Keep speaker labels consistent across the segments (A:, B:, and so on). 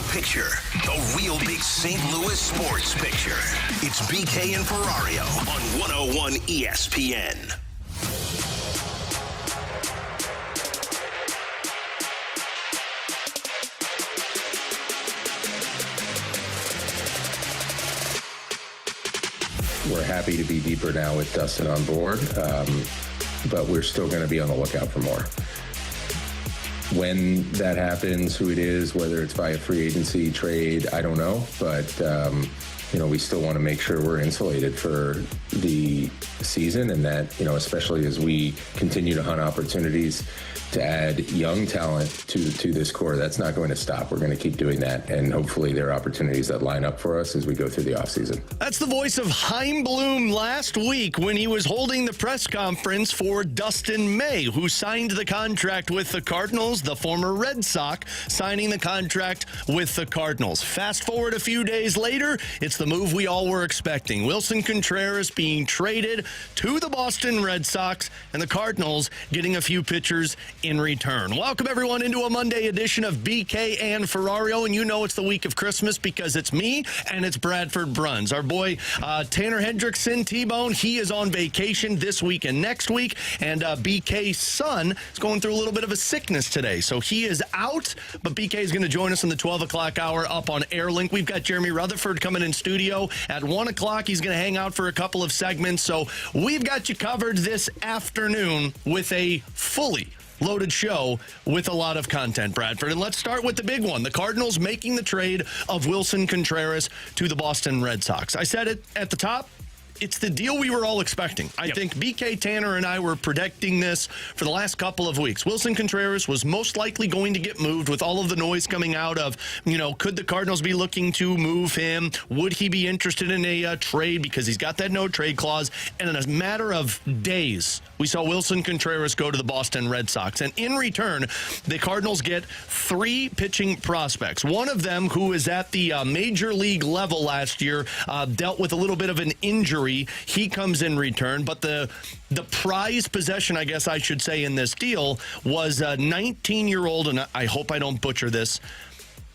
A: picture. The real big St. Louis sports picture. It's BK and Ferrario on 101 ESPN.
B: We're happy to be deeper now with Dustin on board, but we're still going to be on the lookout for more. When that happens, who it is, whether it's by a free agency trade, I don't know. But, we still want to make sure we're insulated for the season, and that, especially as we continue to hunt opportunities to add young talent to this core, that's not going to stop. We're going to keep doing that, and hopefully there are opportunities that line up for us as we go through the offseason.
C: That's the voice of Chaim Bloom last week when he was holding the press conference for Dustin May, who signed the contract with the Cardinals, the former Red Sox, signing the contract with the Cardinals. Fast forward a few days later, it's the move we all were expecting. Willson Contreras being traded to the Boston Red Sox, and the Cardinals getting a few pitchers in return. Welcome, everyone, into a Monday edition of BK and Ferrario. And it's the week of Christmas because it's me and it's Bradford Bruns. Our boy, Tanner Hendrickson, T-Bone, he is on vacation this week and next week. And BK's son is going through a little bit of a sickness today. So he is out, but BK is going to join us in the 12 o'clock hour up on Airlink. We've got Jeremy Rutherford coming in studio at 1 o'clock. He's going to hang out for a couple of segments. So we've got you covered this afternoon with a fully loaded show with a lot of content, Bradford. And let's start with the big one. The Cardinals making the trade of Willson Contreras to the Boston Red Sox. I said it at the top. It's the deal we were all expecting. I think BK, Tanner, and I were predicting this for the last couple of weeks. Willson Contreras was most likely going to get moved with all of the noise coming out of, could the Cardinals be looking to move him? Would he be interested in a trade because he's got that no-trade clause? And in a matter of days, we saw Willson Contreras go to the Boston Red Sox. And in return, the Cardinals get 3 pitching prospects. One of them, who is at the major league level last year, dealt with a little bit of an injury. He comes in return, but the prized possession, I guess I should say, in this deal was a 19-year-old, and I hope I don't butcher this,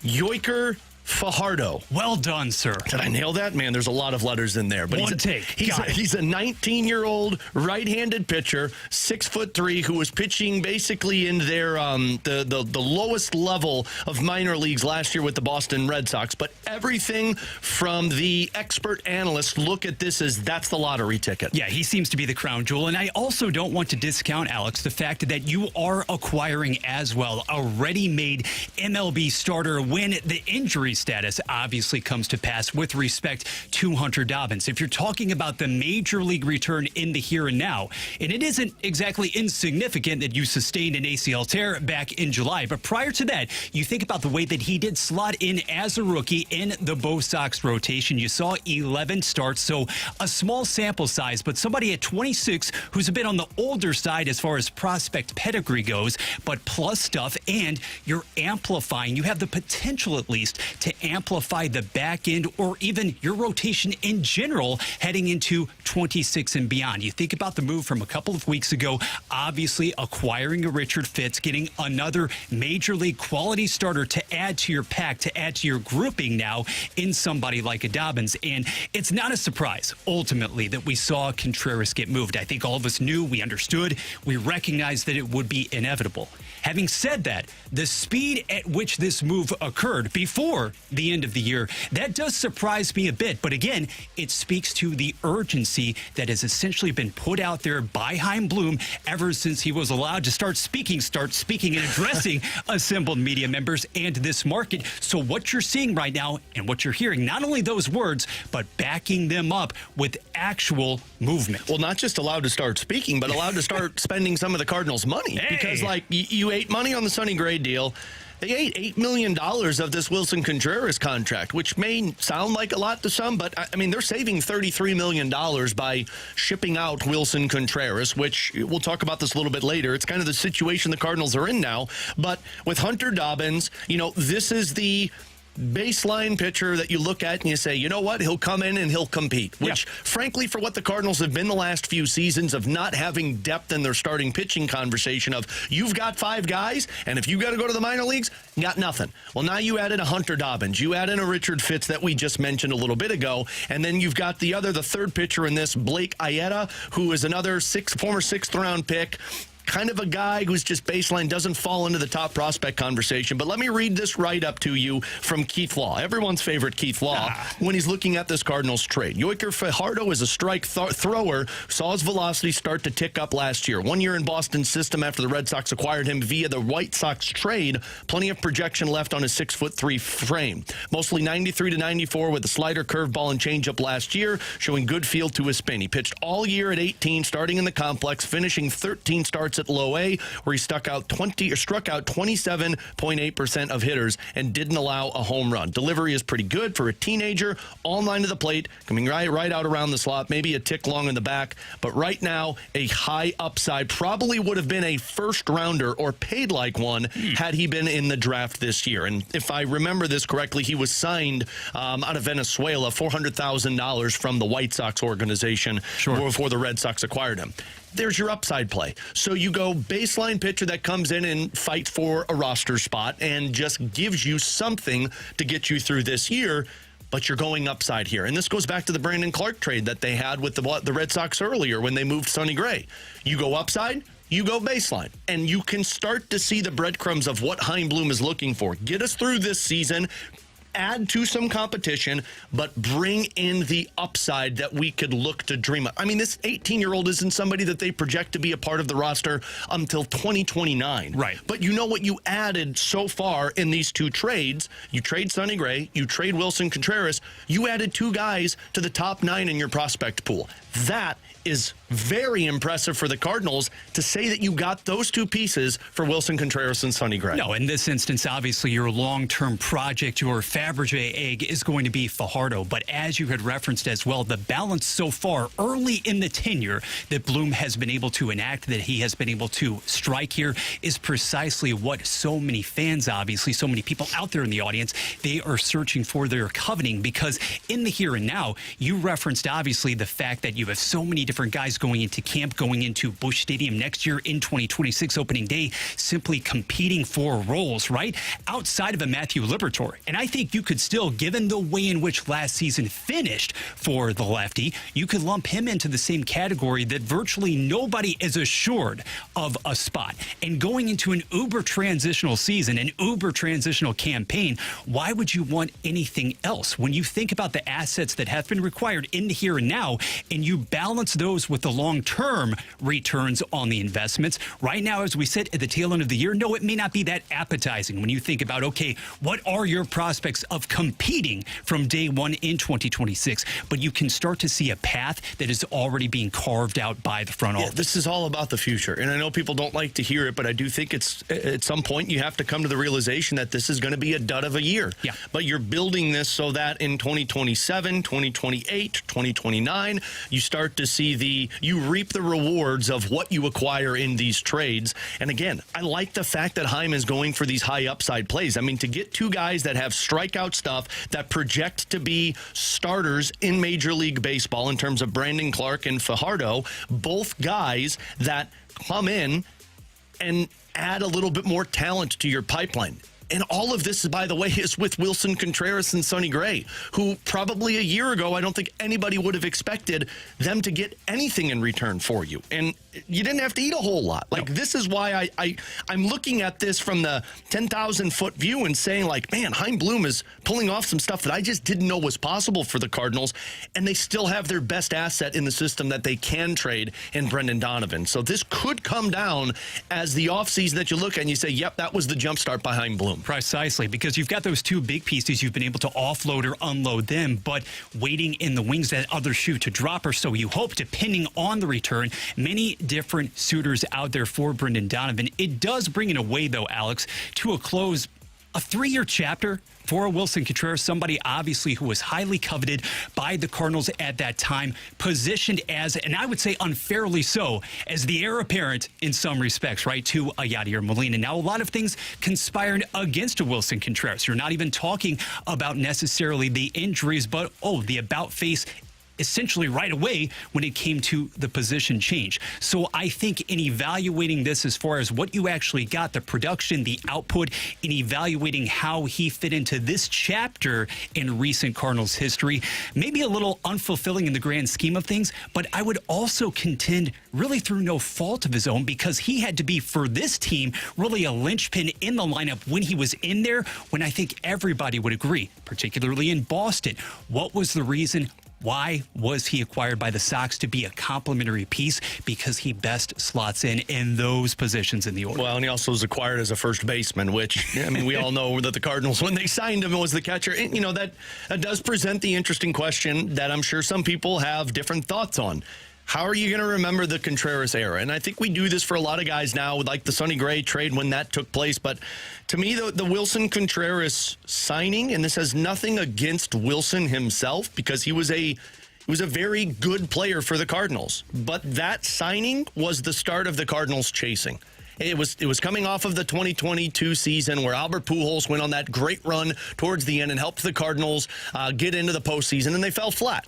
C: Yoiker Fajardo.
D: Well done, sir.
C: Did I nail that? Man, there's a lot of letters in there. But
D: One take.
C: He's a 19-year-old right-handed pitcher, 6'3", who was pitching basically in their the lowest level of minor leagues last year with the Boston Red Sox. But everything from the expert analysts look at this as that's the lottery ticket.
D: Yeah, he seems to be the crown jewel. And I also don't want to discount, Alex, the fact that you are acquiring as well a ready-made MLB starter when the injury status obviously comes to pass with respect to Hunter Dobbins. If you're talking about the major league return in the here and now, and it isn't exactly insignificant that you sustained an ACL tear back in July, but prior to that, you think about the way that he did slot in as a rookie in the Bo Sox rotation. You saw 11 starts, so a small sample size, but somebody at 26 who's a bit on the older side as far as prospect pedigree goes, but plus stuff, and you're amplifying. You have the potential, at least, to amplify the back end or even your rotation in general heading into 26 and beyond. You think about the move from a couple of weeks ago, obviously acquiring a Richard Fitz, getting another major league quality starter to add to your pack, to add to your grouping now in somebody like a Dobbins. And it's not a surprise, ultimately, that we saw Contreras get moved. I think all of us knew, we understood, we recognized that it would be inevitable. Having said that, the speed at which this move occurred before the end of the year, that does surprise me a bit. But again, it speaks to the urgency that has essentially been put out there by Chaim Bloom ever since he was allowed to start speaking and addressing assembled media members and this market. So what you're seeing right now and what you're hearing, not only those words, but backing them up with actual movement.
C: Well, not just allowed to start speaking, but allowed to start spending some of the Cardinals' money.
D: Hey.
C: Because, you ate money on the Sonny Gray deal. They ate $8 million of this Willson Contreras contract, which may sound like a lot to some, but, they're saving $33 million by shipping out Willson Contreras, which we'll talk about this a little bit later. It's kind of the situation the Cardinals are in now. But with Hunter Dobbins, this is the baseline pitcher that you look at and you say, you know what, he'll come in and he'll compete, which frankly, for what the Cardinals have been the last few seasons of not having depth in their starting pitching conversation of you've got 5 guys, and if you got to go to the minor leagues, you got nothing. Well, now you added a Hunter Dobbins. You add in a Richard Fitz that we just mentioned a little bit ago, and then you've got the third pitcher in this, Blake Ayeta, who is another former 6th-round pick. Kind of a guy who's just baseline, doesn't fall into the top prospect conversation. But let me read this write-up to you from Keith Law, everyone's favorite Keith Law, when he's looking at this Cardinals trade. Yoiker Fajardo is a strike thrower, saw his velocity start to tick up last year. 1 year in Boston's system after the Red Sox acquired him via the White Sox trade. Plenty of projection left on his 6'3" frame. Mostly 93 to 94 with a slider, curveball, and changeup last year, showing good feel to his spin. He pitched all year at 18, starting in the complex, finishing 13 starts at low A, where he struck out 27.8% of hitters and didn't allow a home run. Delivery is pretty good for a teenager, all 9 to the plate, coming right out around the slot, maybe a tick long in the back, but right now a high upside, probably would have been a first rounder or paid like one had he been in the draft this year. And if I remember this correctly, he was signed out of Venezuela, $400,000 from the White Sox organization before the Red Sox acquired him. There's your upside play. So you go baseline pitcher that comes in and fights for a roster spot and just gives you something to get you through this year, but you're going upside here. And this goes back to the Brandon Clark trade that they had with the Red Sox earlier when they moved Sonny Gray. You go upside, you go baseline, and you can start to see the breadcrumbs of what Chaim Bloom is looking for. Get us through this season, add to some competition, but bring in the upside that we could look to dream of. I mean, this 18-year-old isn't somebody that they project to be a part of the roster until 2029.
D: Right.
C: But you know what you added so far in these 2 trades? You trade Sonny Gray, you trade Wilson Contreras, you added 2 guys to the top 9 in your prospect pool. That is very impressive for the Cardinals to say that you got those 2 pieces for Wilson Contreras and Sonny Gray.
D: No, in this instance, obviously, your long-term project, your Fabergé egg is going to be Fajardo. But as you had referenced as well, the balance so far early in the tenure that Bloom has been able to enact, that he has been able to strike here, is precisely what so many fans, obviously, so many people out there in the audience, they are searching for, they're coveting, because in the here and now, you referenced, obviously, the fact that you have so many different guys going into camp, going into Busch Stadium next year in 2026 opening day, simply competing for roles, right? Outside of a Matthew Liberatore. And I think you could still, given the way in which last season finished for the lefty, you could lump him into the same category that virtually nobody is assured of a spot. And going into an uber transitional season, an uber transitional campaign, why would you want anything else? When you think about the assets that have been required in the here and now, and you balance those with the long-term returns on the investments. Right now, as we sit at the tail end of the year, no, it may not be that appetizing when you think about, okay, what are your prospects of competing from day one in 2026? But you can start to see a path that is already being carved out by the front office.
C: This is all about the future. And I know people don't like to hear it, but I do think it's at some point you have to come to the realization that this is going to be a dud of a year.
D: Yeah.
C: But you're building this so that in 2027, 2028, 2029, you start to see you reap the rewards of what you acquire in these trades. And again, I like the fact that Chaim is going for these high upside plays. I mean, to get 2 guys that have strikeout stuff that project to be starters in Major League Baseball in terms of Brandon Clark and Fajardo, both guys that come in and add a little bit more talent to your pipeline. And all of this, by the way, is with Wilson Contreras and Sonny Gray, who probably a year ago, I don't think anybody would have expected them to get anything in return for you. And you didn't have to eat a whole lot. Like, this is why I'm looking at this from the 10,000-foot view and saying, like, man, Chaim Bloom is pulling off some stuff that I just didn't know was possible for the Cardinals, and they still have their best asset in the system that they can trade in Brendan Donovan. So this could come down as the offseason that you look at and you say, yep, that was the jumpstart behind Bloom.
D: Precisely, because you've got those 2 big pieces. You've been able to offload or unload them, but waiting in the wings that other shoe to drop, or so you hope, depending on the return. Many different suitors out there for Brendan Donovan. It does bring in a way, though, Alex, to a close a 3-year chapter for Wilson Contreras, somebody obviously who was highly coveted by the Cardinals at that time, positioned as, and I would say unfairly so, as the heir apparent in some respects, right, to a Yadier Molina. Now, a lot of things conspired against a Wilson Contreras. You're not even talking about necessarily the injuries, but, the about face essentially right away when it came to the position change. So I think in evaluating this as far as what you actually got, the production, the output, in evaluating how he fit into this chapter in recent Cardinals history, maybe a little unfulfilling in the grand scheme of things, but I would also contend really through no fault of his own, because he had to be, for this team, really a linchpin in the lineup when he was in there, when I think everybody would agree, particularly in Boston. What was the reason? Why was he acquired by the Sox? To be a complementary piece, because he best slots in those positions in the order.
C: Well, and he also was acquired as a first baseman, which, I mean, we all know that the Cardinals, when they signed him, was the catcher. And, that does present the interesting question that I'm sure some people have different thoughts on. How are you going to remember the Contreras era? And I think we do this for a lot of guys now, with like the Sonny Gray trade when that took place. But to me, the Wilson Contreras signing, and this has nothing against Wilson himself, because he was a very good player for the Cardinals. But that signing was the start of the Cardinals chasing. It was coming off of the 2022 season where Albert Pujols went on that great run towards the end and helped the Cardinals get into the postseason, and they fell flat.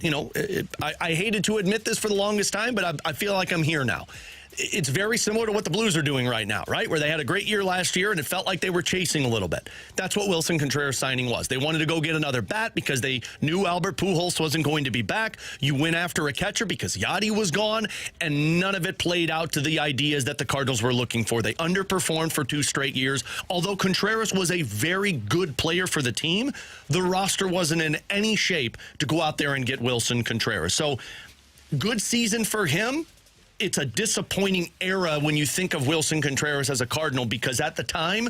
C: I hated to admit this for the longest time, but I feel like I'm here now. It's very similar to what the Blues are doing right now, right? Where they had a great year last year and it felt like they were chasing a little bit. That's what Wilson Contreras signing was. They wanted to go get another bat because they knew Albert Pujols wasn't going to be back. You went after a catcher because Yadi was gone, and none of it played out to the ideas that the Cardinals were looking for. They underperformed for 2 straight years. Although Contreras was a very good player for the team, the roster wasn't in any shape to go out there and get Wilson Contreras. So, good season for him. It's a disappointing era when you think of Wilson Contreras as a Cardinal, because at the time,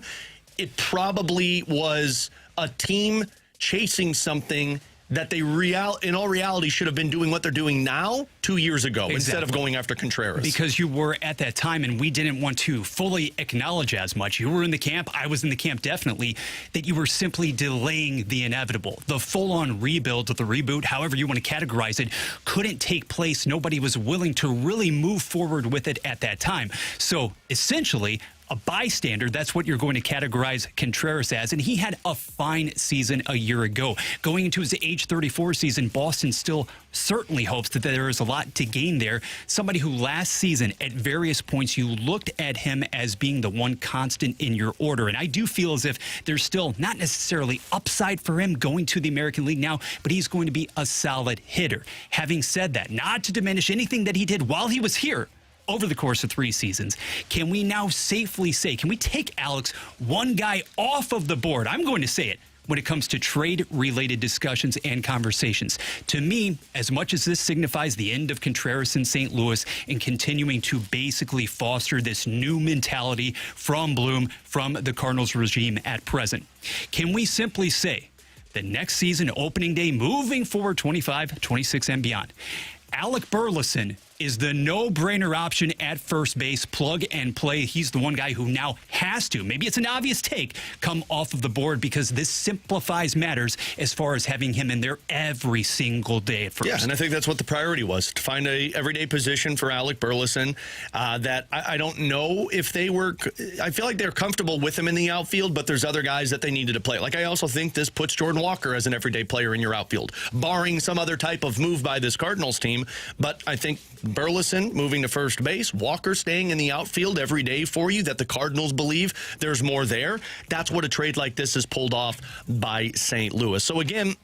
C: it probably was a team chasing something that they in all reality should have been doing what they're doing now 2 years ago, instead of going after Contreras.
D: Because you were at that time, and we didn't want to fully acknowledge as much. You were in the camp, I was in the camp definitely, that you were simply delaying the inevitable. The full-on rebuild, the reboot, however you want to categorize it, couldn't take place. Nobody was willing to really move forward with it at that time. So essentially, a bystander, that's what you're going to categorize Contreras as, and he had a fine season a year ago. Going into his age 34 season, Boston still certainly hopes that there is a lot to gain there. Somebody who last season, at various points, you looked at him as being the one constant in your order, and I do feel as if there's still not necessarily upside for him going to the American League now, but he's going to be a solid hitter. Having said that, not to diminish anything that he did while he was here, over the course of 3 seasons, can we now safely say, can we take, Alex, one guy off of the board? I'm going to say it when it comes to trade-related discussions and conversations. To me, as much as this signifies the end of Contreras in St. Louis and continuing to basically foster this new mentality from Bloom, from the Cardinals regime at present, can we simply say that next season, opening day, moving forward 25, 26, and beyond, Alec Burleson is the no-brainer option at first base, plug and play. He's the one guy who now has to, maybe it's an obvious take, come off of the board, because this simplifies matters as far as having him in there every single day at first.
C: Yeah, and I think that's what the priority was, to find a everyday position for Alec Burleson that I don't know if they were, I feel like they're comfortable with him in the outfield, but there's other guys that they needed to play. Like, I also think this puts Jordan Walker as an everyday player in your outfield, barring some other type of move by this Cardinals team. But I think Burleson moving to first base, Walker staying in the outfield every day for you, that the Cardinals believe there's more there. That's what a trade like this is pulled off by St. Louis. So again,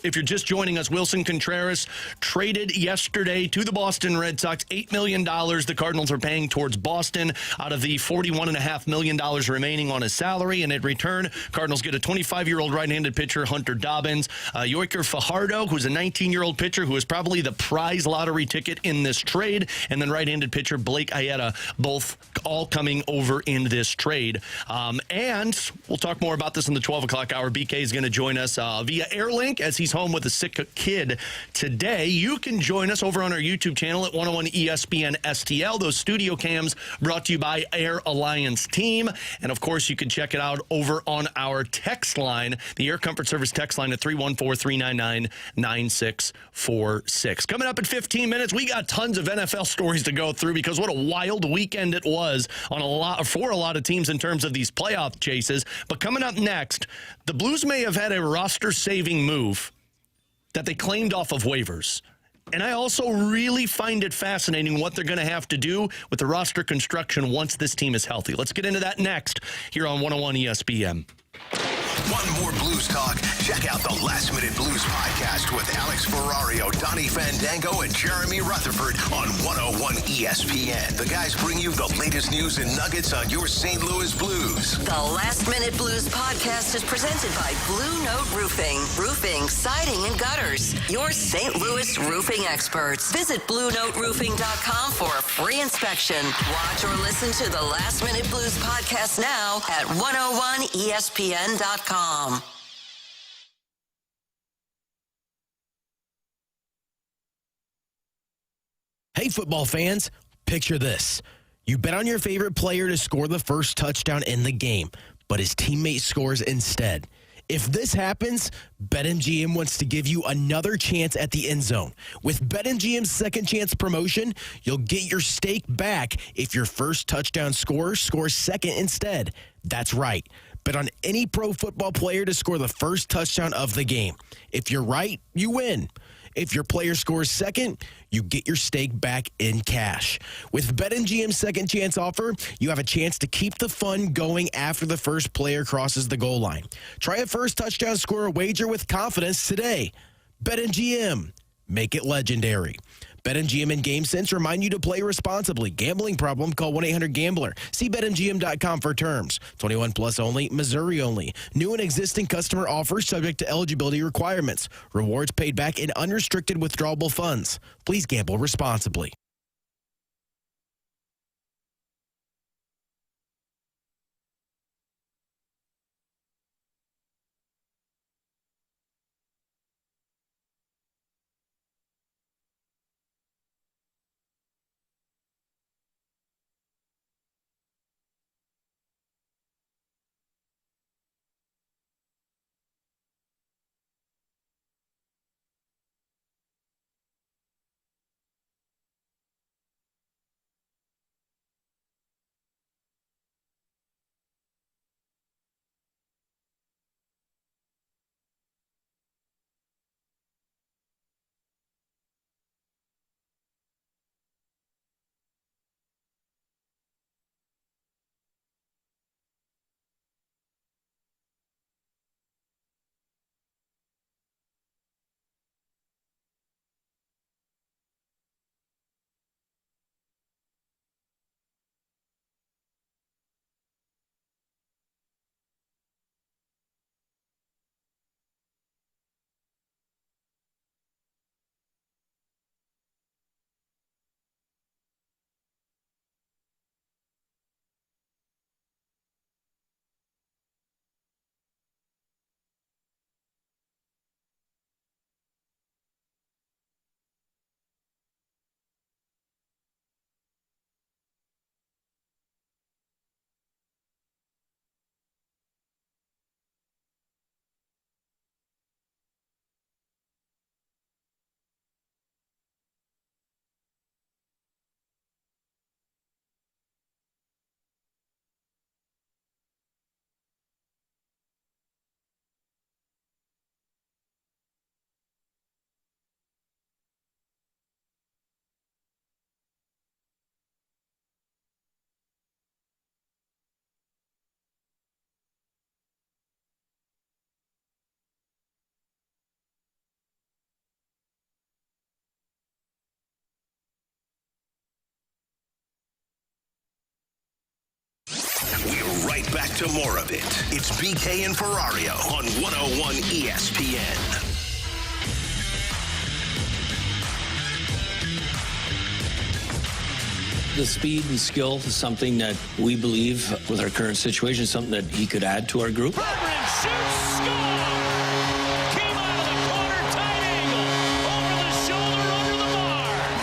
C: if you're just joining us, Wilson Contreras traded yesterday to the Boston Red Sox. $8 million the Cardinals are paying towards Boston out of the $41.5 million remaining on his salary. And in return, Cardinals get a 25-year-old right-handed pitcher, Hunter Dobbins, Yoiker Fajardo, who's a 19-year-old pitcher who is probably the prize lottery ticket in this trade, and then right-handed pitcher Blake Ayeta, both all coming over in this trade. And we'll talk more about this in the 12 o'clock hour. BK is going to join us via Airlink as he's home with a sick kid today. You can join us over on our YouTube channel at 101 ESPN STL. Those studio cams brought to you by Air Alliance Team. And, of course, you can check it out over on our text line, the Air Comfort Service text line at 314-399-9646. Coming up in 15 minutes, we got tons of NFL stories to go through because what a wild weekend it was for a lot of teams in terms of these playoff chases. But coming up next, the Blues may have had a roster-saving move that they claimed off of waivers. And I also really find it fascinating what they're going to have to do with the roster construction once this team is healthy. Let's get into that next here on 101 ESPN.
A: Want more Blues talk? Check out the Last Minute Blues podcast with Alex Ferrario, Donnie Fandango, and Jeremy Rutherford on 101 ESPN. The guys bring you the latest news and nuggets on your St. Louis Blues.
E: The Last Minute Blues podcast is presented by Blue Note Roofing. Roofing, siding, and gutters. Your St. Louis roofing experts. Visit BlueNoteRoofing.com for a free inspection. Watch or listen to the Last Minute Blues podcast now at 101ESPN.com.
F: Hey, football fans, picture this. You bet on your favorite player to score the first touchdown in the game, but his teammate scores instead. If this happens, BetMGM wants to give you another chance at the end zone. With BetMGM's second chance promotion, you'll get your stake back if your first touchdown scorer scores second instead. That's right. Bet on any pro football player to score the first touchdown of the game. If you're right, you win. If your player scores second, you get your stake back in cash. With BetMGM's second chance offer, you have a chance to keep the fun going after the first player crosses the goal line. Try a first touchdown scorer wager with confidence today. BetMGM. Make it legendary. BetMGM and GameSense remind you to play responsibly. Gambling problem? Call 1-800-GAMBLER. See BetMGM.com for terms. 21 plus only, Missouri only. New and existing customer offers subject to eligibility requirements. Rewards paid back in unrestricted withdrawable funds. Please gamble responsibly.
A: We're right back to more of it. It's BK and Ferrario on 101 ESPN.
G: The speed and skill is something that we believe, with our current situation, something that he could add to our group.
H: Shoots, score! Came out of the corner,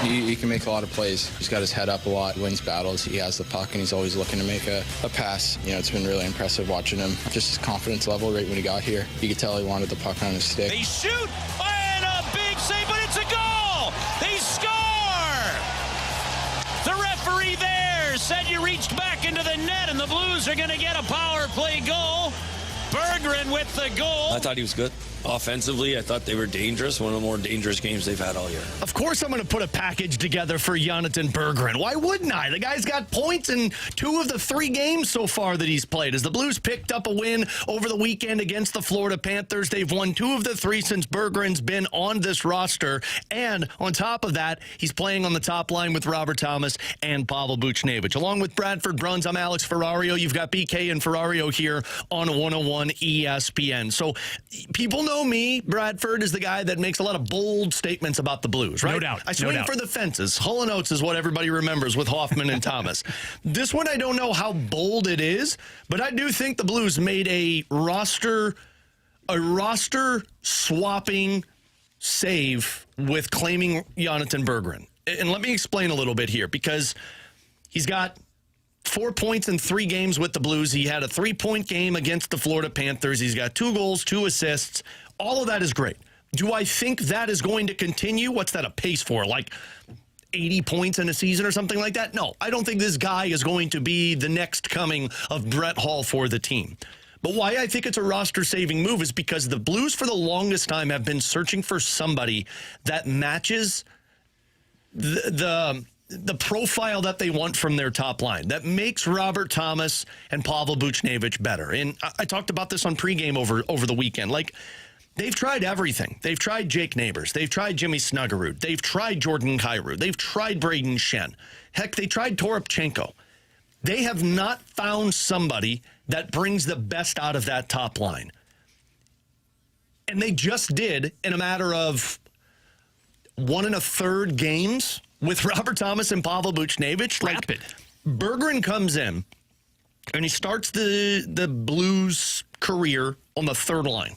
H: He can make a lot of plays. He's got his head up a lot, wins battles. He has the puck, and he's always looking to make a pass. It's been really impressive watching him. Just his confidence level right when he got here. You could tell he wanted the puck on his stick.
I: They shoot, and a big save, but it's a goal! They score! The referee there said you reached back into the net, and the Blues are going to get a power play goal. Berggren with the goal.
G: I thought he was good. Offensively, I thought they were dangerous. One of the more dangerous games they've had all year.
C: Of course I'm going to put a package together for Jonathan Berggren. Why wouldn't I? The guy's got points in 2 of the 3 games so far that he's played. As the Blues picked up a win over the weekend against the Florida Panthers, they've won 2 of the 3 since Berggren's been on this roster. And on top of that, he's playing on the top line with Robert Thomas and Pavel Buchnevich. Along with Bradford Bruns, I'm Alex Ferrario. You've got BK and Ferrario here on 101 ESPN. So people know me. Bradford is the guy that makes a lot of bold statements about the Blues, right?
D: No doubt.
C: I swing for the fences. Hull and Oates is what everybody remembers with Hoffman and Thomas. This one, I don't know how bold it is, but I do think the Blues made a roster swapping save with claiming Jonathan Berggren. And let me explain a little bit here, because he's got 4 points in 3 games with the Blues. He had a 3-point game against the Florida Panthers. He's got 2 goals, 2 assists. All of that is great. Do I think that is going to continue? What's that a pace for? Like 80 points in a season or something like that? No, I don't think this guy is going to be the next coming of Brett Hull for the team. But why I think it's a roster-saving move is because the Blues for the longest time have been searching for somebody that matches the profile that they want from their top line, that makes Robert Thomas and Pavel Buchnevich better. And I talked about this on pregame over the weekend. Like, they've tried everything. They've tried Jake Neighbors. They've tried Jimmy Snuggerud. They've tried Jordan Kyrou. They've tried Braden Shen. Heck, they tried Toropchenko. They have not found somebody that brings the best out of that top line. And they just did in a matter of 1 1/3 games with Robert Thomas and Pavel Buchnevich.
D: Rapid.
C: Berggren comes in, and he starts the Blues career on the 3rd line.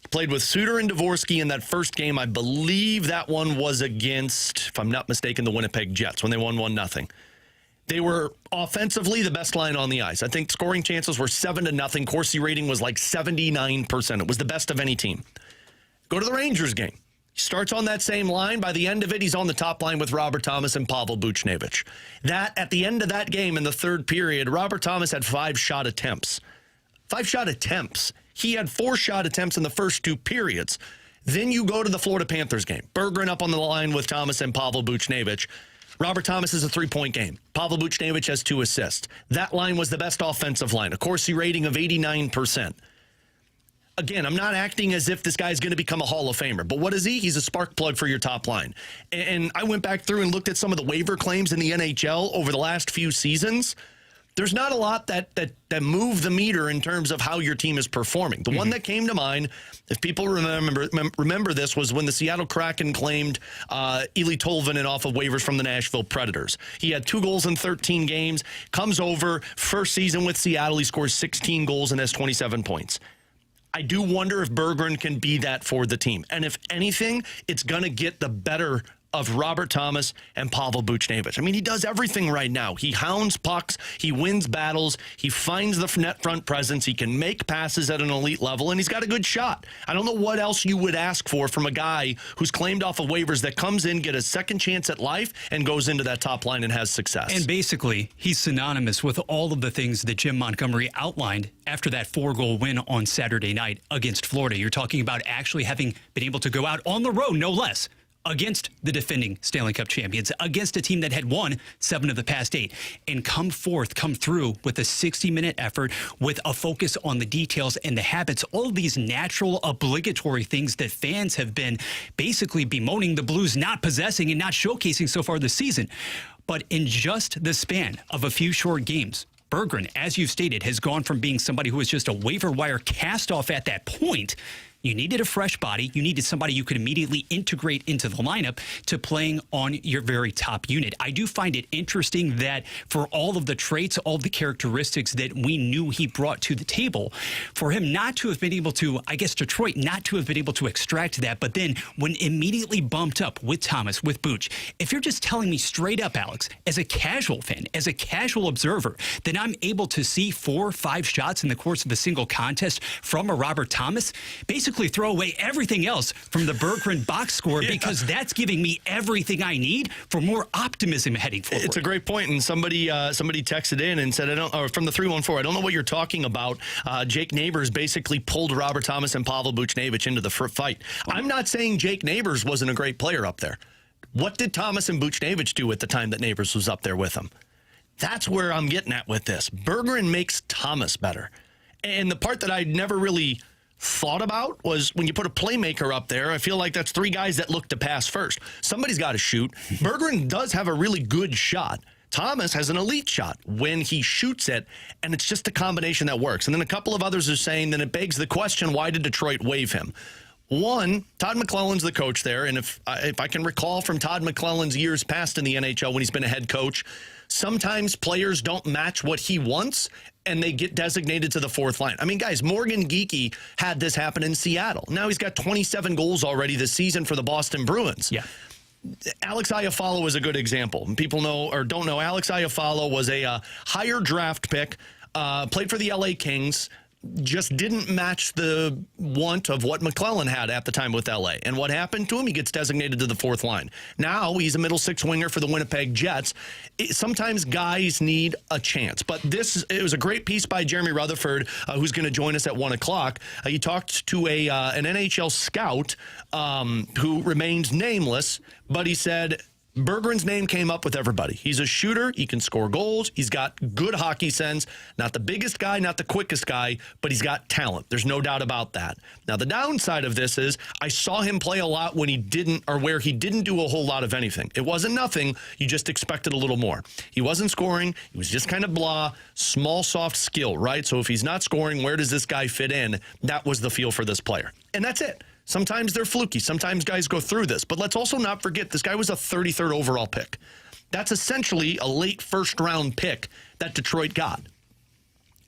C: He played with Suter and Dvorsky in that first game. I believe that one was against, if I'm not mistaken, the Winnipeg Jets when they won 1-0. They were offensively the best line on the ice. I think scoring chances were 7-0. Corsi rating was like 79%. It was the best of any team. Go to the Rangers game. He starts on that same line. By the end of it, he's on the top line with Robert Thomas and Pavel Buchnevich. At the end of that game in the 3rd period, Robert Thomas had 5 shot attempts. 5 shot attempts. He had 4 shot attempts in the first 2 periods. Then you go to the Florida Panthers game. Berggren up on the line with Thomas and Pavel Buchnevich. Robert Thomas is a 3-point game. Pavel Buchnevich has 2 assists. That line was the best offensive line, a Corsi rating of 89%. Again, I'm not acting as if this guy's going to become a Hall of Famer, but what is he? He's a spark plug for your top line. And I went back through and looked at some of the waiver claims in the NHL over the last few seasons. There's not a lot that move the meter in terms of how your team is performing. The one that came to mind, if people remember this, was when the Seattle Kraken claimed Eeli Tolvanen off of waivers from the Nashville Predators. He had 2 goals in 13 games, comes over, first season with Seattle, he scores 16 goals and has 27 points. I do wonder if Berggren can be that for the team. And if anything, it's going to get the better of Robert Thomas and Pavel Buchnevich. I mean, he does everything right now. He hounds pucks. He wins battles. He finds the net front presence. He can make passes at an elite level, and he's got a good shot. I don't know what else you would ask for from a guy who's claimed off of waivers that comes in, get a second chance at life, and goes into that top line and has success.
D: And basically, he's synonymous with all of the things that Jim Montgomery outlined after that 4-goal win on Saturday night against Florida. You're talking about actually having been able to go out on the road, no less, against the defending Stanley Cup champions, against a team that had won 7 of the past 8, and come through with a 60-minute effort with a focus on the details and the habits, all of these natural, obligatory things that fans have been basically bemoaning the Blues not possessing and not showcasing so far this season. But in just the span of a few short games, Berggren, as you've stated, has gone from being somebody who was just a waiver wire cast-off at that point You needed a fresh body. You needed somebody you could immediately integrate into the lineup to playing on your very top unit. I do find it interesting that for all of the traits, all of the characteristics that we knew he brought to the table, for him not to have been able to, I guess Detroit not to have been able to extract that, but then when immediately bumped up with Thomas, with Booch, if you're just telling me straight up, Alex, as a casual fan, as a casual observer, that I'm able to see 4 or 5 shots in the course of a single contest from a Robert Thomas, basically throw away everything else from the Berggren box score because that's giving me everything I need for more optimism heading forward.
C: It's a great point, and somebody texted in and said, from the 314, I don't know what you're talking about. Jake Neighbors basically pulled Robert Thomas and Pavel Buchnevich into the fight. I'm not saying Jake Neighbors wasn't a great player up there. What did Thomas and Buchnevich do at the time that Neighbors was up there with him? That's where I'm getting at with this. Berggren makes Thomas better. And the part that I never really thought about was when you put a playmaker up there, I feel like that's 3 guys that look to pass first. Somebody's got to shoot. Berggren does have a really good shot. Thomas has an elite shot when he shoots it, and it's just a combination that works. And then a couple of others are saying, then it begs the question, why did Detroit waive him? One, Todd McClellan's the coach there, and if I can recall from Todd McClellan's years past in the NHL when he's been a head coach, sometimes players don't match what he wants, and they get designated to the 4th line. I mean, guys, Morgan Geekie had this happen in Seattle. Now he's got 27 goals already this season for the Boston Bruins.
D: Yeah.
C: Alex Iafallo is a good example. People know or don't know, Alex Iafallo was a higher draft pick, played for the LA Kings, just didn't match the want of what McClellan had at the time with LA. And what happened to him? He gets designated to the 4th line. Now he's a middle 6 winger for the Winnipeg Jets. Sometimes guys need a chance. But it was a great piece by Jeremy Rutherford, who's going to join us at 1 o'clock. He talked to an NHL scout who remains nameless, but he said Berggren's name came up with everybody. He's a shooter. He can score goals. He's got good hockey sense. Not the biggest guy, not the quickest guy, but he's got talent. There's no doubt about that. Now, the downside of this is I saw him play a lot when he didn't, or where he didn't do a whole lot of anything. It wasn't nothing. You just expected a little more. He wasn't scoring. He was just kind of blah, small, soft skill, right? So if he's not scoring, where does this guy fit in? That was the feel for this player. And that's it. Sometimes they're fluky. Sometimes guys go through this. But let's also not forget, this guy was a 33rd overall pick. That's essentially a late first-round pick that Detroit got.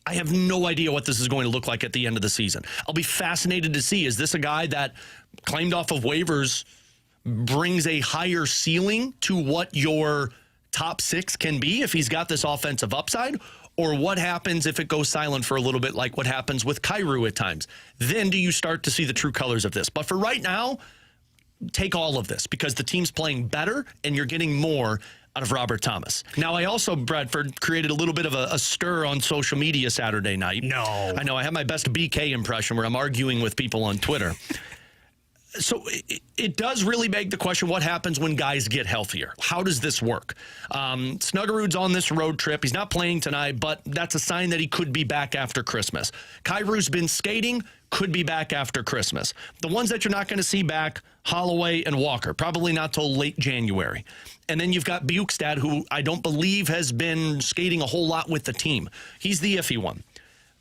C: I have no idea what this is going to look like at the end of the season. I'll be fascinated to see, is this a guy that claimed off of waivers brings a higher ceiling to what your top 6 can be if he's got this offensive upside? Or what happens if it goes silent for a little bit, like what happens with Kyrou at times? Then do you start to see the true colors of this? But for right now, take all of this because the team's playing better and you're getting more out of Robert Thomas. Now, I also, Bradford, created a little bit of a stir on social media Saturday night.
D: No.
C: I know. I have my best BK impression where I'm arguing with people on Twitter. So it does really beg the question, what happens when guys get healthier? How does this work? Snuggerud's on this road trip. He's not playing tonight, but that's a sign that he could be back after Christmas. Kyrou's been skating, could be back after Christmas. The ones that you're not going to see back, Holloway and Walker, probably not till late January. And then you've got Bukestad, who I don't believe has been skating a whole lot with the team. He's the iffy one.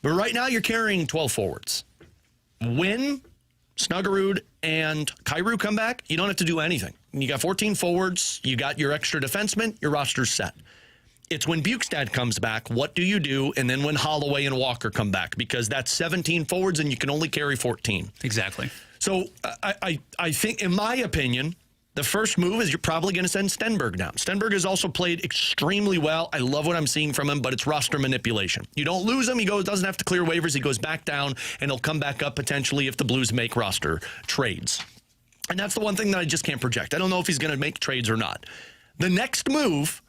C: But right now you're carrying 12 forwards. When Snuggerud and Kyrou come back, you don't have to do anything. You got 14 forwards, you got your extra defensemen, your roster's set. It's when Bukestad comes back, what do you do? And then when Holloway and Walker come back, because that's 17 forwards and you can only carry 14.
D: Exactly.
C: So I think, in my opinion, the first move is you're probably going to send Stenberg down. Stenberg has also played extremely well. I love what I'm seeing from him, but it's roster manipulation. You don't lose him. He doesn't have to clear waivers. He goes back down, and he'll come back up potentially if the Blues make roster trades. And that's the one thing that I just can't project. I don't know if he's going to make trades or not. The next move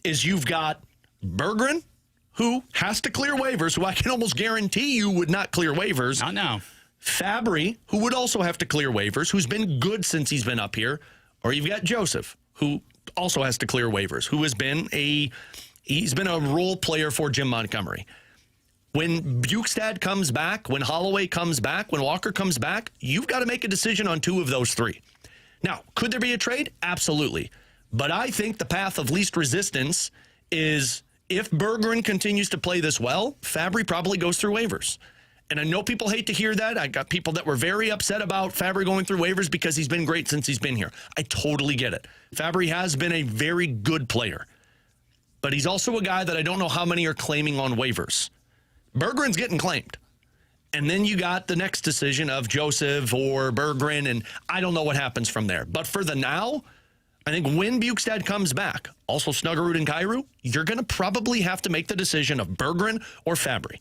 C: is you've got Berggren, who has to clear waivers, who I can almost guarantee you would not clear waivers.
D: Not now.
C: Fabry, who would also have to clear waivers, who's been good since he's been up here. Or you've got Joseph, who also has to clear waivers, who has been he's been a role player for Jim Montgomery. When Bukestad comes back, when Holloway comes back, when Walker comes back, you've got to make a decision on 2 of those 3. Now, could there be a trade? Absolutely. But I think the path of least resistance is if Berggren continues to play this well, Fabry probably goes through waivers. And I know people hate to hear that. I got people that were very upset about Fabry going through waivers because he's been great since he's been here. I totally get it. Fabry has been a very good player. But he's also a guy that I don't know how many are claiming on waivers. Berggren's getting claimed. And then you got the next decision of Joseph or Berggren, and I don't know what happens from there. But for the now, I think when Bukestad comes back, also Snuggerud and Kyrou, you're going to probably have to make the decision of Berggren or Fabry.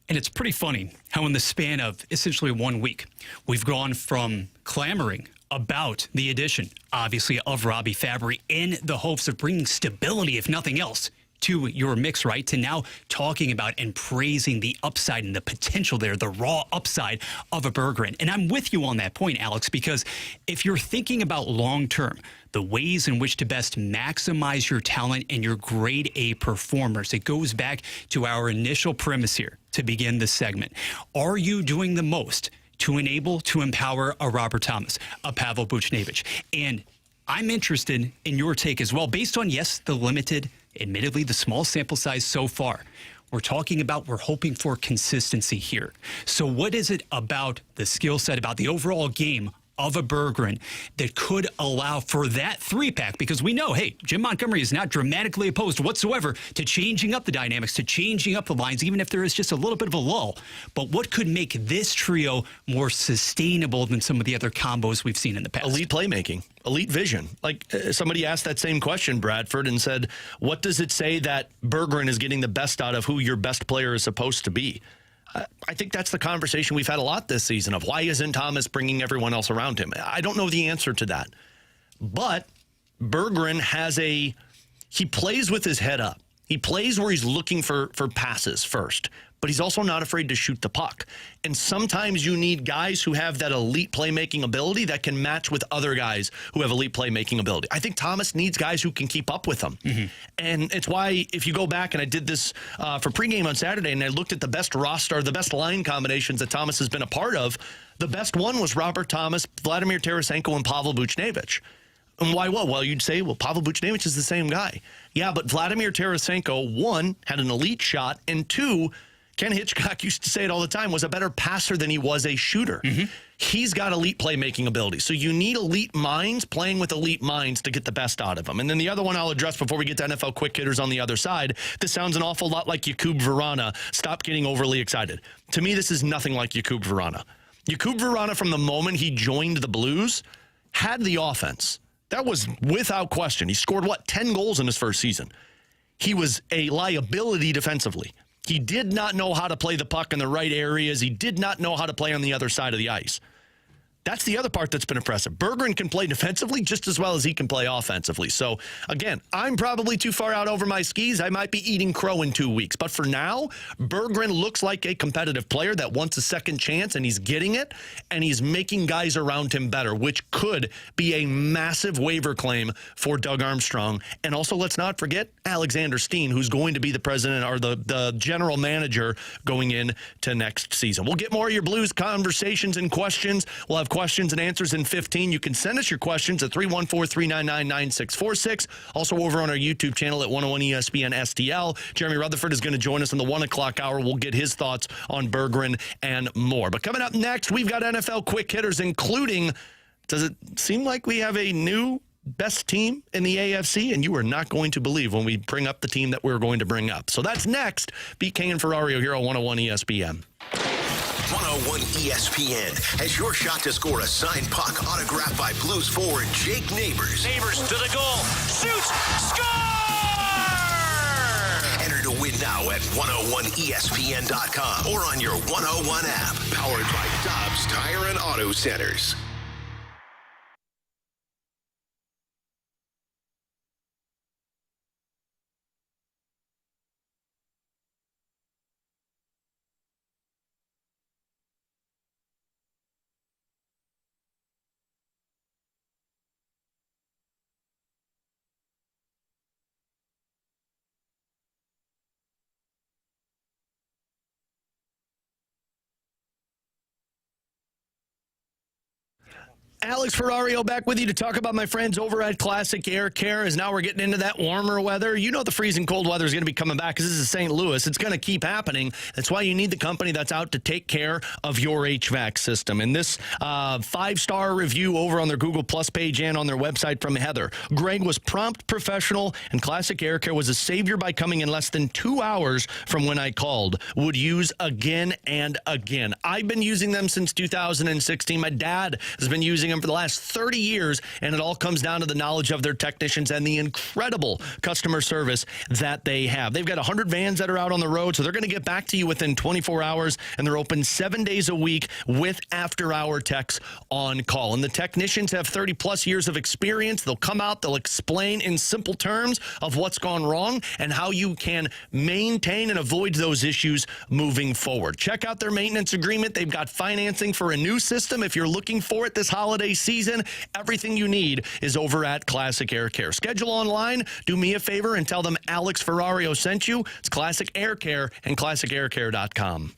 D: And it's pretty funny how in the span of essentially 1 week, we've gone from clamoring about the addition, obviously, of Robbie Fabry in the hopes of bringing stability, if nothing else, to your mix, right? To now talking about and praising the upside and the potential there, the raw upside of a Berggren. And I'm with you on that point, Alex, because if you're thinking about long-term, the ways in which to best maximize your talent and your grade A performers, it goes back to our initial premise here to begin this segment. Are you doing the most to enable, to empower a Robert Thomas, a Pavel Buchnevich? And I'm interested in your take as well, based on, yes, the limited, admittedly, the small sample size so far. We're hoping for consistency here. So what is it about the skill set, about the overall game of a Berggren that could allow for that three-pack? Because we know, hey, Jim Montgomery is not dramatically opposed whatsoever to changing up the dynamics, to changing up the lines, even if there is just a little bit of a lull. But what could make this trio more sustainable than some of the other combos we've seen in the past?
C: Elite playmaking, elite vision. Like somebody asked that same question, Bradford, and said, what does it say that Berggren is getting the best out of who your best player is supposed to be? I think that's the conversation we've had a lot this season of why isn't Thomas bringing everyone else around him? I don't know the answer to that. But Berggren he plays with his head up. He plays where he's looking for passes first, but he's also not afraid to shoot the puck. And sometimes you need guys who have that elite playmaking ability that can match with other guys who have elite playmaking ability. I think Thomas needs guys who can keep up with him. Mm-hmm. And it's why if you go back, and I did this for pregame on Saturday, and I looked at the best roster, the best line combinations that Thomas has been a part of, the best one was Robert Thomas, Vladimir Tarasenko, and Pavel Buchnevich. And why what? Well, you'd say, well, Pavel Buchnevich is the same guy. Yeah, but Vladimir Tarasenko, one, had an elite shot, and two, Ken Hitchcock used to say it all the time, was a better passer than he was a shooter. Mm-hmm. He's got elite playmaking ability. So you need elite minds playing with elite minds to get the best out of them. And then the other one I'll address before we get to NFL quick hitters on the other side, this sounds an awful lot like Jakub Vrana. Stop getting overly excited. To me, this is nothing like Jakub Vrana. Jakub Vrana, from the moment he joined the Blues, had the offense. That was without question. He scored, 10 goals in his first season. He was a liability defensively. He did not know how to play the puck in the right areas. He did not know how to play on the other side of the ice. That's the other part that's been impressive. Berggren can play defensively just as well as he can play offensively. So, again, I'm probably too far out over my skis. I might be eating crow in 2 weeks. But for now, Berggren looks like a competitive player that wants a second chance, and he's getting it, and he's making guys around him better, which could be a massive waiver claim for Doug Armstrong. And also, let's not forget Alexander Steen, who's going to be the president or the general manager going into next season. We'll get more of your Blues conversations and questions. We'll have questions and answers in 15. You can send us your questions at 314-399-9646. Also over on our YouTube channel at 101 ESPN STL. Jeremy Rutherford is going to join us in the 1 o'clock hour. We'll get his thoughts on Berggren and more. But coming up next, we've got NFL quick hitters, including, does it seem like we have a new best team in the AFC? And you are not going to believe when we bring up the team that we're going to bring up. So that's next. BK and Ferrario here on 101 ESPN.
A: 101 ESPN has your shot to score a signed puck autographed by Blues forward Jake Neighbors.
I: Neighbors to the goal. Shoots. Score!
A: Enter to win now at 101ESPN.com or on your 101 app. Powered by Dobbs Tire and Auto Centers.
C: Alex Ferrario back with you to talk about my friends over at Classic Air Care. As now we're getting into that warmer weather. You know the freezing cold weather is going to be coming back because this is St. Louis. It's going to keep happening. That's why you need the company that's out to take care of your HVAC system. And this 5-star review over on their Google Plus page and on their website from Heather. Greg was prompt, professional, and Classic Air Care was a savior by coming in less than 2 hours from when I called. Would use again and again. I've been using them since 2016. My dad has been using them for the last 30 years, and it all comes down to the knowledge of their technicians and the incredible customer service that they have. They've got 100 vans that are out on the road, so they're going to get back to you within 24 hours, and they're open 7 days a week with after-hour techs on call. And the technicians have 30-plus years of experience. They'll come out, they'll explain in simple terms of what's gone wrong and how you can maintain and avoid those issues moving forward. Check out their maintenance agreement. They've got financing for a new system if you're looking for it this holiday season. Everything you need is over at Classic Air Care. Schedule online. Do me a favor and tell them Alex Ferrario sent you. It's Classic Air Care and ClassicAirCare.com.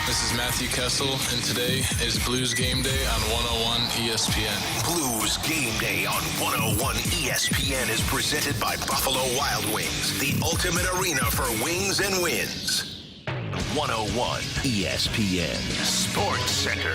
J: This is Matthew Kessel, and today is Blues Game Day on 101 ESPN.
A: Blues Game Day on 101 ESPN is presented by Buffalo Wild Wings, the ultimate arena for wings and wins. 101 ESPN Sports Center.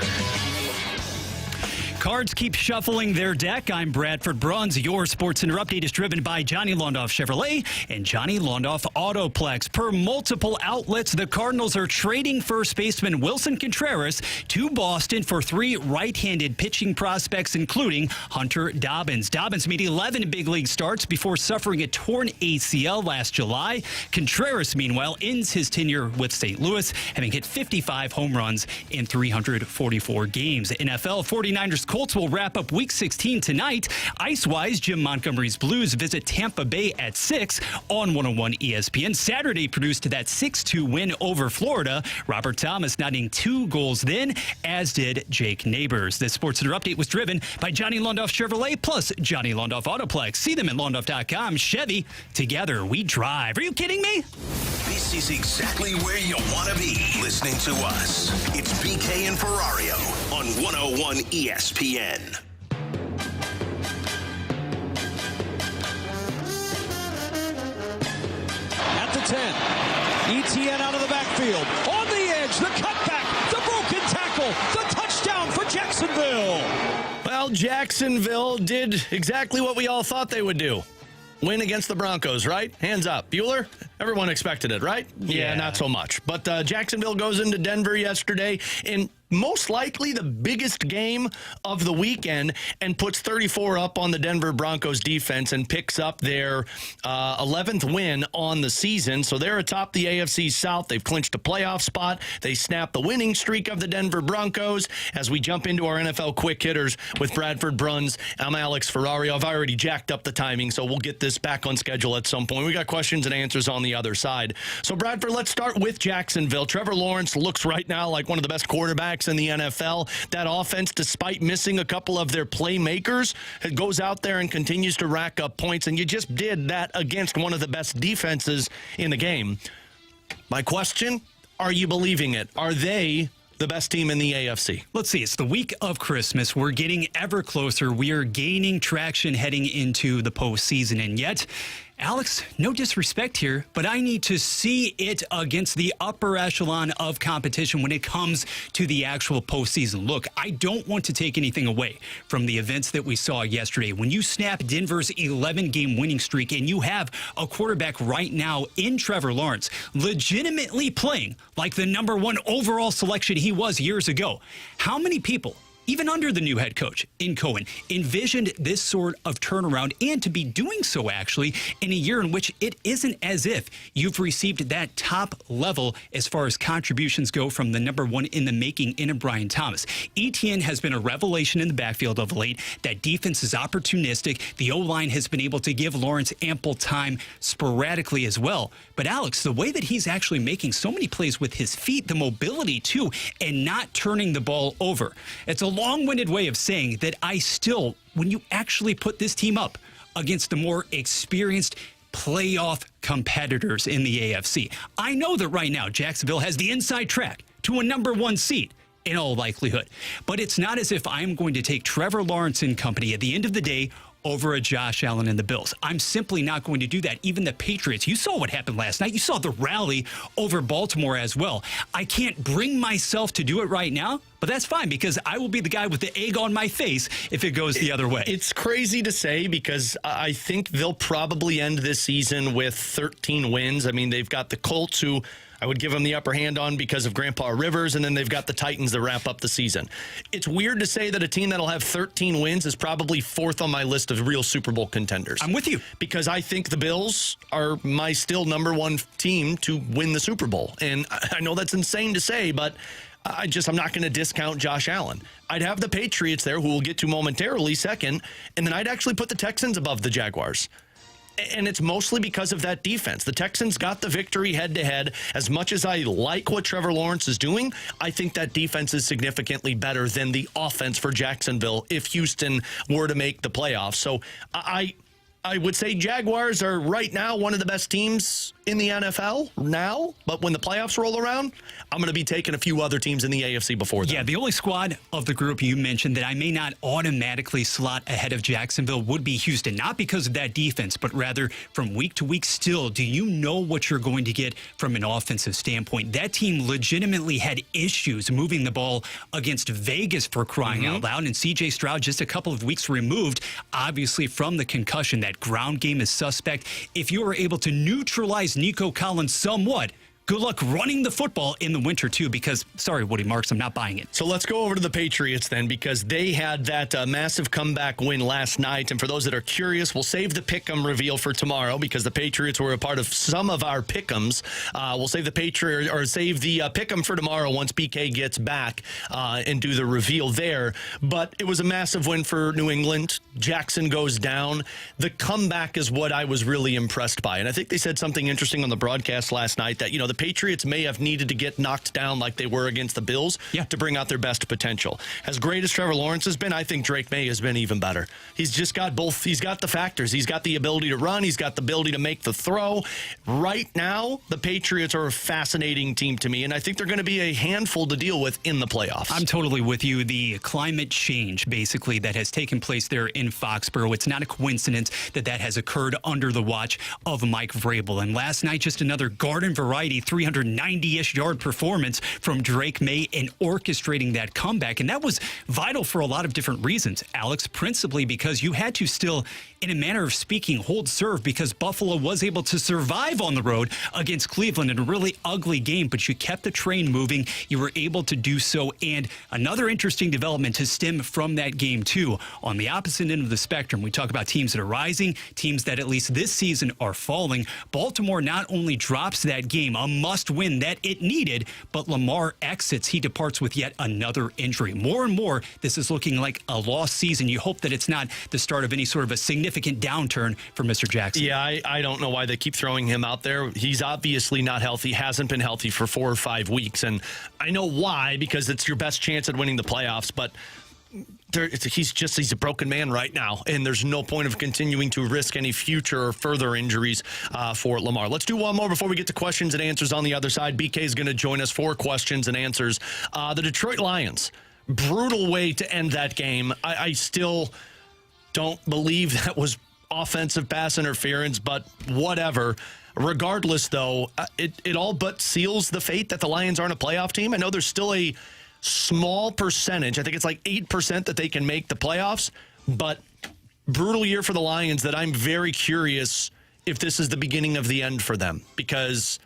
D: Cards keep shuffling their deck. I'm Bradford Bruns. Your Sports Center update is driven by Johnny Londoff Chevrolet and Johnny Londoff Autoplex. Per multiple outlets, the Cardinals are trading first baseman Wilson Contreras to Boston for 3 right-handed pitching prospects, including Hunter Dobbins. Dobbins made 11 big league starts before suffering a torn ACL last July. Contreras, meanwhile, ends his tenure with St. Louis, having hit 55 home runs in 344 games. NFL 49ers Colts will wrap up Week 16 tonight. Ice-wise, Jim Montgomery's Blues visit Tampa Bay at 6 on 101 ESPN. Saturday produced that 6-2 win over Florida. Robert Thomas netting 2 goals then, as did Jake Neighbors. This SportsCenter update was driven by Johnny Londoff Chevrolet plus Johnny Londoff Autoplex. See them at londoff.com. Chevy, together we drive. Are you kidding me?
A: This is exactly where you want to be listening to us. It's BK and Ferrario on 101 ESPN.
I: At the 10, ETN out of the backfield. On the edge, the cutback, the broken tackle, the touchdown for Jacksonville.
C: Well, Jacksonville did exactly what we all thought they would do. Win against the Broncos, right? Hands up. Bueller? Everyone expected it, right? Yeah, not so much. But Jacksonville goes into Denver yesterday in most likely the biggest game of the weekend and puts 34 up on the Denver Broncos defense and picks up their 11th win on the season. So they're atop the AFC South. They've clinched a playoff spot. They snap the winning streak of the Denver Broncos. As we jump into our NFL quick hitters with Bradford Bruns, I'm Alex Ferrario. I've already jacked up the timing, so we'll get this back on schedule at some point. We got questions and answers on the other side. So Bradford, let's start with Jacksonville. Trevor Lawrence looks right now like one of the best quarterbacks in the NFL. That offense, despite missing a couple of their playmakers, it goes out there and continues to rack up points, and you just did that against one of the best defenses in the game. My question, are you believing it? Are they the best team in the AFC?
D: Let's see. It's the week of Christmas. We're getting ever closer. We are gaining traction heading into the postseason, and yet, Alex, no disrespect here, but I need to see it against the upper echelon of competition when it comes to the actual postseason. Look, I don't want to take anything away from the events that we saw yesterday. When you snap Denver's 11-game winning streak and you have a quarterback right now in Trevor Lawrence legitimately playing like the number 1 overall selection he was years ago, how many people, even under the new head coach in Cohen, envisioned this sort of turnaround, and to be doing so actually in a year in which it isn't as if you've received that top level as far as contributions go from the number 1 in the making in a Brian Thomas. ETN has been a revelation in the backfield of late. That defense is opportunistic. The O-line has been able to give Lawrence ample time sporadically as well. But Alex, the way that he's actually making so many plays with his feet, the mobility too, and not turning the ball over. It's a long-winded way of saying that I still, when you actually put this team up against the more experienced playoff competitors in the AFC, I know that right now Jacksonville has the inside track to a number 1 seed in all likelihood. But it's not as if I'm going to take Trevor Lawrence and company at the end of the day over a Josh Allen and the Bills. I'm simply not going to do that. Even the Patriots, you saw what happened last night. You saw the rally over Baltimore as well. I can't bring myself to do it right now, but that's fine because I will be the guy with the egg on my face if it goes the other way.
C: It's crazy to say because I think they'll probably end this season with 13 wins. I mean, they've got the Colts, who I would give them the upper hand on because of Grandpa Rivers, and then they've got the Titans to wrap up the season. It's weird to say that a team that'll have 13 wins is probably 4th on my list of real Super Bowl contenders.
D: I'm with you.
C: Because I think the Bills are my still number 1 team to win the Super Bowl. And I know that's insane to say, but I'm not going to discount Josh Allen. I'd have the Patriots there, who we'll get to momentarily, second, and then I'd actually put the Texans above the Jaguars. And it's mostly because of that defense. The Texans got the victory head-to-head. As much as I like what Trevor Lawrence is doing, I think that defense is significantly better than the offense for Jacksonville if Houston were to make the playoffs. So I would say Jaguars are right now one of the best teams in the NFL now, but when the playoffs roll around, I'm going to be taking a few other teams in the AFC before that.
D: Yeah, the only squad of the group you mentioned that I may not automatically slot ahead of Jacksonville would be Houston, not because of that defense, but rather from week to week still, do you know what you're going to get from an offensive standpoint? That team legitimately had issues moving the ball against Vegas, for crying out loud, and C.J. Stroud just a couple of weeks removed, obviously, from the concussion. That ground game is suspect. If you are able to neutralize Nico Collins somewhat good luck running the football in the winter, too, because, sorry, Woody Marks, I'm not buying it.
C: So let's go over to the Patriots then, because they had that massive comeback win last night. And for those that are curious, we'll save the pick'em reveal for tomorrow because the Patriots were a part of some of our pick'ems. We'll save the pick'em for tomorrow once BK gets back and do the reveal there. But it was a massive win for New England. Jackson goes down. The comeback is what I was really impressed by. And I think they said something interesting on the broadcast last night that, the Patriots may have needed to get knocked down like they were against the Bills to bring out their best potential. As great as Trevor Lawrence has been, I think Drake May has been even better. He's just got both. He's got the factors. He's got the ability to run. He's got the ability to make the throw. Right now, the Patriots are a fascinating team to me, and I think they're going to be a handful to deal with in the playoffs.
D: I'm totally with you. The climate change, basically, that has taken place there in Foxborough, it's not a coincidence that has occurred under the watch of Mike Vrabel. And last night, just another garden variety 390-ish yard performance from Drake May in orchestrating that comeback. And that was vital for a lot of different reasons, Alex, principally because you had to still, in a manner of speaking, hold serve because Buffalo was able to survive on the road against Cleveland in a really ugly game, but you kept the train moving. You were able to do so. And another interesting development to stem from that game, too. On the opposite end of the spectrum, we talk about teams that are rising, teams that at least this season are falling. Baltimore not only drops that game, a must-win that it needed, but Lamar exits. He departs with yet another injury. More and more, this is looking like a lost season. You hope that it's not the start of any sort of a significant downturn for Mr. Jackson.
C: Yeah, I don't know why they keep throwing him out there. He's obviously not healthy, hasn't been healthy for 4 or 5 weeks. And I know why, because it's your best chance at winning the playoffs, but he's a broken man right now, and there's no point of continuing to risk any future or further injuries for Lamar. Let's do one more before we get to questions and answers on the other side. BK is going to join us for questions and answers. The Detroit Lions, brutal way to end that game. I still don't believe that was offensive pass interference, but whatever. Regardless, though, it all but seals the fate that the Lions aren't a playoff team. I know there's still a small percentage, I think it's like 8% that they can make the playoffs, but brutal year for the Lions that I'm very curious if this is the beginning of the end for them, because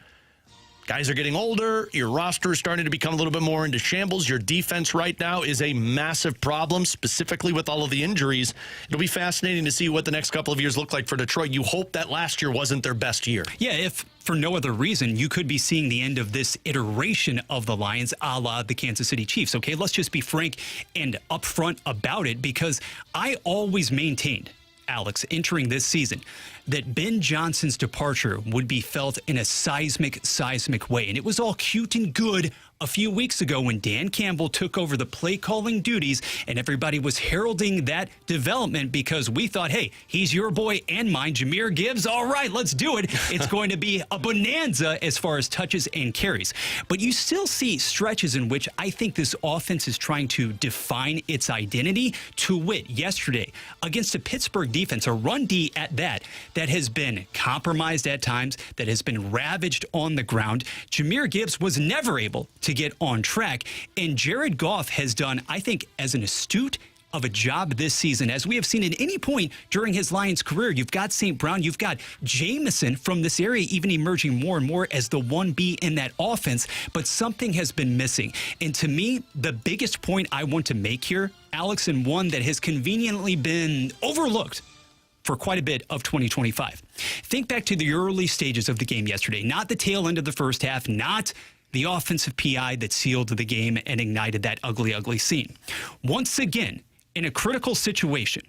C: guys are getting older, your roster is starting to become a little bit more into shambles, your defense right now is a massive problem, specifically with all of the injuries. It'll be fascinating to see what the next couple of years look like for Detroit. You hope that last year wasn't their best year.
D: Yeah, if for no other reason, you could be seeing the end of this iteration of the Lions, a la the Kansas City Chiefs. Okay, let's just be frank and upfront about it, because I always maintained, Alex, entering this season, that Ben Johnson's departure would be felt in a seismic way. And it was all cute and good a few weeks ago when Dan Campbell took over the play calling duties, and everybody was heralding that development because we thought, hey, he's your boy and mine, Jahmyr Gibbs. All right, let's do it. It's going to be a bonanza as far as touches and carries. But you still see stretches in which I think this offense is trying to define its identity. To wit, yesterday against a Pittsburgh defense, a run D at that has been compromised at times, that has been ravaged on the ground. Jahmyr Gibbs was never able to get on track. And Jared Goff has done, I think, as an astute of a job this season, as we have seen at any point during his Lions career. You've got St. Brown, you've got Jameson from this area even emerging more and more as the 1B in that offense, but something has been missing. And to me, the biggest point I want to make here, Alex, and one that has conveniently been overlooked for quite a bit of 2025. Think back to the early stages of the game yesterday, not the tail end of the first half, not the offensive PI that sealed the game and ignited that ugly scene. Once again, in a critical situation,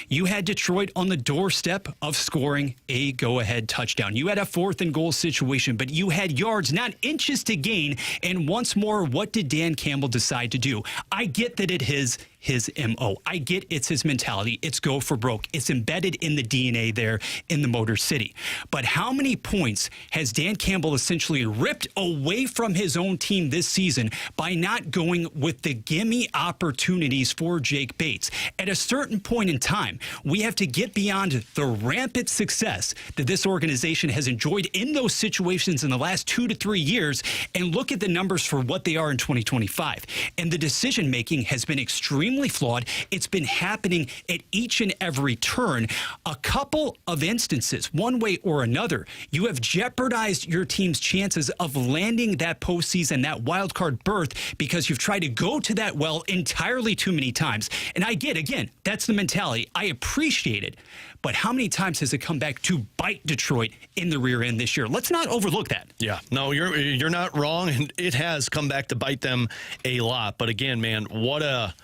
D: you had Detroit on the doorstep of scoring a go-ahead touchdown. You had a 4th and goal situation, but you had yards, not inches to gain. And once more, what did Dan Campbell decide to do? I get that it is his MO. I get it's his mentality. It's go for broke. It's embedded in the DNA there in the Motor City. But how many points has Dan Campbell essentially ripped away from his own team this season by not going with the gimme opportunities for Jake Bates? At a certain point in time, we have to get beyond the rampant success that this organization has enjoyed in those situations in the last 2 to 3 years and look at the numbers for what they are in 2025. And the decision-making has been extremely extremely flawed. It's been happening at each and every turn. A couple of instances, one way or another, you have jeopardized your team's chances of landing that postseason, that wild card berth, because you've tried to go to that well entirely too many times. And I get, again, that's the mentality. I appreciate it. But how many times has it come back to bite Detroit in the rear end this year? Let's not overlook that.
C: Yeah, no, you're not wrong, and it has come back to bite them a lot. But again, man, what a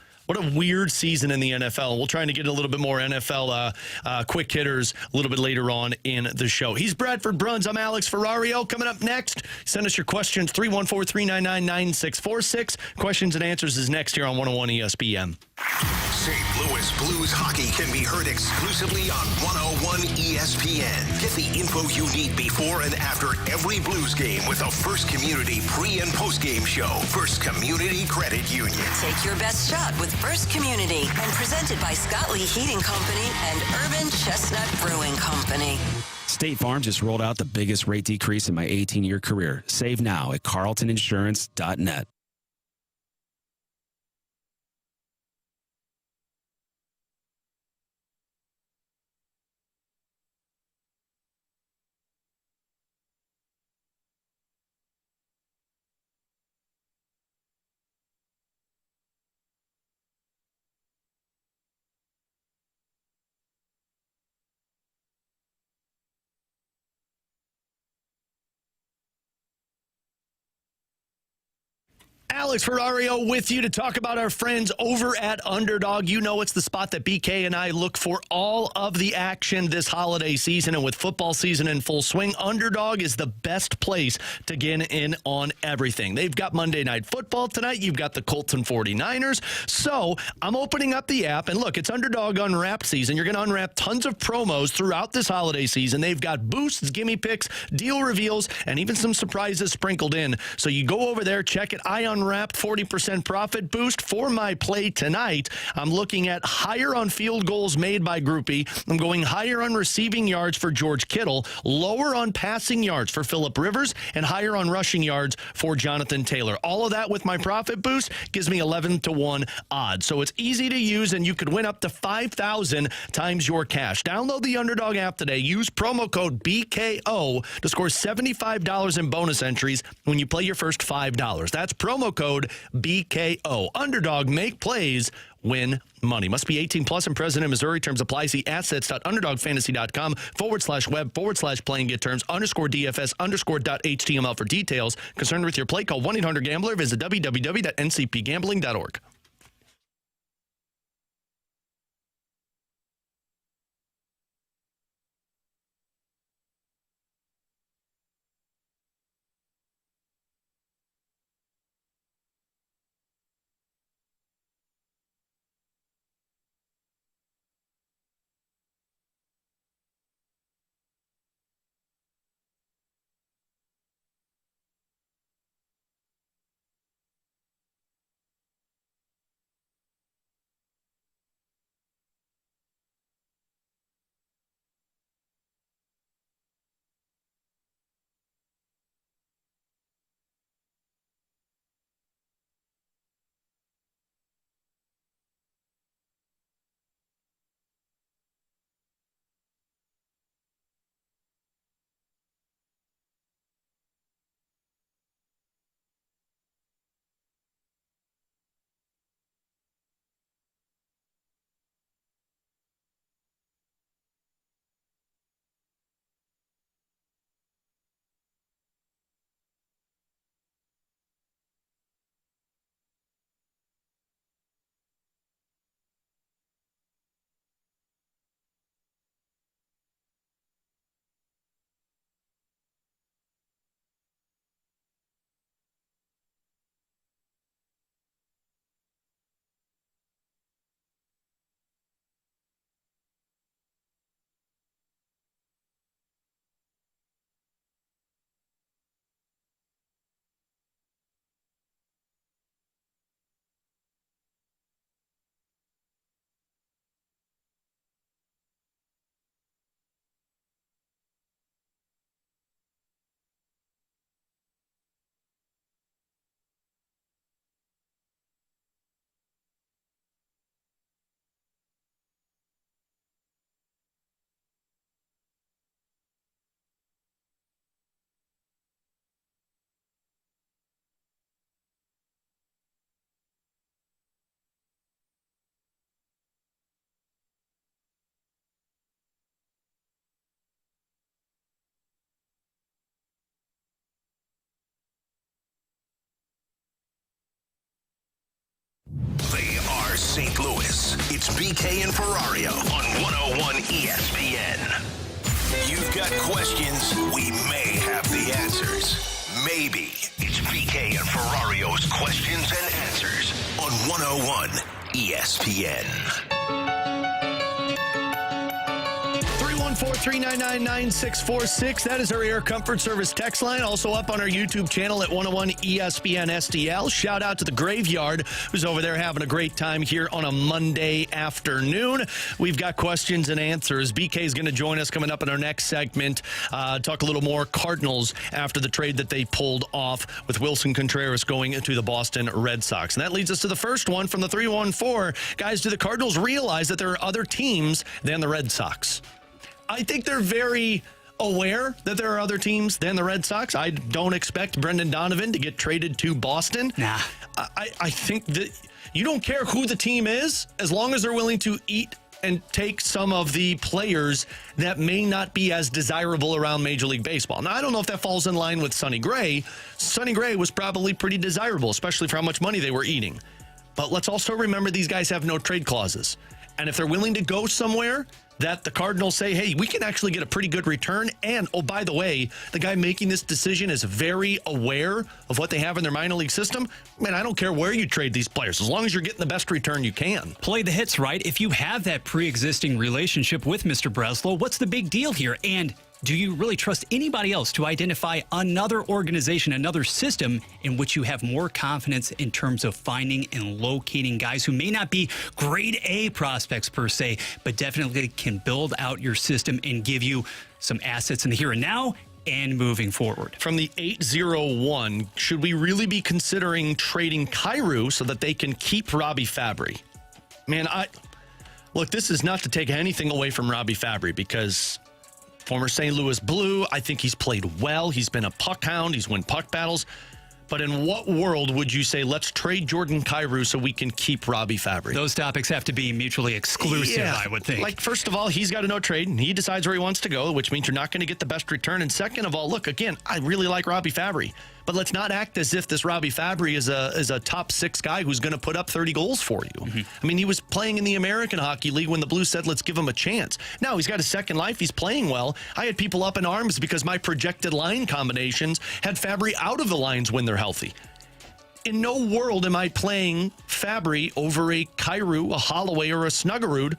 C: weird season in the NFL. We'll try to get a little bit more NFL quick hitters a little bit later on in the show. He's Bradford Bruns. I'm Alex Ferrario. Coming up next, send us your questions, 314-399-9646. Questions and answers is next here on 101 ESPN.
A: St. Louis Blues hockey can be heard exclusively on 101 ESPN. Get the info you need before and after every Blues game with a First Community pre- and post-game show. First Community Credit Union.
E: Take your best shot with First Community, and presented by Scott Lee Heating Company and Urban Chestnut Brewing Company.
K: State Farm just rolled out the biggest rate decrease in my 18-year career. Save now at carltoninsurance.net.
C: Alex Ferrario with you to talk about our friends over at Underdog. You know it's the spot that BK and I look for all of the action this holiday season. And with football season in full swing, Underdog is the best place to get in on everything. They've got Monday Night Football tonight. You've got the Colts and 49ers. So I'm opening up the app. And look, it's Underdog Unwrapped season. You're going to unwrap tons of promos throughout this holiday season. They've got boosts, gimme picks, deal reveals, and even some surprises sprinkled in. So you go over there, check it. I unwrapped 40% profit boost for my play tonight. I'm looking at higher on field goals made by Groupie. I'm going higher on receiving yards for George Kittle, lower on passing yards for Phillip Rivers, and higher on rushing yards for Jonathan Taylor. All of that with my profit boost gives me 11-1 odds. So it's easy to use, and you could win up to 5,000 times your cash. Download the Underdog app today. Use promo code BKO to score $75 in bonus entries when you play your first $5. That's promo code BKO. Underdog, make plays, win money. Must be 18 plus and present in Missouri. Terms apply. See assets.underdogfantasy.com/web/playing get terms _DFS_.html for details. Concerned with your play, call 1-800-GAMBLER. Visit www.ncpgambling.org.
A: St. Louis. It's BK and Ferrario on 101 ESPN. You've got questions, we may have the answers. Maybe. It's BK and Ferrario's questions and answers on 101 ESPN.
C: 314-399-9646. That is our Air Comfort Service text line. Also up on our YouTube channel at 101 ESPN STL. Shout out to the Graveyard, who's over there having a great time here on a Monday afternoon. We've got questions and answers. BK is going to join us coming up in our next segment. Talk a little more Cardinals after the trade that they pulled off with Wilson Contreras going into the Boston Red Sox. And that leads us to the first one from the 314. Guys, do the Cardinals realize that there are other teams than the Red Sox? I think they're very aware that there are other teams than the Red Sox. I don't expect Brendan Donovan to get traded to Boston.
D: Nah.
C: I think that you don't care who the team is, as long as they're willing to eat and take some of the players that may not be as desirable around Major League Baseball. Now, I don't know if that falls in line with Sonny Gray. Sonny Gray was probably pretty desirable, especially for how much money they were eating. But let's also remember these guys have no trade clauses. And if they're willing to go somewhere that the Cardinals say, hey, we can actually get a pretty good return. And, oh, by the way, the guy making this decision is very aware of what they have in their minor league system. Man, I don't care where you trade these players, as long as you're getting the best return you can.
D: Play the hits right. If you have that pre-existing relationship with Mr. Breslow, what's the big deal here? And do you really trust anybody else to identify another organization, another system in which you have more confidence in terms of finding and locating guys who may not be grade A prospects per se, but definitely can build out your system and give you some assets in the here and now and moving forward?
C: From the 801, should we really be considering trading Kyrou so that they can keep Robbie Fabry? Man, look, this is not to take anything away from Robbie Fabry, because former St. Louis Blue, I think he's played well. He's been a puck hound. He's won puck battles. But in what world would you say, let's trade Jordan Kyrou so we can keep Robbie Fabry?
D: Those topics have to be mutually exclusive,
C: Yeah.
D: I would think.
C: Like, first of all, he's got a no trade, and he decides where he wants to go, which means you're not going to get the best return. And second of all, look, again, I really like Robbie Fabry. But let's not act as if this Robbie Fabry is a top six guy who's going to put up 30 goals for you. Mm-hmm. I mean, he was playing in the American Hockey League when the Blues said, let's give him a chance. Now he's got a second life. He's playing well. I had people up in arms because my projected line combinations had Fabry out of the lines when they're healthy. In no world am I playing Fabry over a Kyrou, a Holloway, or a Snuggerud,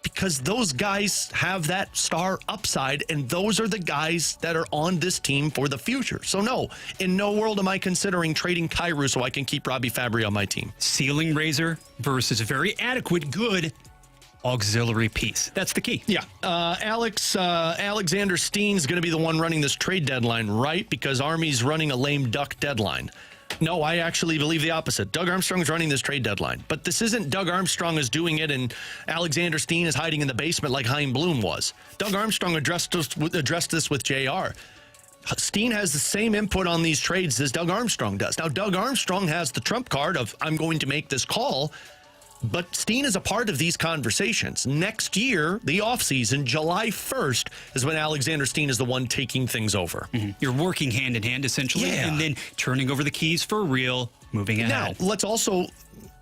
C: because those guys have that star upside, and those are the guys that are on this team for the future. So no, in no world am I considering trading Kyrou so I can keep Robbie Fabry on my team.
D: Ceiling raiser versus very adequate, good auxiliary piece. That's the key.
C: Yeah. Alexander Steen's going to be the one running this trade deadline, right? Because Army's running a lame duck deadline. No, I actually believe the opposite. Doug Armstrong's running this trade deadline. But this isn't Doug Armstrong is doing it and Alexander Steen is hiding in the basement like Chaim Bloom was. Doug Armstrong addressed this with JR. Steen has the same input on these trades as Doug Armstrong does. Now, Doug Armstrong has the trump card of, I'm going to make this call. But Steen is a part of these conversations. Next year, the offseason, July 1st, is when Alexander Steen is the one taking things over.
D: Mm-hmm. You're working hand in hand, essentially, and then turning over the keys for real, moving ahead.
C: Now, let's also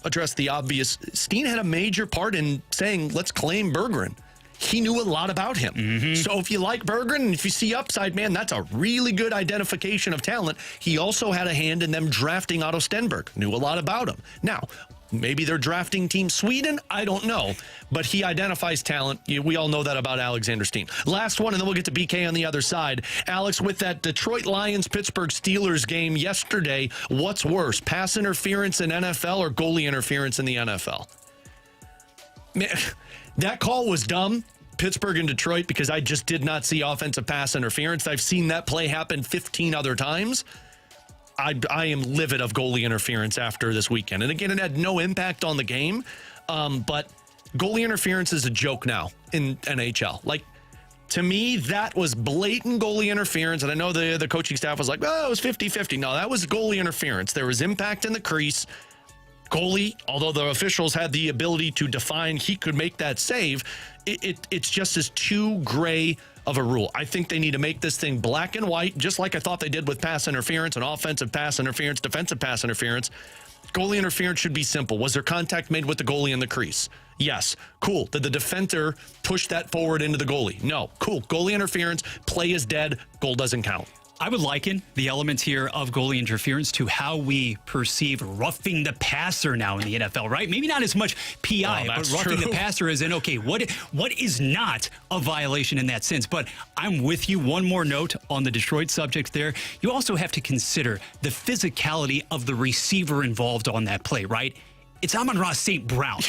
C: address the obvious. Steen had a major part in saying, let's claim Bergeron. He knew a lot about him. Mm-hmm. So if you like Bergeron and if you see upside, man, that's a really good identification of talent. He also had a hand in them drafting Otto Stenberg. Knew a lot about him. Now, maybe they're drafting Team Sweden. I don't know. But he identifies talent. We all know that about Alexander Steen. Last one, and then we'll get to BK on the other side. Alex, with that Detroit Lions-Pittsburgh Steelers game yesterday, what's worse, pass interference in NFL or goalie interference in the NFL? Man, that call was dumb, Pittsburgh and Detroit, because I just did not see offensive pass interference. I've seen that play happen 15 other times. I am livid of goalie interference after this weekend. And again, it had no impact on the game, but goalie interference is a joke now in NHL. Like, to me, that was blatant goalie interference. And I know the coaching staff was like, oh, it was 50-50. No, that was goalie interference. There was impact in the crease. Goalie, although the officials had the ability to define he could make that save, it's just as too gray of a rule. I think they need to make this thing black and white, just like I thought they did with pass interference and offensive pass interference, defensive pass interference. Goalie interference should be simple. Was there contact made with the goalie in the crease? Yes. Cool. Did the defender push that forward into the goalie? No. Cool. Goalie interference, play is dead, goal doesn't count.
D: I would liken the elements here of goalie interference to how we perceive roughing the passer now in the NFL, right? Maybe not as much PI, but roughing the passer is in, okay, what is not a violation in that sense? But I'm with you. One more note on the Detroit subject there. You also have to consider the physicality of the receiver involved on that play, right? It's Amon-Ra St. Brown.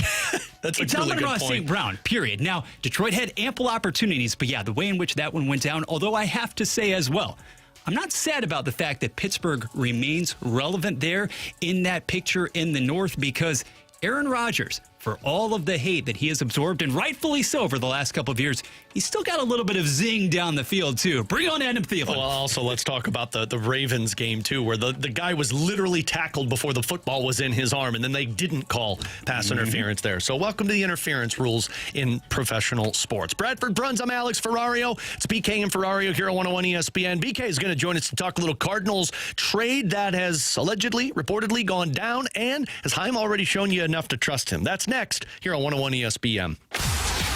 C: It's Amon-Ra
D: St. Brown, period. Now, Detroit had ample opportunities, but yeah, the way in which that one went down, although I have to say as well, I'm not sad about the fact that Pittsburgh remains relevant there in that picture in the North, because Aaron Rodgers, for all of the hate that he has absorbed, and rightfully so for the last couple of years, he's still got a little bit of zing down the field, too. Bring on Adam Thielen.
C: Well, also, let's talk about the Ravens game, too, where the guy was literally tackled before the football was in his arm, and then they didn't call pass interference there. So welcome to the interference rules in professional sports. Bradford Bruns, I'm Alex Ferrario. It's BK and Ferrario here on 101 ESPN. BK is going to join us to talk a little Cardinals trade that has allegedly, reportedly gone down, and has Chaim already shown you enough to trust him? That's next here on 101 ESPN.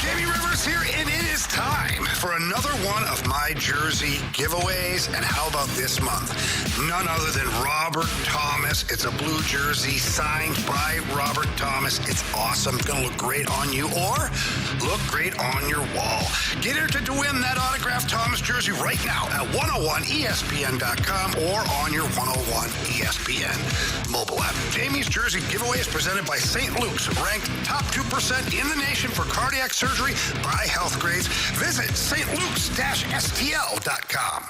L: Jamie Rivers here, and it is time for another one of my jersey giveaways. And how about this month? None other than Robert Thomas. It's a blue jersey signed by Robert Thomas. It's awesome. It's going to look great on you or look great on your wall. Get entered to win that autographed Thomas jersey right now at 101ESPN.com or on your 101 ESPN mobile app. Jamie's jersey giveaway is presented by St. Luke's, ranked top 2% in the nation for cardiac surgery by Health Grades. Visit stlukes-stl.com.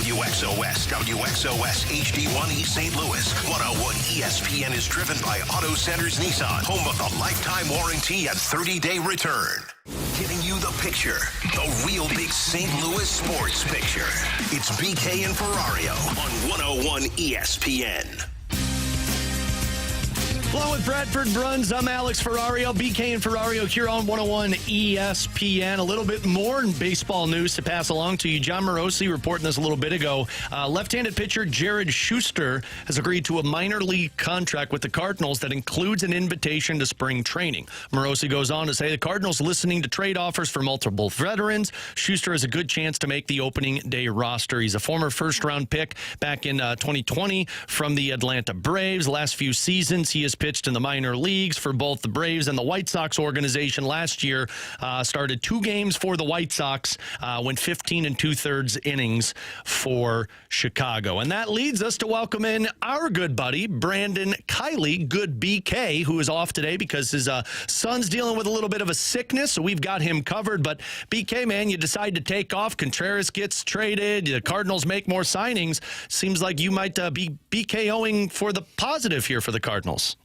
A: WXOS, WXOS HD1 East St. Louis. 101 ESPN is driven by Auto Centers Nissan, home of the lifetime warranty and 30-day return. Giving you the picture, the real big St. Louis sports picture. It's BK and Ferrario on 101 ESPN.
C: Along with Bradford Bruns, I'm Alex Ferrario. BK and Ferrario here on 101 ESPN. A little bit more baseball news to pass along to you. John Morosi reporting this a little bit ago. Left-handed pitcher Jared Schuster has agreed to a minor league contract with the Cardinals that includes an invitation to spring training. Morosi goes on to say the Cardinals listening to trade offers for multiple veterans. Schuster has a good chance to make the opening day roster. He's a former first-round pick back in 2020 from the Atlanta Braves. Last few seasons, he has pitched in the minor leagues for both the Braves and the White Sox organization. Last year, started 2 games for the White Sox, went 15 2/3 innings for Chicago. And that leads us to welcome in our good buddy, Brandon Kiley, good BK, who is off today because his son's dealing with a little bit of a sickness, so we've got him covered. But BK, man, you decide to take off. Contreras gets traded. The Cardinals make more signings. Seems like you might be BKOing for the positive here for the Cardinals.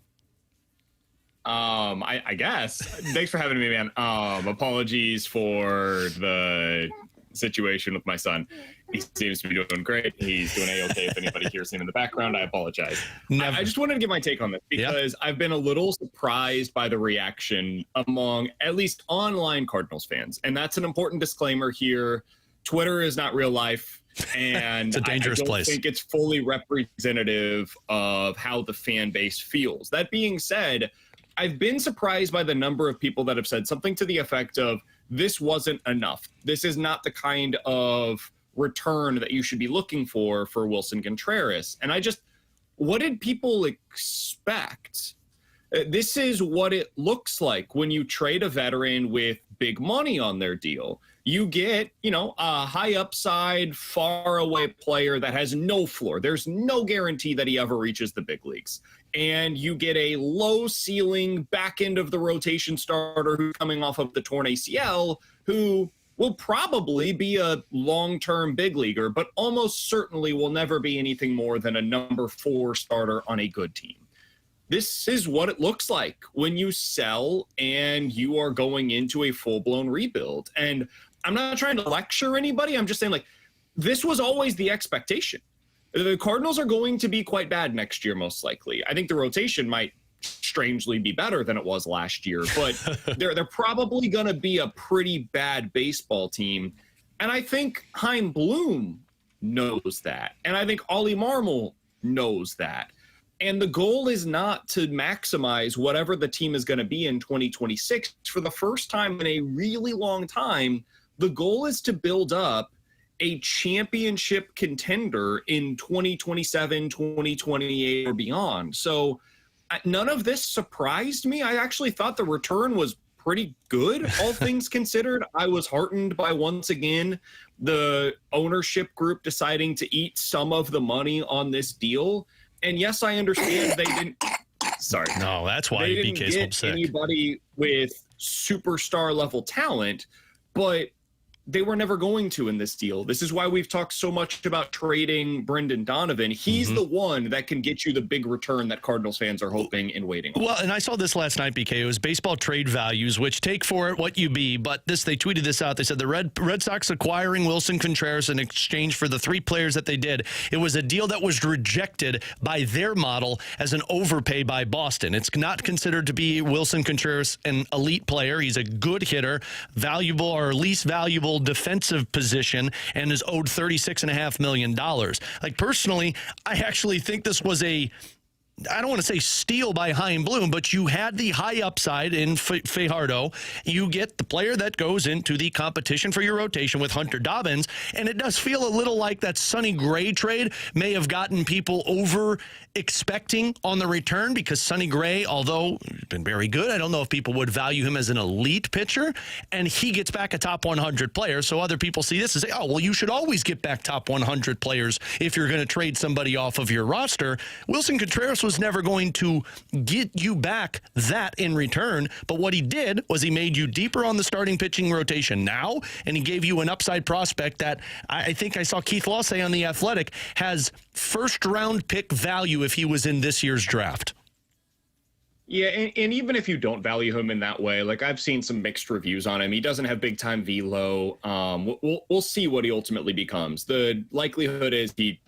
M: I guess. Thanks for having me, man. Apologies for the situation with my son. He seems to be doing great. He's doing A-okay. If anybody hears him in the background, I apologize. I just wanted to give my take on this because I've been a little surprised by the reaction among at least online Cardinals fans. And that's an important disclaimer here. Twitter is not real life. And
C: it's a dangerous place.
M: I don't think it's fully representative of how the fan base feels. That being said, I've been surprised by the number of people that have said something to the effect of, this wasn't enough. This is not the kind of return that you should be looking for Wilson Contreras. And what did people expect? This is what it looks like when you trade a veteran with big money on their deal. You get, a high upside, far away player that has no floor. There's no guarantee that he ever reaches the big leagues. And you get a low ceiling back end of the rotation starter who's coming off of the torn ACL, who will probably be a long-term big leaguer, but almost certainly will never be anything more than a number 4 starter on a good team. This is what it looks like when you sell and you are going into a full-blown rebuild. And I'm not trying to lecture anybody. I'm just saying, this was always the expectation. The Cardinals are going to be quite bad next year, most likely. I think the rotation might strangely be better than it was last year, but they're probably going to be a pretty bad baseball team. And I think Chaim Bloom knows that. And I think Ollie Marmol knows that. And the goal is not to maximize whatever the team is going to be in 2026. For the first time in a really long time, the goal is to build up a championship contender in 2027, 2028, or beyond. So none of this surprised me. I actually thought the return was pretty good, all things considered. I was heartened by, once again, the ownership group deciding to eat some of the money on this deal. And yes, I understand they didn't. Sorry.
C: No, that's why
M: they didn't
C: BK's
M: get
C: upset.
M: Anybody with superstar level talent, but they were never going to in this deal. This is why we've talked so much about trading Brendan Donovan. He's the one that can get you the big return that Cardinals fans are hoping and waiting on.
C: Well, and I saw this last night, BK. It was baseball trade values, which take for it what you be. But they tweeted this out. They said the Red Sox acquiring Wilson Contreras in exchange for the 3 players that they did. It was a deal that was rejected by their model as an overpay by Boston. It's not considered to be Wilson Contreras an elite player. He's a good hitter, valuable or least valuable defensive position, and is owed $36.5 million. Personally, I actually think this was I don't want to say steal by Chaim Bloom, but you had the high upside in Fajardo. You get the player that goes into the competition for your rotation with Hunter Dobbins, and it does feel a little like that Sonny Gray trade may have gotten people over expecting on the return, because Sonny Gray, although he's been very good, I don't know if people would value him as an elite pitcher, and he gets back a top 100 player. So other people see this and say, oh, well, you should always get back top 100 players if you're going to trade somebody off of your roster. Wilson Contreras was never going to get you back that in return. But what he did was he made you deeper on the starting pitching rotation now, and he gave you an upside prospect that I think I saw Keith Law say on The Athletic has first-round pick value if he was in this year's draft.
M: Yeah, and even if you don't value him in that way, like I've seen some mixed reviews on him. He doesn't have big-time velo. We'll see what he ultimately becomes. The likelihood is he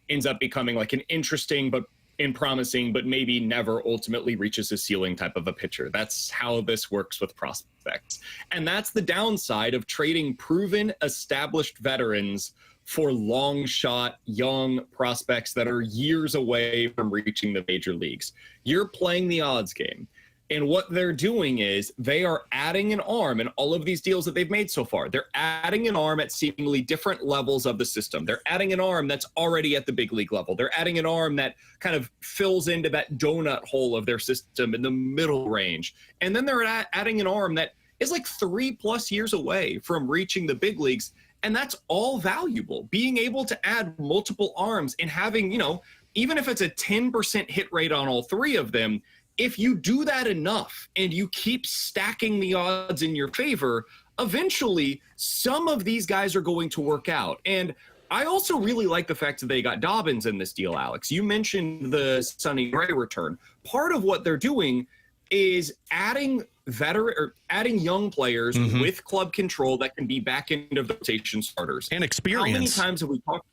M: ends up becoming like an interesting and promising, but maybe never ultimately reaches his ceiling type of a pitcher. That's how this works with prospects. And that's the downside of trading proven, established veterans for long shot, young prospects that are years away from reaching the major leagues. You're playing the odds game. And what they're doing is they are adding an arm in all of these deals that they've made so far. They're adding an arm at seemingly different levels of the system. They're adding an arm that's already at the big league level. They're adding an arm that kind of fills into that donut hole of their system in the middle range. And then they're adding an arm that is like 3+ years away from reaching the big leagues. And that's all valuable. Being able to add multiple arms and having, even if it's a 10% hit rate on all three of them, if you do that enough and you keep stacking the odds in your favor, eventually some of these guys are going to work out. And I also really like the fact that they got Dobbins in this deal, Alex. You mentioned the Sonny Gray return. Part of what they're doing is adding young players with club control that can be back end of the rotation starters.
C: And experience.
M: How many times have we talked?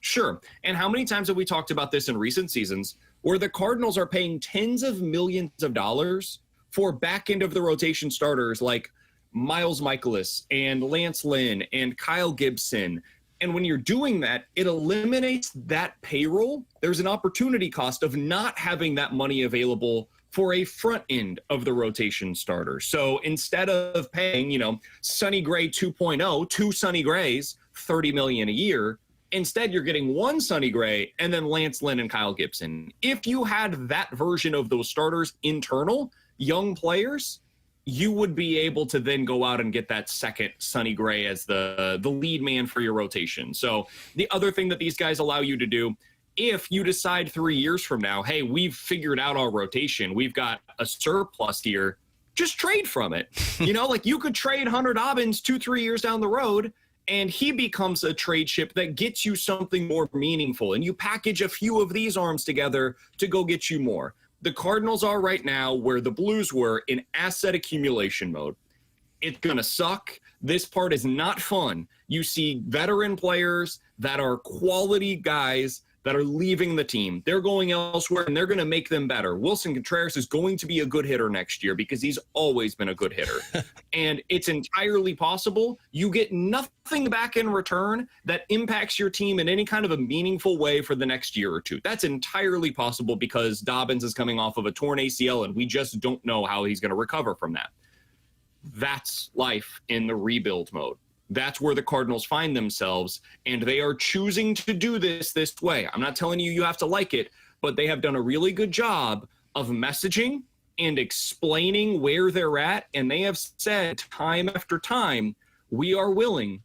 M: Sure. And how many times have we talked about this in recent seasons where the Cardinals are paying tens of millions of dollars for back end of the rotation starters like Miles Mikolas and Lance Lynn and Kyle Gibson. And when you're doing that, it eliminates that payroll. There's an opportunity cost of not having that money available for a front end of the rotation starter. So instead of paying, Sonny Gray 2.0, two Sonny Grays, $30 million a year, instead you're getting one Sonny Gray and then Lance Lynn and Kyle Gibson. If you had that version of those starters internal, young players, you would be able to then go out and get that second Sonny Gray as the lead man for your rotation. So the other thing that these guys allow you to do, if you decide 3 years from now, hey, we've figured out our rotation, we've got a surplus here, just trade from it. You could trade Hunter Dobbins 2-3 years down the road, and he becomes a trade chip that gets you something more meaningful. And you package a few of these arms together to go get you more. The Cardinals are right now where the Blues were in asset accumulation mode. It's going to suck. This part is not fun. You see veteran players that are quality guys that are leaving the team. They're going elsewhere, and they're going to make them better. Willson Contreras is going to be a good hitter next year because he's always been a good hitter. And it's entirely possible you get nothing back in return that impacts your team in any kind of a meaningful way for the next year or two. That's entirely possible because Dobbins is coming off of a torn ACL, and we just don't know how he's going to recover from that. That's life in the rebuild mode. That's where the Cardinals find themselves, and they are choosing to do this way. I'm not telling you have to like it, but they have done a really good job of messaging and explaining where they're at, and they have said time after time, we are willing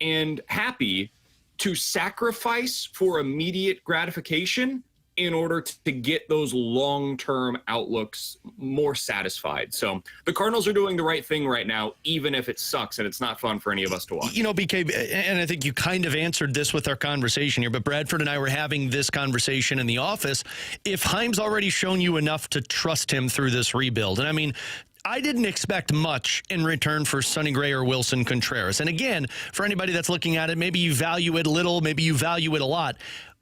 M: and happy to sacrifice for immediate gratification in order to get those long-term outlooks more satisfied. So the Cardinals are doing the right thing right now, even if it sucks and it's not fun for any of us to watch.
C: BK, and I think you kind of answered this with our conversation here, but Bradford and I were having this conversation in the office. If Chaim's already shown you enough to trust him through this rebuild, and I mean, I didn't expect much in return for Sonny Gray or Willson Contreras. And again, for anybody that's looking at it, maybe you value it a little, maybe you value it a lot.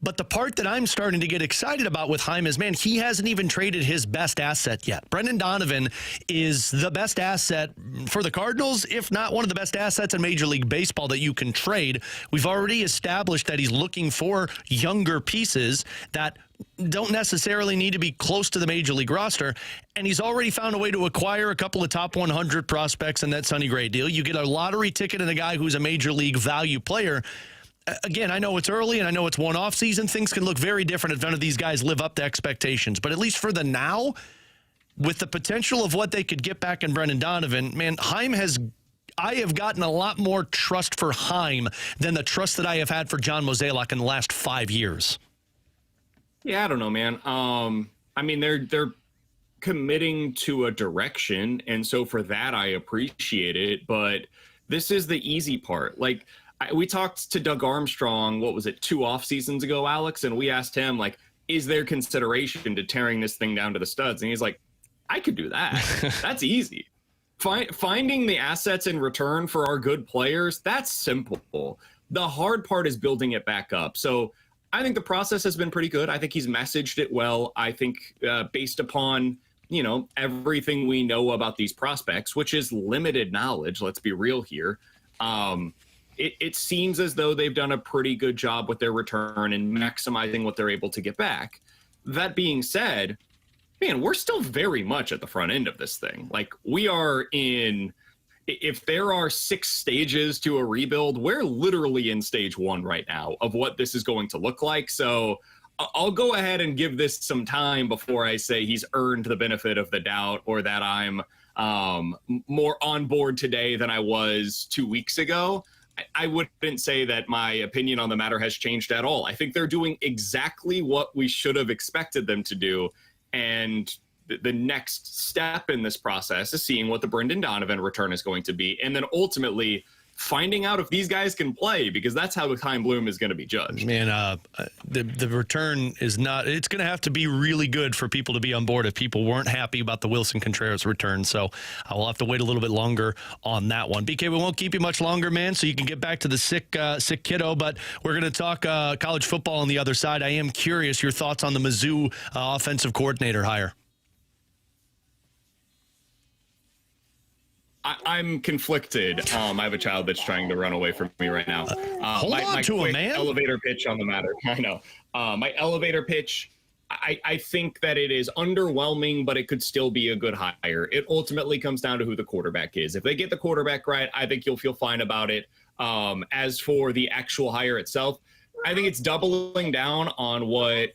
C: But the part that I'm starting to get excited about with Chaim is, man, he hasn't even traded his best asset yet. Brendan Donovan is the best asset for the Cardinals, if not one of the best assets in Major League Baseball that you can trade. We've already established that he's looking for younger pieces that don't necessarily need to be close to the Major League roster. And he's already found a way to acquire a couple of top 100 prospects in that Sonny Gray deal. You get a lottery ticket and a guy who's a Major League value player. Again, I know it's early and I know it's one off season. Things can look very different if none of these guys live up to expectations. But at least for the now, with the potential of what they could get back in Brendan Donovan, man, I have gotten a lot more trust for Chaim than the trust that I have had for John Mozeliak in the last 5 years.
M: Yeah, I don't know, man. I mean, they're committing to a direction, and so for that I appreciate it. But this is the easy part. Like, we talked to Doug Armstrong, what was it, 2 off seasons ago, Alex, and we asked him, like, is there consideration to tearing this thing down to the studs? And he's like, I could do that. That's easy. Finding the assets in return for our good players, that's simple. The hard part is building it back up. So I think the process has been pretty good. I think he's messaged it well. I think based upon, everything we know about these prospects, which is limited knowledge, let's be real here, it seems as though they've done a pretty good job with their return and maximizing what they're able to get back. That being said, man, we're still very much at the front end of this thing. Like, we are in, if there are 6 stages to a rebuild, we're literally in stage 1 right now of what this is going to look like. So I'll go ahead and give this some time before I say he's earned the benefit of the doubt, or that I'm more on board today than I was 2 weeks ago. I wouldn't say that my opinion on the matter has changed at all. I think they're doing exactly what we should have expected them to do. And the next step in this process is seeing what the Brendan Donovan return is going to be. And then ultimately finding out if these guys can play, because that's how the Chaim Bloom is going to be judged.
C: Man, the return is not, it's going to have to be really good for people to be on board if people weren't happy about the Wilson Contreras return. So I will have to wait a little bit longer on that one. BK, we won't keep you much longer, man, so you can get back to the sick kiddo, but we're going to talk college football on the other side. I am curious your thoughts on the Mizzou offensive coordinator hire.
M: I'm conflicted. I have a child that's trying to run away from me right now.
C: Hold on to him, man.
M: Elevator pitch on the matter. I know. My elevator pitch, I think that it is underwhelming, but it could still be a good hire. It ultimately comes down to who the quarterback is. If they get the quarterback right, I think you'll feel fine about it. As for the actual hire itself, I think it's doubling down on what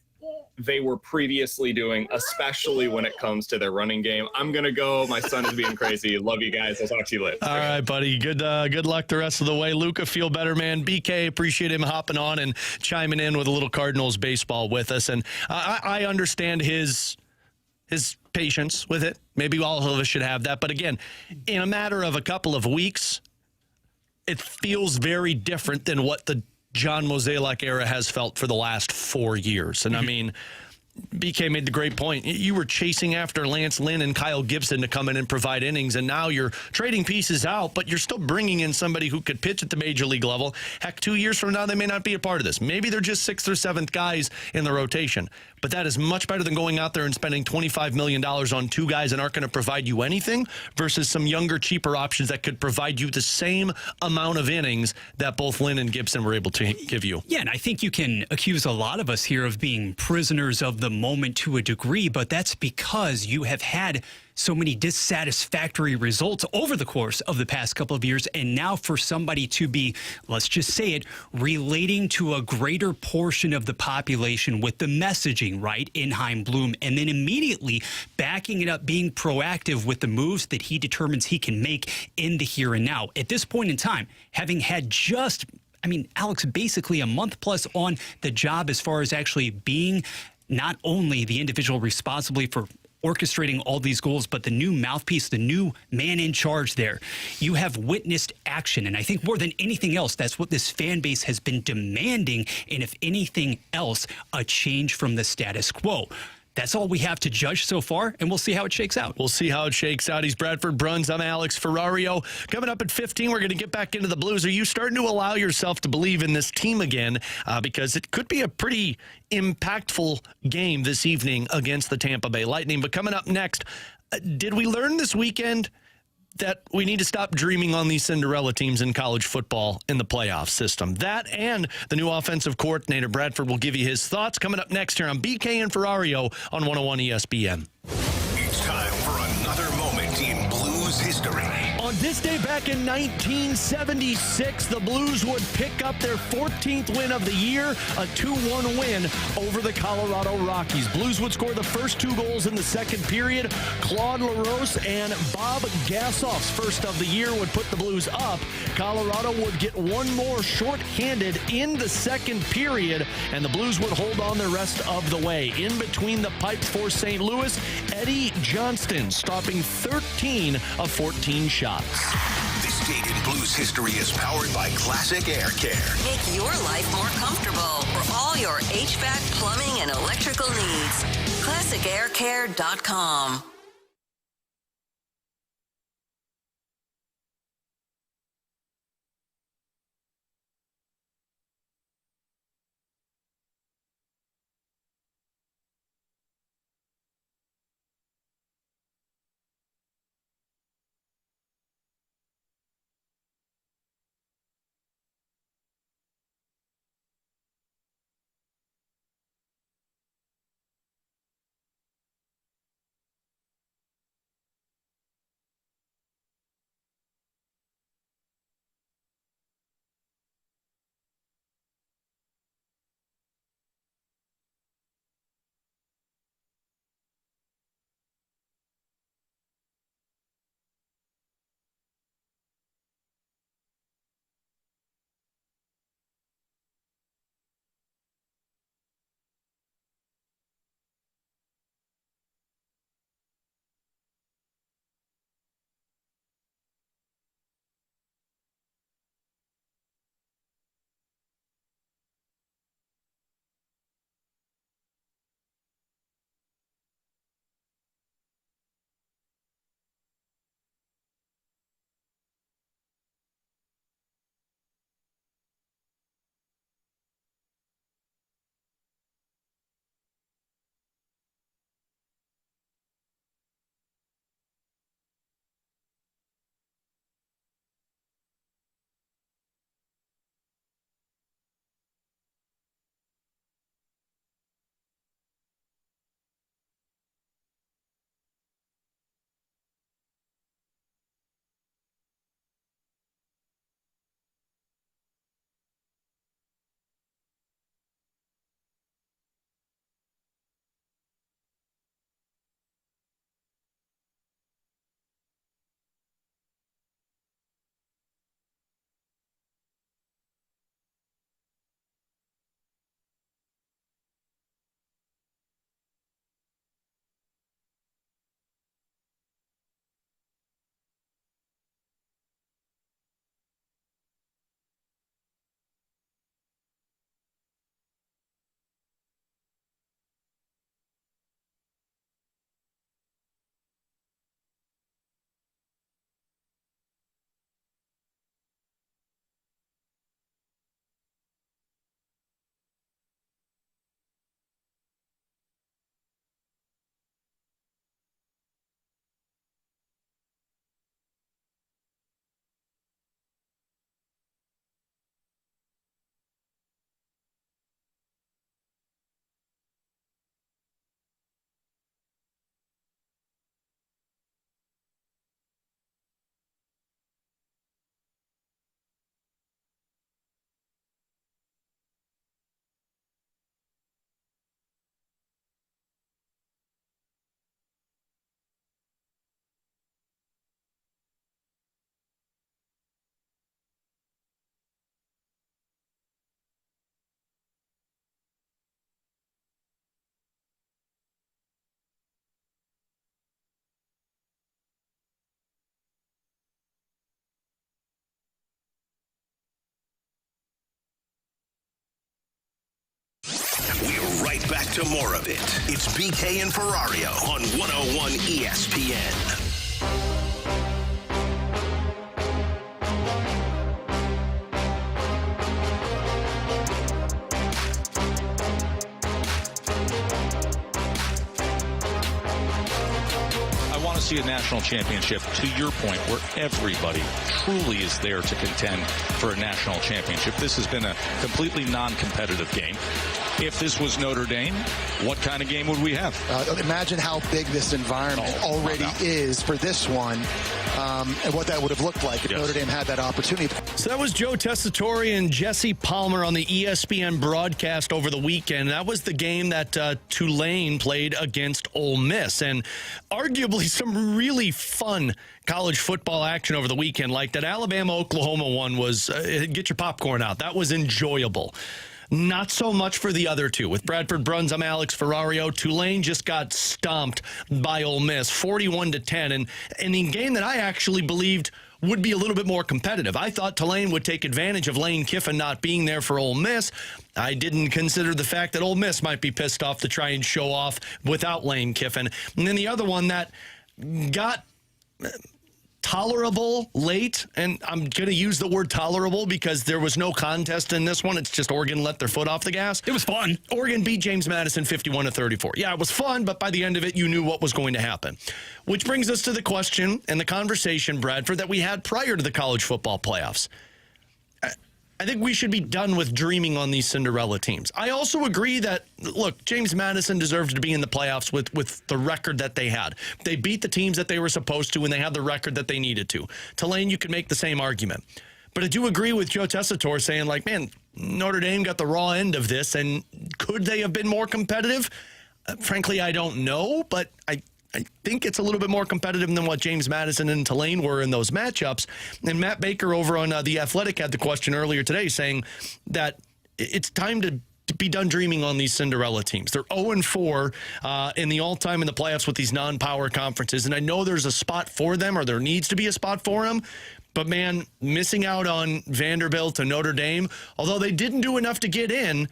M: they were previously doing, especially when it comes to their running game. I'm going to go. My son is being crazy. Love you guys. I'll talk to you later.
C: All right, buddy. Good luck the rest of the way. Luca, feel better, man. BK, appreciate him hopping on and chiming in with a little Cardinals baseball with us. And I understand his patience with it. Maybe all of us should have that. But again, in a matter of a couple of weeks, it feels very different than what the John Mozeliak era has felt for the last 4 years. And I mean, BK made the great point. You were chasing after Lance Lynn and Kyle Gibson to come in and provide innings, and now you're trading pieces out, but you're still bringing in somebody who could pitch at the major league level. Heck, 2 years from now, they may not be a part of this. Maybe they're just 6th or 7th guys in the rotation. But that is much better than going out there and spending $25 million on 2 guys that aren't going to provide you anything versus some younger, cheaper options that could provide you the same amount of innings that both Lynn and Gibson were able to give you.
D: Yeah, and I think you can accuse a lot of us here of being prisoners of the moment to a degree, but that's because you have had so many dissatisfactory results over the course of the past couple of years. And now for somebody to be, let's just say it, relating to a greater portion of the population with the messaging, right, in Chaim Bloom, and then immediately backing it up, being proactive with the moves that he determines he can make in the here and now. At this point in time, having had Alex, basically a month plus on the job as far as actually being not only the individual responsibly for orchestrating all these goals, but the new mouthpiece, the new man in charge there. You have witnessed action, and I think more than anything else, that's what this fan base has been demanding, and if anything else, a change from the status quo. That's all we have to judge so far, and we'll see how it shakes out.
C: We'll see how it shakes out. He's Bradford Bruns. I'm Alex Ferrario. Coming up at 15, we're going to get back into the Blues. Are you starting to allow yourself to believe in this team again? Because it could be a pretty impactful game this evening against the Tampa Bay Lightning. But coming up next, did we learn this weekend that we need to stop dreaming on these Cinderella teams in college football in the playoff system? That and the new offensive coordinator, Bradford, will give you his thoughts coming up next here on BK and Ferrario on 101 ESPN.
A: It's time for another moment in Blues history.
C: On this day back in 1976, the Blues would pick up their 14th win of the year, a 2-1 win over the Colorado Rockies. Blues would score the first 2 goals in the second period. Claude LaRose and Bob Gassoff's first of the year would put the Blues up. Colorado would get one more shorthanded in the second period, and the Blues would hold on the rest of the way. In between the pipes for St. Louis, Eddie Johnston stopping 13 of 14 shots.
A: This date in Blues history is powered by Classic Air Care.
E: Make your life more comfortable for all your HVAC, plumbing, and electrical needs. ClassicAirCare.com.
A: We're right back to more of it. It's BK and Ferrario on 101 ESPN.
N: See a national championship, to your point, where everybody truly is there to contend for a national championship. This has been a completely non-competitive game. If this was Notre Dame, what kind of game would we have?
O: Imagine how big this environment already is for this one. and what that would have looked like if Notre Dame had that opportunity.
C: So that was Joe Tessitore and Jesse Palmer on the ESPN broadcast over the weekend. That was the game that Tulane played against Ole Miss. And arguably some really fun college football action over the weekend. Like that Alabama-Oklahoma one was, get your popcorn out. That was enjoyable. Not so much for the other two. With Bradford Bruns, I'm Alex Ferrario. Tulane just got stomped by Ole Miss, 41-10, and in a game that I actually believed would be a little bit more competitive. I thought Tulane would take advantage of Lane Kiffin not being there for Ole Miss. I didn't consider the fact that Ole Miss might be pissed off to try and show off without Lane Kiffin. And then the other one that got tolerable late, and I'm going to use the word tolerable because there was no contest in this one. It's just Oregon let their foot off the gas.
D: It was fun.
C: Oregon beat James Madison 51-34. Yeah, it was fun, but by the end of it, you knew what was going to happen. Which brings us to the question and the conversation, Bradford, that we had prior to the college football playoffs. I think we should be done with dreaming on these Cinderella teams. I also agree that, look, James Madison deserved to be in the playoffs with the record that they had. They beat the teams that they were supposed to, and they had the record that they needed to. Tulane, you could make the same argument. But I do agree with Joe Tessitore saying, like, man, Notre Dame got the raw end of this, and could they have been more competitive? Frankly, I don't know, but I think it's a little bit more competitive than what James Madison and Tulane were in those matchups. And Matt Baker over on The Athletic had the question earlier today saying that it's time to be done dreaming on these Cinderella teams. They're 0-4 in the all-time in the playoffs with these non-power conferences. And I know there's a spot for them, or there needs to be a spot for them. But, man, missing out on Vanderbilt and Notre Dame, although they didn't do enough to get in,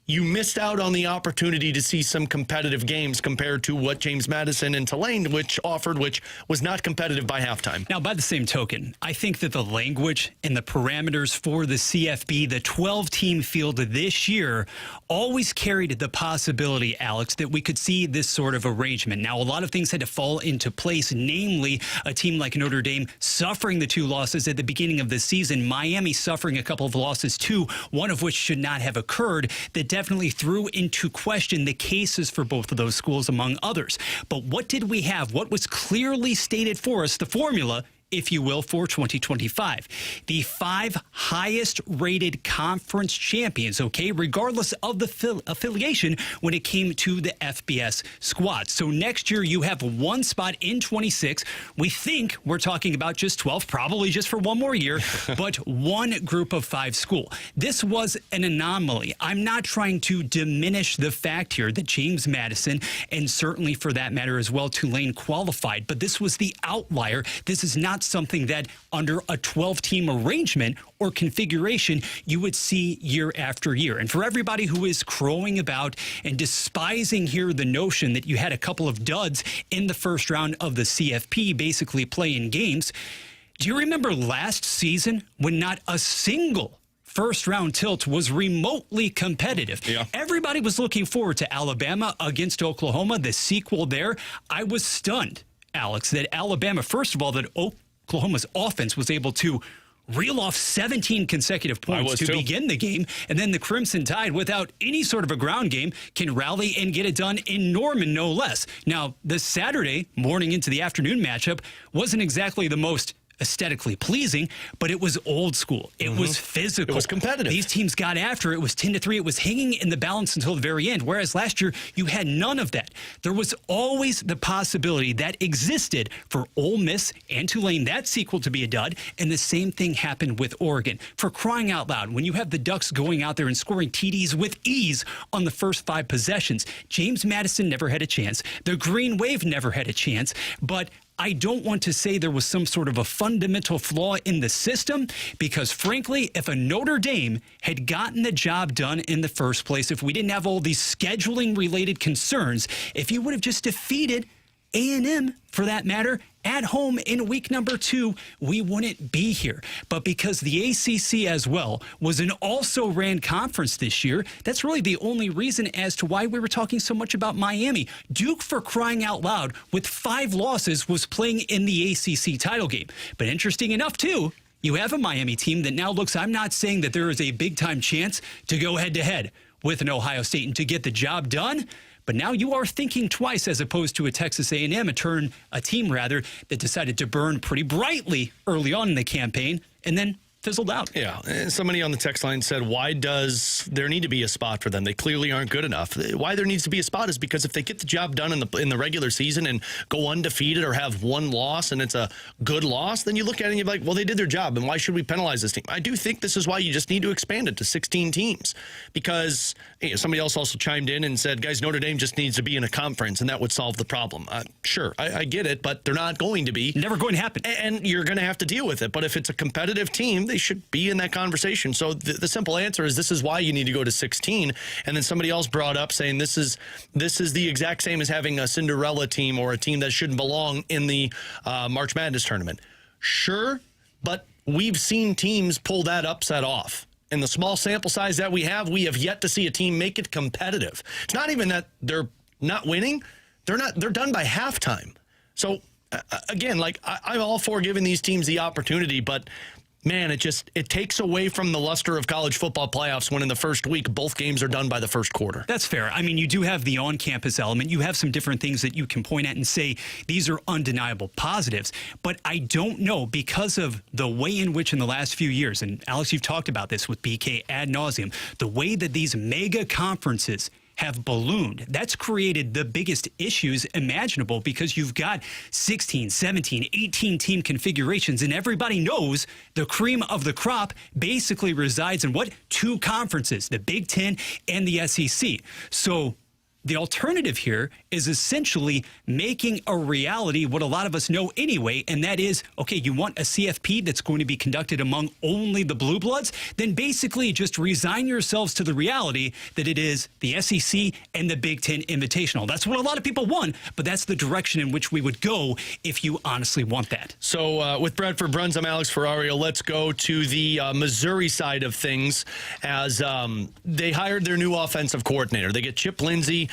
C: you missed out on the opportunity to see some competitive games compared to what James Madison and Tulane offered, which was not competitive by halftime.
D: Now, by the same token, I think that the language and the parameters for the CFB, the 12-team field this year, always carried the possibility, Alex, that we could see this sort of arrangement. Now, a lot of things had to fall into place, namely a team like Notre Dame suffering the 2 losses at the beginning of the season, Miami suffering a couple of losses too, one of which should not have occurred, that definitely threw into question the cases for both of those schools, among others. But what did we have? What was clearly stated for us, the formula, if you will, for 2025. The 5 highest-rated conference champions, okay, regardless of the affiliation when it came to the FBS squad. So next year, you have 1 spot in 26. We think we're talking about just 12, probably just for 1 more year, but 1 group of 5 school. This was an anomaly. I'm not trying to diminish the fact here that James Madison, and certainly for that matter as well, Tulane qualified, but this was the outlier. This is not something that under a 12-team arrangement or configuration you would see year after year. And for everybody who is crowing about and despising here the notion that you had a couple of duds in the first round of the CFP basically playing games, do you remember last season when not a single first-round tilt was remotely competitive?
C: Yeah.
D: Everybody was looking forward to Alabama against Oklahoma, the sequel there. I was stunned, Alex, that Alabama, first of all, that Oklahoma's offense was able to reel off 17 consecutive points to begin the game, and then the Crimson Tide, without any sort of a ground game, can rally and get it done in Norman, no less. Now, the Saturday morning into the afternoon matchup wasn't exactly the most aesthetically pleasing, but it was old school. It was physical.
C: It was competitive.
D: These teams got after it. It was 10-3. It was hanging in the balance until the very end, whereas last year you had none of that. There was always the possibility that existed for Ole Miss and Tulane, that sequel, to be a dud, and the same thing happened with Oregon. For crying out loud, when you have the Ducks going out there and scoring TDs with ease on the first 5 possessions, James Madison never had a chance. The Green Wave never had a chance, but I don't want to say there was some sort of a fundamental flaw in the system because, frankly, if a Notre Dame had gotten the job done in the first place, if we didn't have all these scheduling-related concerns, if you would have just defeated A&M, for that matter, at home in week number 2, we wouldn't be here. But because the ACC as well was an also-ran conference this year, that's really the only reason as to why we were talking so much about Miami. Duke, for crying out loud, with 5 losses, was playing in the ACC title game. But interesting enough, too, you have a Miami team that now looks, I'm not saying that there is a big-time chance to go head-to-head with an Ohio State and to get the job done, But now you are thinking twice as opposed to a Texas A&M, a team that decided to burn pretty brightly early on in the campaign and then fizzled out.
C: Yeah. Somebody on the text line said, why does there need to be a spot for them? They clearly aren't good enough. Why there needs to be a spot is because if they get the job done in the regular season and go undefeated or have one loss and it's a good loss, then you look at it and you're like, well, they did their job, and why should we penalize this team? I do think this is why you just need to expand it to 16 teams, because somebody else also chimed in and said, guys, Notre Dame just needs to be in a conference and that would solve the problem. Sure, I get it, but they're not going to be.
D: Never going to happen.
C: And you're going to have to deal with it. But if it's a competitive team, they should be in that conversation. So the simple answer is this is why you need to go to 16. And then somebody else brought up saying this is the exact same as having a Cinderella team or a team that shouldn't belong in the March Madness tournament. Sure, but we've seen teams pull that upset off. In the small sample size that we have yet to see a team make it competitive. It's not even that they're not winning. They're done by halftime. So again, I'm all for giving these teams the opportunity, but man, it takes away from the luster of college football playoffs when in the first week, both games are done by the first quarter.
D: That's fair. I mean, you do have the on-campus element. You have some different things that you can point at and say these are undeniable positives. But I don't know, because of the way in which in the last few years, and Alex, you've talked about this with BK ad nauseum, the way that these mega conferences have ballooned. That's created the biggest issues imaginable, because you've got 16, 17, 18 team configurations, and everybody knows the cream of the crop basically resides in what? Two conferences, the Big Ten and the SEC. So the alternative here is essentially making a reality what a lot of us know anyway, and that is, okay, you want a CFP that's going to be conducted among only the Blue Bloods? Then basically just resign yourselves to the reality that it is the SEC and the Big Ten Invitational. That's what a lot of people want, but that's the direction in which we would go if you honestly want that.
C: So with Bradford Bruns, I'm Alex Ferrario. Let's go to the Missouri side of things, as they hired their new offensive coordinator. They get Chip Lindsey,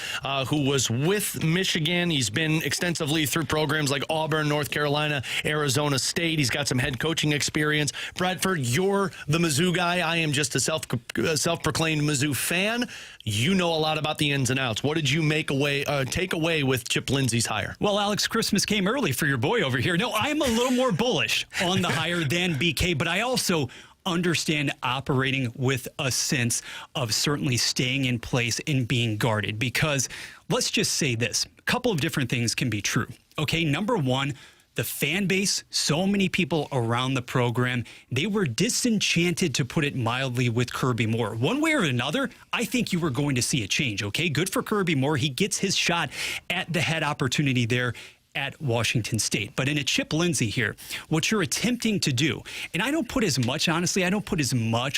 C: who was with Michigan. He's been extensively through programs like Auburn, North Carolina, Arizona State. He's got some head coaching experience. Bradford, you're the Mizzou guy. I am just a self-proclaimed Mizzou fan. You know a lot about the ins and outs. What did you take away with Chip Lindsey's hire?
D: Well, Alex, Christmas came early for your boy over here. No, I'm a little more bullish on the hire than BK, but I also understand operating with a sense of certainly staying in place and being guarded, because let's just say this. A couple of different things can be true. Okay, number one, the fan base, so many people around the program, they were disenchanted, to put it mildly, with Kirby Moore. One way or another, I think you were going to see a change, okay? Good for Kirby Moore. He gets his shot at the head opportunity there at Washington State. But in a Chip Lindsey here, what you're attempting to do, and I don't put as much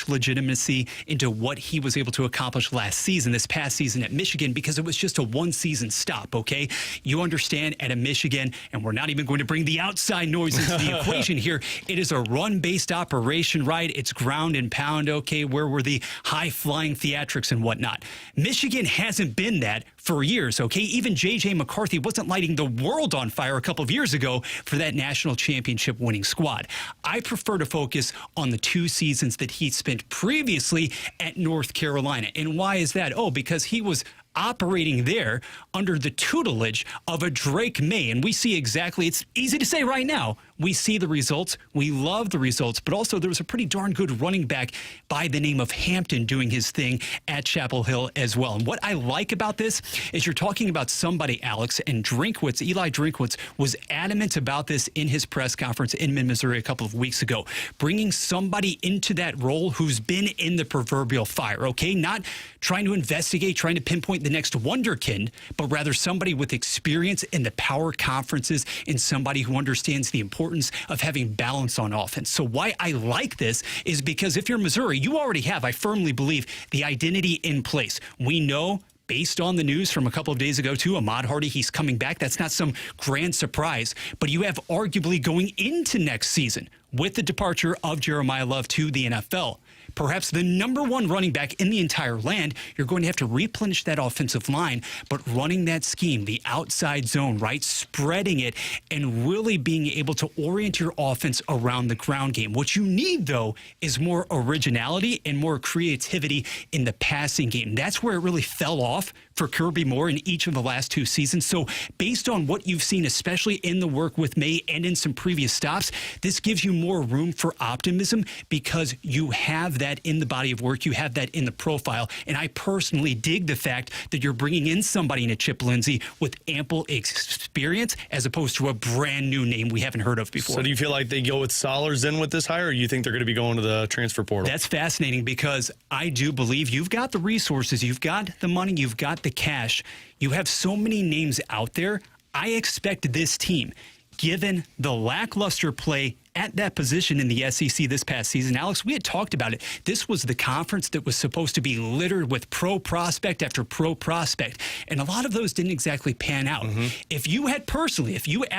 D: legitimacy into what he was able to accomplish this past season at Michigan, because it was just a one-season stop, okay? You understand, at a Michigan, and we're not even going to bring the outside noise into the equation here, it is a run-based operation, right? It's ground and pound, okay? Where were the high-flying theatrics and whatnot? Michigan hasn't been that for years, okay? Even J.J. McCarthy wasn't lighting the world on fire a couple of years ago for that national championship winning squad. I prefer to focus on the 2 seasons that he spent previously at North Carolina. And why is that? Oh, because he was operating there under the tutelage of a Drake May. And we see exactly, it's easy to say right now, we see the results. We love the results, but also there was a pretty darn good running back by the name of Hampton doing his thing at Chapel Hill as well. And what I like about this is you're talking about somebody, Alex, and Eli Drinkwitz was adamant about this in his press conference in Missouri a couple of weeks ago, bringing somebody into that role who's been in the proverbial fire, okay? Not trying to investigate, trying to pinpoint the next wonderkind, but rather somebody with experience in the power conferences and somebody who understands the importance of having balance on offense. So why I like this is because if you're Missouri, you already have, I firmly believe, the identity in place. We know, based on the news from a couple of days ago, too, Ahmad Hardy, he's coming back. That's not some grand surprise. But you have arguably going into next season with the departure of Jeremiah Love to the NFL, perhaps the number one running back in the entire land. You're going to have to replenish that offensive line, but running that scheme, the outside zone, right, spreading it, and really being able to orient your offense around the ground game. What you need, though, is more originality and more creativity in the passing game. That's where it really fell off for Kirby Moore in each of the last 2 seasons. So based on what you've seen, especially in the work with May and in some previous stops, this gives you more room for optimism because you have that in the body of work. You have that in the profile. And I personally dig the fact that you're bringing in somebody in a Chip Lindsey with ample experience as opposed to a brand new name we haven't heard of before.
C: So do you feel like they go with Solers in with this hire, or you think they're going to be going to the transfer portal?
D: That's fascinating because I do believe you've got the resources, you've got the money, you've got the cash. You have so many names out there. I expect this team, given the lackluster play at that position in the SEC this past season, Alex, we had talked about it. This was the conference that was supposed to be littered with pro prospect after pro prospect, and a lot of those didn't exactly pan out. If you had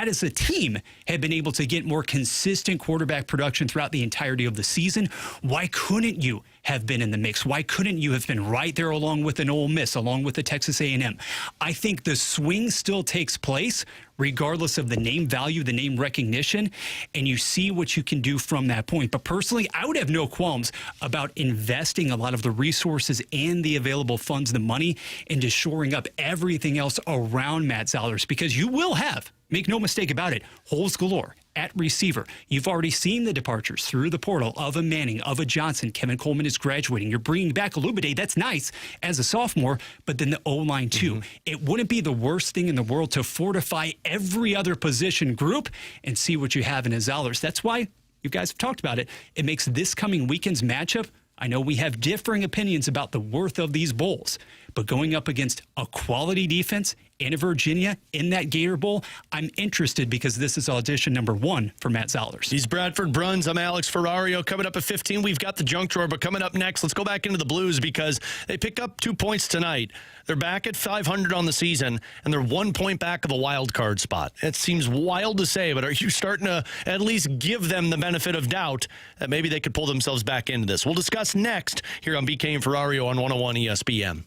D: as a team had been able to get more consistent quarterback production throughout the entirety of the season, why couldn't you have been in the mix? Why couldn't you have been right there along with an Ole Miss, along with the Texas A&M? I think the swing still takes place regardless of the name value, the name recognition, and you see what you can do from that point. But personally, I would have no qualms about investing a lot of the resources and the available funds, the money, into shoring up everything else around Matt Zollers, because you will have, make no mistake about it, holes galore at receiver. You've already seen the departures through the portal of a Manning, of a Johnson. Kevin Coleman is graduating. You're bringing back Olubade. That's nice as a sophomore, but then the O-line too. It wouldn't be the worst thing in the world to fortify every other position group and see what you have in his Zollers. That's why you guys have talked about it. It makes this coming weekend's matchup, I know we have differing opinions about the worth of these bowls, but going up against a quality defense in Virginia in that Gator Bowl, I'm interested because this is audition number 1 for Matt Zollers.
C: He's Bradford Bruns. I'm Alex Ferrario. Coming up at 15, we've got the junk drawer, but coming up next, let's go back into the Blues because they pick up 2 points tonight. They're back at 500 on the season, and they're 1 point back of a wild card spot. It seems wild to say, but are you starting to at least give them the benefit of doubt that maybe they could pull themselves back into this? We'll discuss next here on BK and Ferrario on 101 ESPN.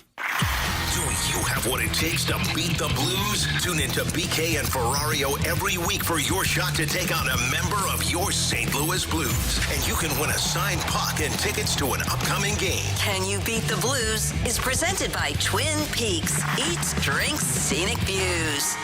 A: Do you have what it takes to beat the Blues? Tune into BK and Ferrario every week for your shot to take on a member of your St. Louis Blues. And you can win a signed puck and tickets to an upcoming game.
E: Can You Beat the Blues is presented by Twin Peaks. Eats, drinks, scenic views.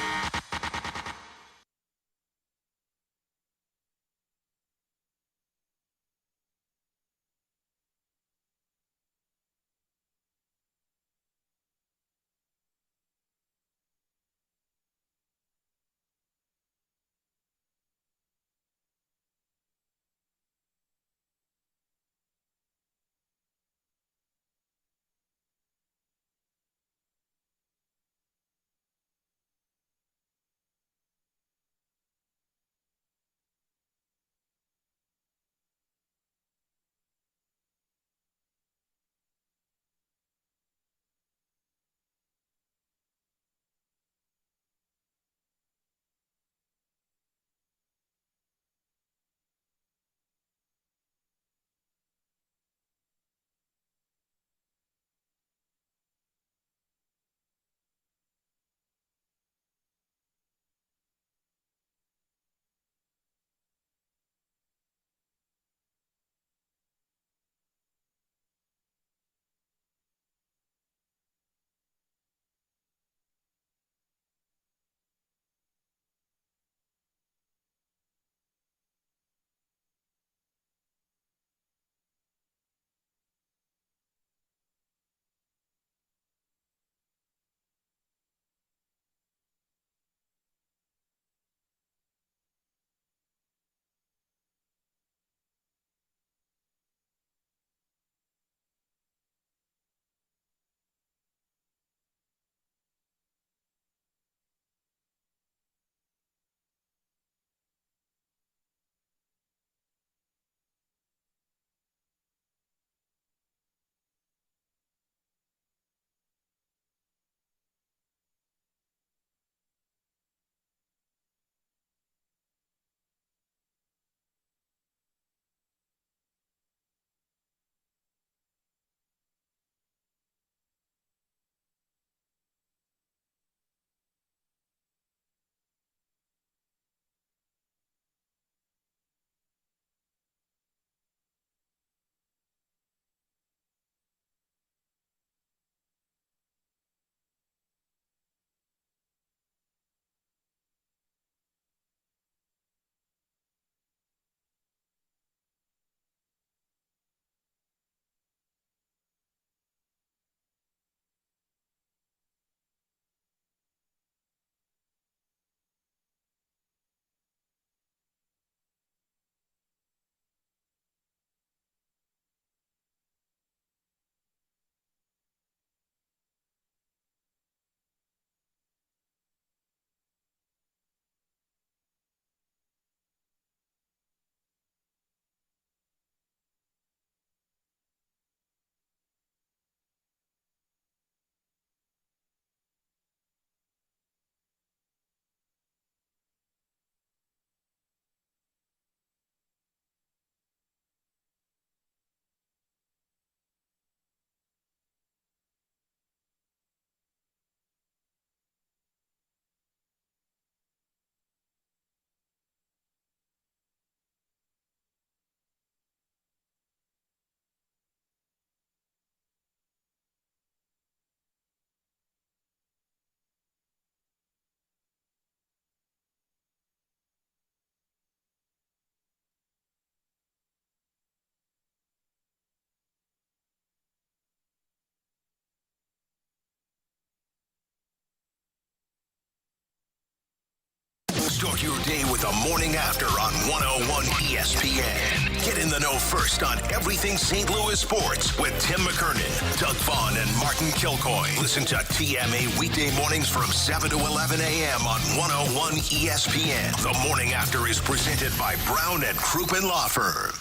A: Start your day with the morning after on 101 ESPN. Get in the know first on everything St. Louis sports with Tim McKernan, Doug Vaughn, and Martin Kilcoy. Listen to TMA weekday mornings from 7 to 11 a.m. on 101 ESPN. The morning after is presented by Brown and Crouppen Law Firm.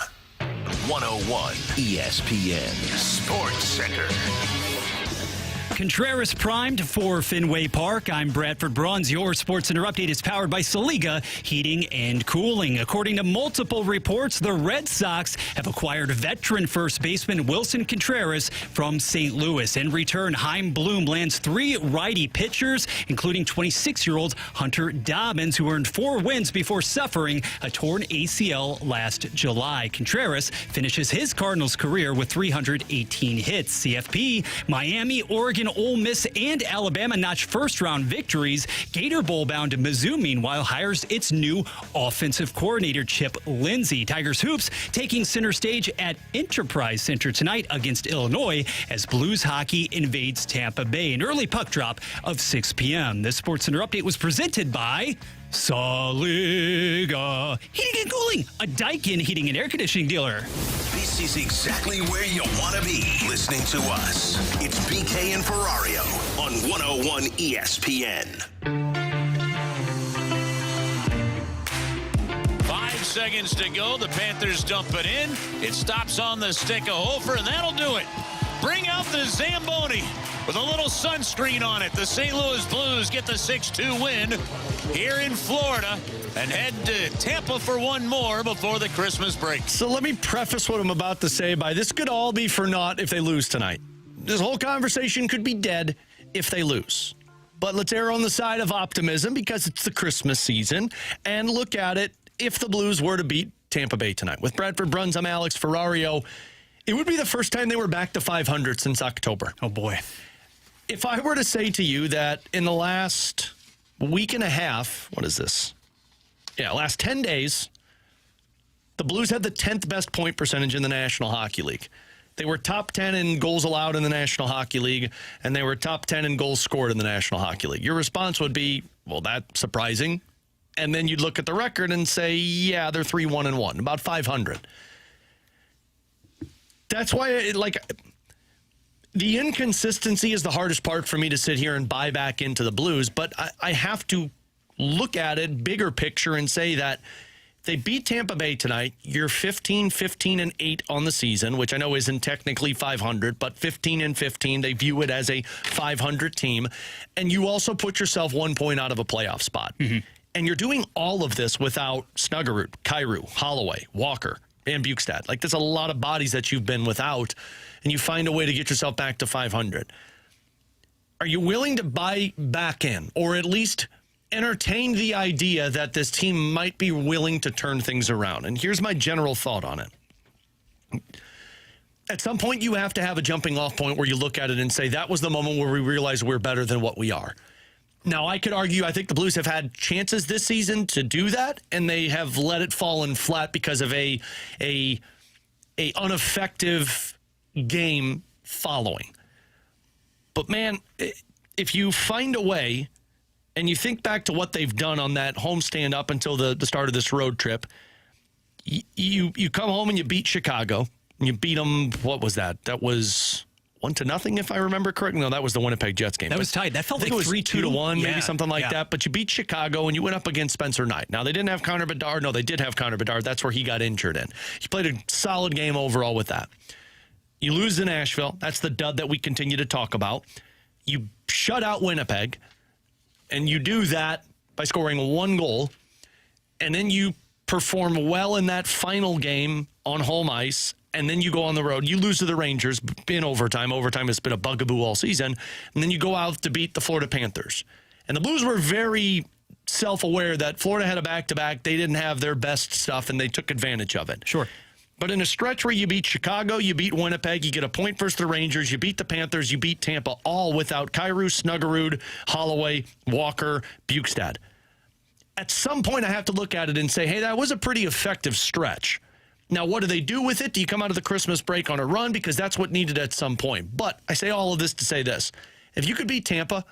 A: 101 ESPN Sports Center.
D: Contreras primed for Fenway Park. I'm Bradford Bruns. Your Sports Center update is powered by Saliga Heating and Cooling. According to multiple reports, the Red Sox have acquired veteran first baseman Wilson Contreras from St. Louis. In return, Chaim Bloom lands 3 righty pitchers, including 26-year-old Hunter Dobbins, who earned 4 wins before suffering a torn ACL last July. Contreras finishes his Cardinals career with 318 hits. CFP, Miami, Oregon, Ole Miss, and Alabama notch first-round victories. Gator Bowl-bound Mizzou, meanwhile, hires its new offensive coordinator, Chip Lindsey. Tigers Hoops taking center stage at Enterprise Center tonight against Illinois as Blues hockey invades Tampa Bay. An early puck drop of 6 p.m. This Sports Center update was presented by Saliga Heating and Cooling, a Daikin heating and air conditioning dealer.
A: This is exactly where you want to be listening to us. It's BK and Ferrario on 101 ESPN.
I: 5 seconds to go. The Panthers dump it in. It stops on the stick of Hofer, and that'll do it. Bring out the Zamboni with a little sunscreen on it. The St. Louis Blues get the 6-2 win here in Florida and head to Tampa for one more before the Christmas break.
C: So let me preface what I'm about to say by this could all be for naught if they lose tonight. This whole conversation could be dead if they lose. But let's err on the side of optimism because it's the Christmas season and look at it if the Blues were to beat Tampa Bay tonight. With Bradford Bruns, I'm Alex Ferrario. It would be the first time they were back to 500 since October.
D: Oh, boy.
C: If I were to say to you that in the last week and a half, what is this? Yeah, last 10 days, the Blues had the 10th best point percentage in the National Hockey League. They were top 10 in goals allowed in the National Hockey League, and they were top 10 in goals scored in the National Hockey League. Your response would be, well, that's surprising. And then you'd look at the record and say, yeah, they're 3-1-1, about 500. That's why, the inconsistency is the hardest part for me to sit here and buy back into the Blues, but I have to look at it, bigger picture, and say that if they beat Tampa Bay tonight, you're 15-15-8 on the season, which I know isn't technically 500, but 15-15, they view it as a 500 team, and you also put yourself 1 point out of a playoff spot. Mm-hmm. And you're doing all of this without Snuggerud, Kyrou, Holloway, Walker, and Bukestad. There's a lot of bodies that you've been without, and you find a way to get yourself back to 500. Are you willing to buy back in, or at least entertain the idea that this team might be willing to turn things around? And here's my general thought on it. At some point, you have to have a jumping off point where you look at it and say, that was the moment where we realized we're better than what we are. Now, I could argue I think the Blues have had chances this season to do that, and they have let it fall in flat because of a ineffective game following. But, man, if you find a way, and you think back to what they've done on that homestand up until the start of this road trip, you come home and you beat Chicago, and you beat them, what was that? That was 1-0, if I remember correctly. No, that was the Winnipeg Jets game.
D: That was tight. That felt like
C: 3-2-1, maybe something like that. But you beat Chicago, and you went up against Spencer Knight. Now, they didn't have Connor Bedard. No, they did have Connor Bedard. That's where he got injured in. He played a solid game overall with that. You lose to Nashville. That's the dud that we continue to talk about. You shut out Winnipeg, and you do that by scoring 1 goal, and then you perform well in that final game on home ice, and then you go on the road. You lose to the Rangers in overtime. Overtime has been a bugaboo all season. And then you go out to beat the Florida Panthers. And the Blues were very self-aware that Florida had a back-to-back. They didn't have their best stuff, and they took advantage of it.
D: Sure.
C: But in a stretch where you beat Chicago, you beat Winnipeg, you get a point versus the Rangers, you beat the Panthers, you beat Tampa, all without Kyrou, Snuggerud, Holloway, Walker, Bukestad. At some point, I have to look at it and say, hey, that was a pretty effective stretch. Now, what do they do with it? Do you come out of the Christmas break on a run? Because that's what needed at some point. But I say all of this to say this. If you could beat Tampa,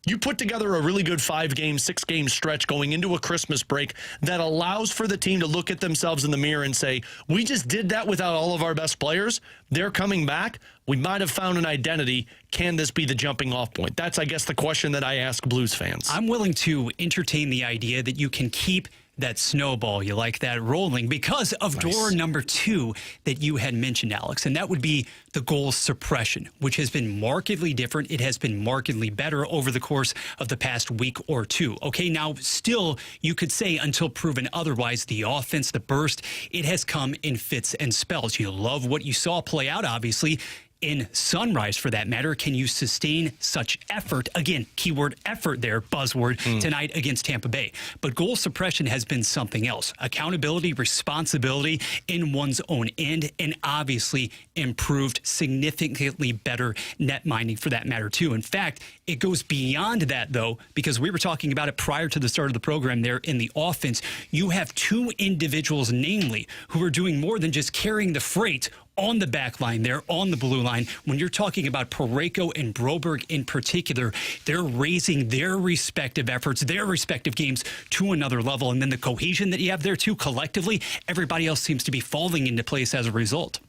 C: You put together a really good 5-game, 6-game stretch going into a Christmas break that allows for the team to look at themselves in the mirror and say, we just did that without all of our best players. They're coming back. We might have found an identity. Can this be the jumping off point? That's, I guess, the question that I ask Blues fans.
D: I'm willing to entertain the idea that you can keep that snowball, you like that, rolling because of door number 2 that you had mentioned, Alex, and that would be the goal suppression, which has been markedly different. It has been markedly better over the course of the past week or two. Okay, now still you could say until proven otherwise, the offense, the burst, it has come in fits and spells. You love what you saw play out, obviously, in Sunrise, for that matter. Can you sustain such effort? Again, keyword effort there, buzzword, tonight against Tampa Bay. But goal suppression has been something else. Accountability, responsibility in one's own end, and obviously improved, significantly better net minding for that matter, too. In fact, it goes beyond that, though, because we were talking about it prior to the start of the program there in the offense. You have 2 individuals, namely, who are doing more than just carrying the freight on the back line there, on the blue line. When you're talking about Parayko and Broberg in particular, they're raising their respective efforts, their respective games to another level. And then the cohesion that you have there, too, collectively, everybody else seems to be falling into place as a result.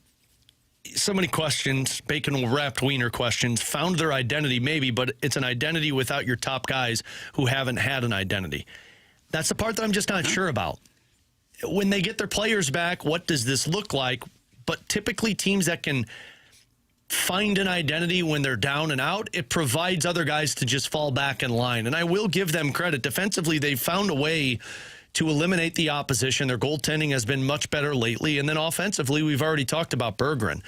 C: So many questions, bacon-wrapped wiener questions, found their identity maybe, but it's an identity without your top guys who haven't had an identity. That's the part that I'm just not sure about. When they get their players back, what does this look like? But typically teams that can find an identity when they're down and out, it provides other guys to just fall back in line. And I will give them credit. Defensively, they've found a way to eliminate the opposition. Their goaltending has been much better lately. And then offensively, we've already talked about Berggren.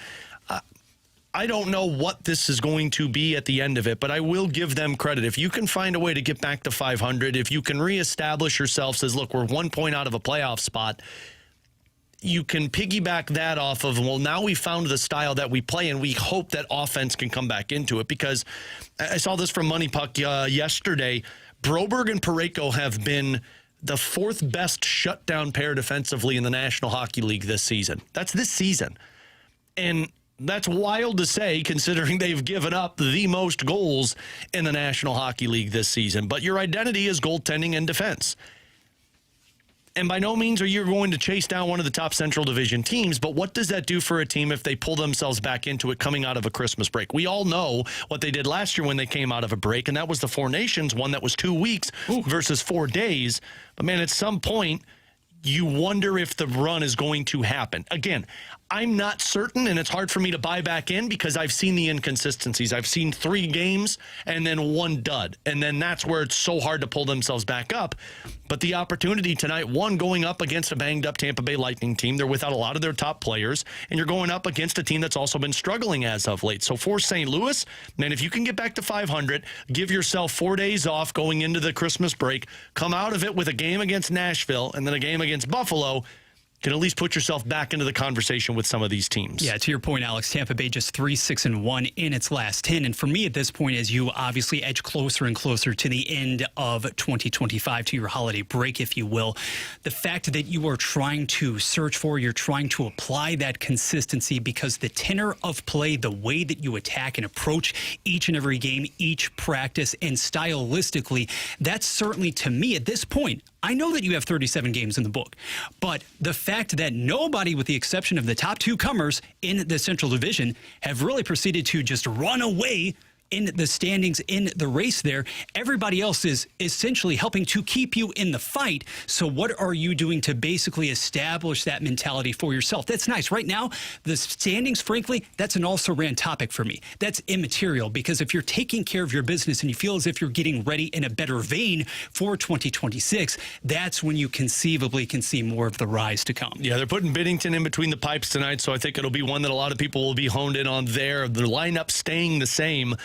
C: I don't know what this is going to be at the end of it, but I will give them credit. If you can find a way to get back to 500, if you can reestablish yourself as, look, we're 1 point out of a playoff spot, you can piggyback that off of, well, now we found the style that we play, and we hope that offense can come back into it. Because I saw this from Money Puck yesterday. Broberg and Parayko have been the 4th best shutdown pair defensively in the National Hockey League this season. That's this season. And that's wild to say, considering they've given up the most goals in the National Hockey League this season. But your identity is goaltending and defense. And by no means are you going to chase down one of the top Central Division teams, but what does that do for a team if they pull themselves back into it coming out of a Christmas break? We all know what they did last year when they came out of a break, and that was the Four Nations one that was 2 weeks versus 4 days. But, man, at some point, you wonder if the run is going to happen. Again, I'm not certain, and it's hard for me to buy back in because I've seen the inconsistencies. I've seen 3 games and then 1 dud, and then that's where it's so hard to pull themselves back up. But the opportunity tonight, one, going up against a banged-up Tampa Bay Lightning team. They're without a lot of their top players, and you're going up against a team that's also been struggling as of late. So for St. Louis, man, if you can get back to 500, give yourself 4 days off going into the Christmas break, come out of it with a game against Nashville and then a game against Buffalo, can at least put yourself back into the conversation with some of these teams.
D: Yeah, to your point, Alex, Tampa Bay just 3-6-1 in its last 10. And for me at this point, as you obviously edge closer and closer to the end of 2025, to your holiday break, if you will, the fact that you are trying to search for, you're trying to apply that consistency because the tenor of play, the way that you attack and approach each and every game, each practice, and stylistically, that's certainly, to me at this point, I know that you have 37 games in the book, but the fact that nobody, with the exception of the top 2 comers in the Central Division, have really proceeded to just run away in the standings in the race there. Everybody else is essentially helping to keep you in the fight. So what are you doing to basically establish that mentality for yourself? That's nice. Right now, the standings, frankly, that's an also-ran topic for me. That's immaterial because if you're taking care of your business and you feel as if you're getting ready in a better vein for 2026, that's when you conceivably can see more of the rise to come.
C: Yeah, they're putting Binnington in between the pipes tonight, so I think it'll be one that a lot of people will be honed in on there. The lineup staying the same,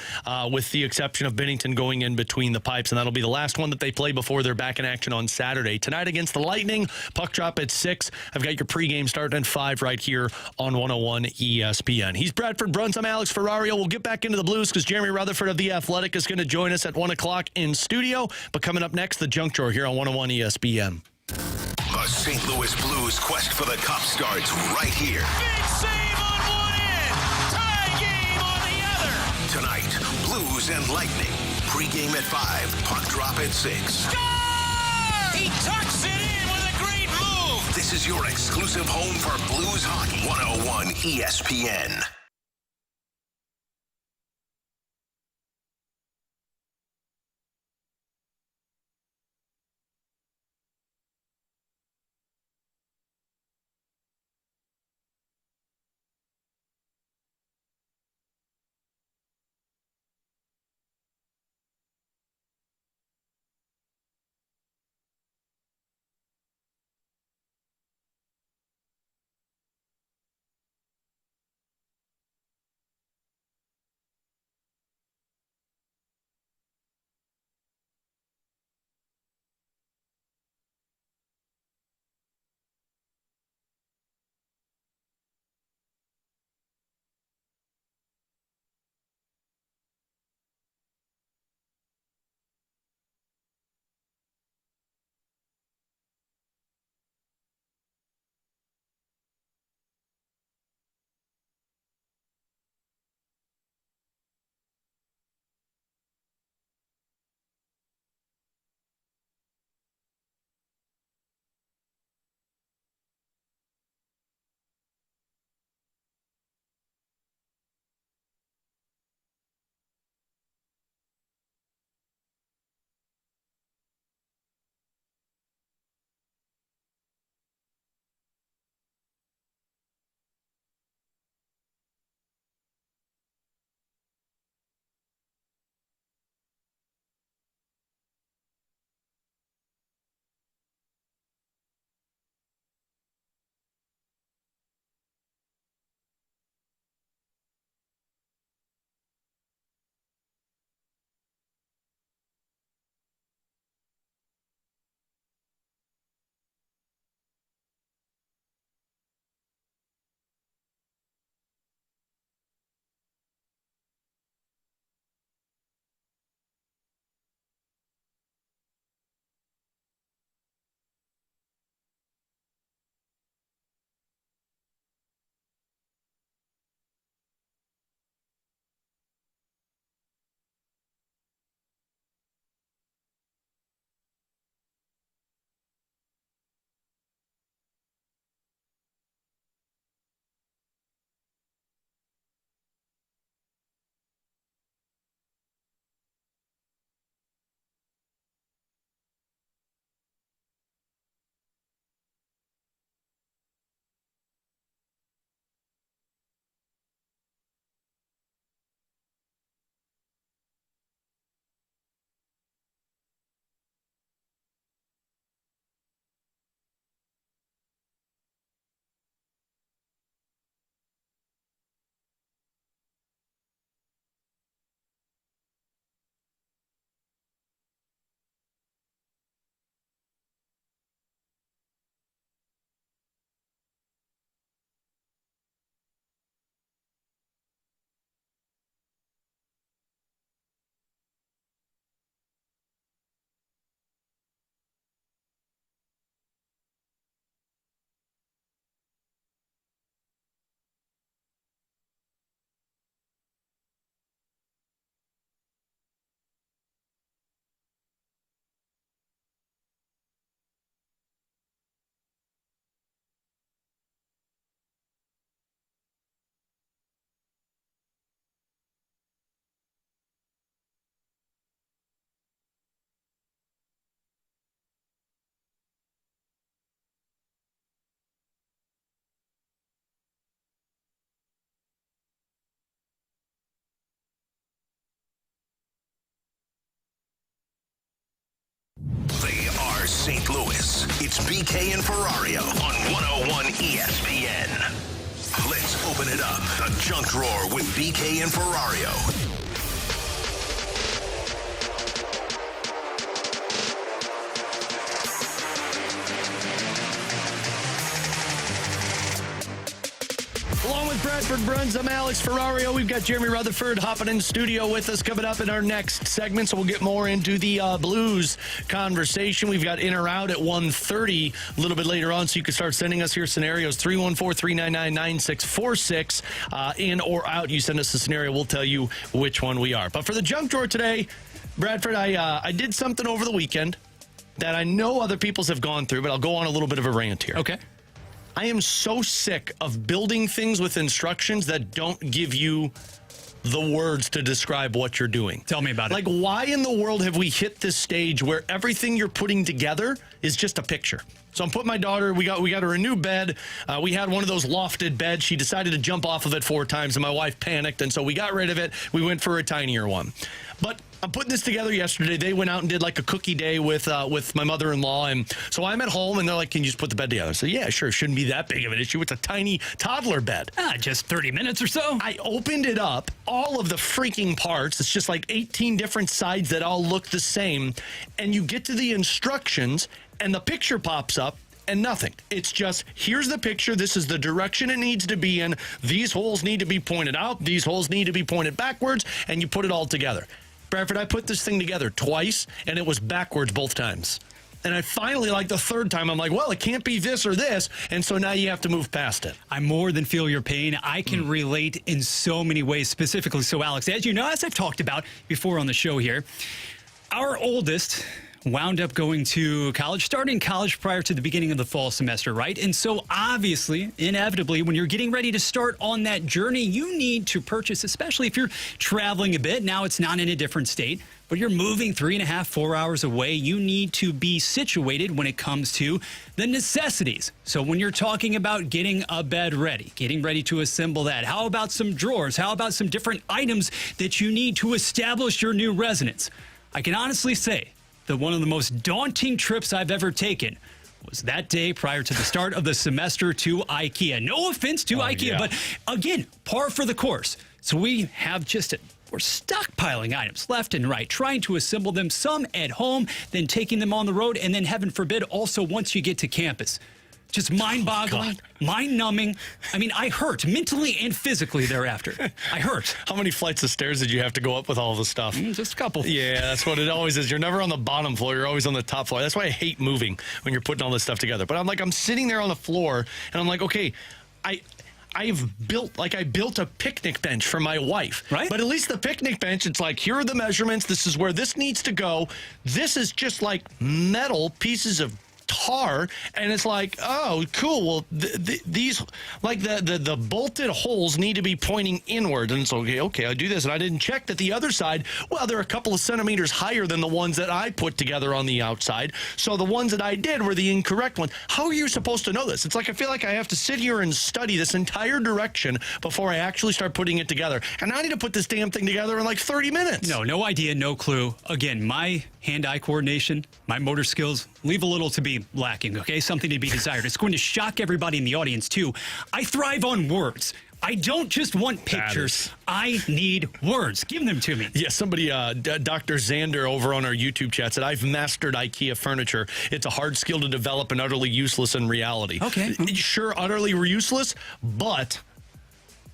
C: with the exception of Binnington going in between the pipes, and that'll be the last one that they play before they're back in action on Saturday. Tonight against the Lightning, puck drop at 6. I've got your pregame starting at 5 right here on 101 ESPN. He's Bradford Bruns. I'm Alex Ferrario. We'll get back into the Blues because Jeremy Rutherford of The Athletic is going to join us at 1 o'clock in studio. But coming up next, the Junk Drawer here on 101 ESPN.
A: The St. Louis Blues quest for the cup starts right here.
I: Big save on one end. Tie game on the other.
A: Tonight, Blues and Lightning. Pre-game at 5, puck drop at 6.
I: He tucks it in with a great move.
A: This is your exclusive home for Blues hockey. 101 ESPN. They are St. Louis. It's BK and Ferrario on 101 ESPN. Let's open it up. The Junk Drawer with BK and Ferrario.
C: Along with Brad Bradford Bruns. I'm Alex Ferrario. We've got Jeremy Rutherford hopping in the studio with us coming up in our next segment, so we'll get more into the Blues conversation. We've got in or out at 1:30 a little bit later on, so you can start sending us your scenarios, 314-399-9646. In or out, you send us a scenario, we'll tell you which one we are. But for the junk drawer today, Bradford, I did something over the weekend that I know other people's have gone through, but I'll go on a little bit of a rant here.
D: Okay.
C: I am so sick of building things with instructions that don't give you the words to describe what you're doing.
D: Tell me about it.
C: Like, why in the world have we hit this stage where everything you're putting together is just a picture? So I'm putting my daughter, we got her a new bed. We had one of those lofted beds. She decided to jump off of it 4 times, and my wife panicked, and so we got rid of it. We went for a tinier one. But I'm putting this together yesterday. They went out and did like a cookie day with my mother-in-law, and so I'm at home, and they're like, "Can you just put the bed together?" So yeah, sure, shouldn't be that big of an issue. It's a tiny toddler bed.
D: Just 30 minutes or so.
C: I opened it up, all of the freaking parts. It's just like 18 different sides that all look the same, and you get to the instructions, and the picture pops up. And nothing. It's just, here's the picture. This is the direction it needs to be in. These holes need to be pointed out. These holes need to be pointed backwards. And you put it all together. Bradford, I put this thing together twice, and it was backwards both times. And I finally, like the third time, I'm like, well, it can't be this or this. And so now you have to move past it.
D: I more than feel your pain. I can relate in so many ways, specifically. So, Alex, as you know, as I've talked about before on the show here, our oldest wound up going to college, starting college prior to the beginning of the fall semester, right? And so obviously, inevitably, when you're getting ready to start on that journey, you need to purchase, especially if you're traveling a bit. Now it's not in a different state, but you're moving 3.5, 4 hours away. You need to be situated when it comes to the necessities. So when you're talking about getting a bed ready, getting ready to assemble that, how about some drawers? How about some different items that you need to establish your new residence? I can honestly say that one of the most daunting trips I've ever taken was that day prior to the start of the semester to IKEA. No offense to IKEA,
C: yeah.
D: but again, par for the course. So we have we're stockpiling items left and right, trying to assemble them, some at home, then taking them on the road, and then heaven forbid, also once you get to campus. Just mind-boggling, mind-numbing. I mean, I hurt mentally and physically thereafter. I hurt.
C: How many flights of stairs did you have to go up with all the stuff?
D: Just a couple.
C: Yeah, that's what it always is. You're never on the bottom floor. You're always on the top floor. That's why I hate moving when you're putting all this stuff together. But I'm sitting there on the floor, and I'm like, okay, I built a picnic bench for my wife.
D: Right.
C: But at least the picnic bench, it's like, here are the measurements. This is where this needs to go. This is just like metal pieces of tar, and it's like, oh, cool. Well, these, like the bolted holes need to be pointing inward, and it's okay, I do this, and I didn't check that the other side, well, they're a couple of centimeters higher than the ones that I put together on the outside, so the ones that I did were the incorrect ones. How are you supposed to know this? It's like, I feel like I have to sit here and study this entire direction before I actually start putting it together, and I need to put this damn thing together in like 30 minutes.
D: No idea, no clue. Again, my hand-eye coordination, my motor skills, leave a little to be lacking, okay? Something to be desired. It's going to shock everybody in the audience, too. I thrive on words. I don't just want pictures. I need words. Give them to me.
C: Yeah, somebody, Dr. Xander over on our YouTube chat said, I've mastered IKEA furniture. It's a hard skill to develop and utterly useless in reality.
D: Okay.
C: Sure, utterly useless, but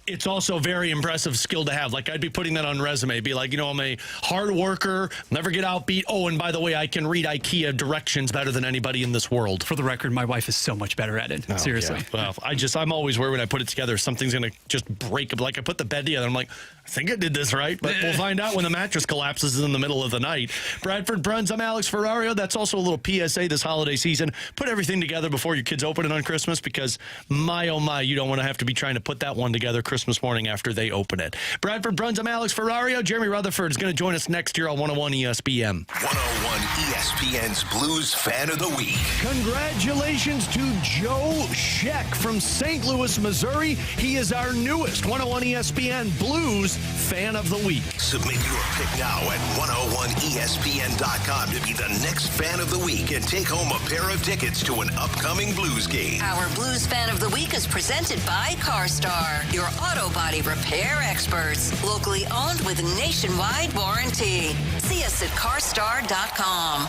C: it's also a very impressive skill to have. Like, I'd be putting that on resume. Be like, I'm a hard worker, never get outbeat. Oh, and by the way, I can read IKEA directions better than anybody in this world.
D: For the record, my wife is so much better at it. Seriously.
C: Yeah. Well, I'm always worried when I put it together, something's going to just break. Like, I put the bed together, I'm like, I think I did this right, but we'll find out when the mattress collapses in the middle of the night. Bradford Bruns, I'm Alex Ferrario. That's also a little PSA this holiday season. Put everything together before your kids open it on Christmas, because my, oh my, you don't want to have to be trying to put that one together Christmas morning after they open it. Bradford Bruns, I'm Alex Ferrario. Jeremy Rutherford is going to join us next year on 101 ESPN.
A: 101 ESPN's Blues Fan of the Week.
C: Congratulations to Joe Sheck from St. Louis, Missouri. He is our newest 101 ESPN Blues Fan of the Week.
A: Submit your pick now at 101ESPN.com to be the next Fan of the Week and take home a pair of tickets to an upcoming Blues game.
E: Our Blues Fan of the Week is presented by CarStar, your auto body repair experts. Locally owned with nationwide warranty. See us at carstar.com.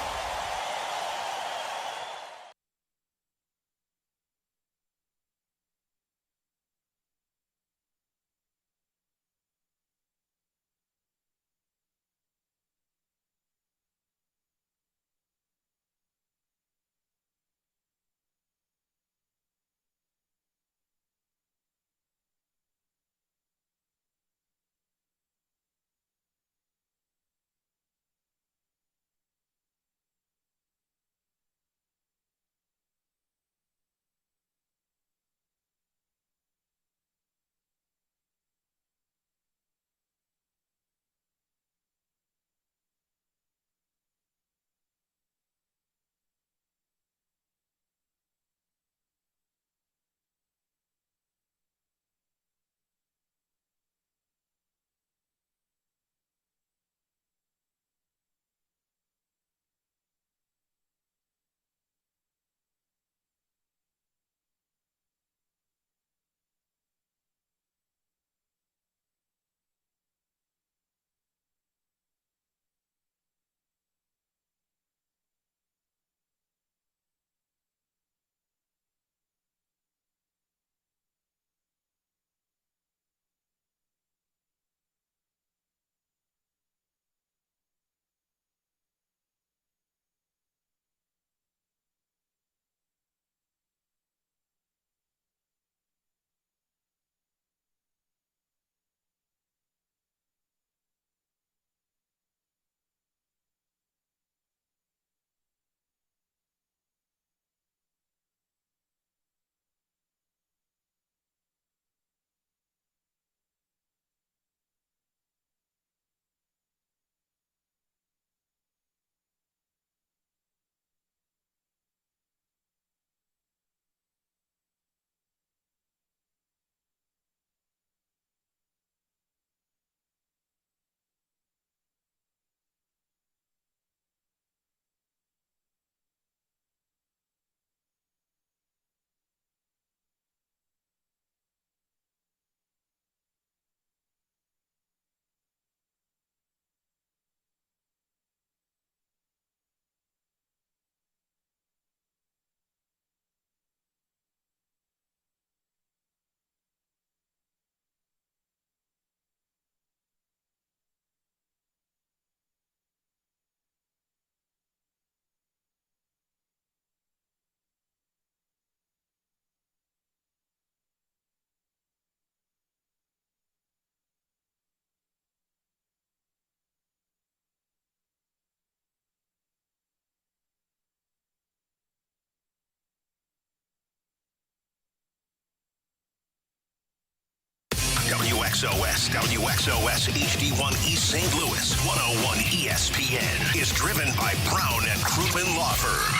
A: KXOS, WXOS, HD1 East St. Louis, 101 ESPN is driven by Brown and Crouppen Law Firm.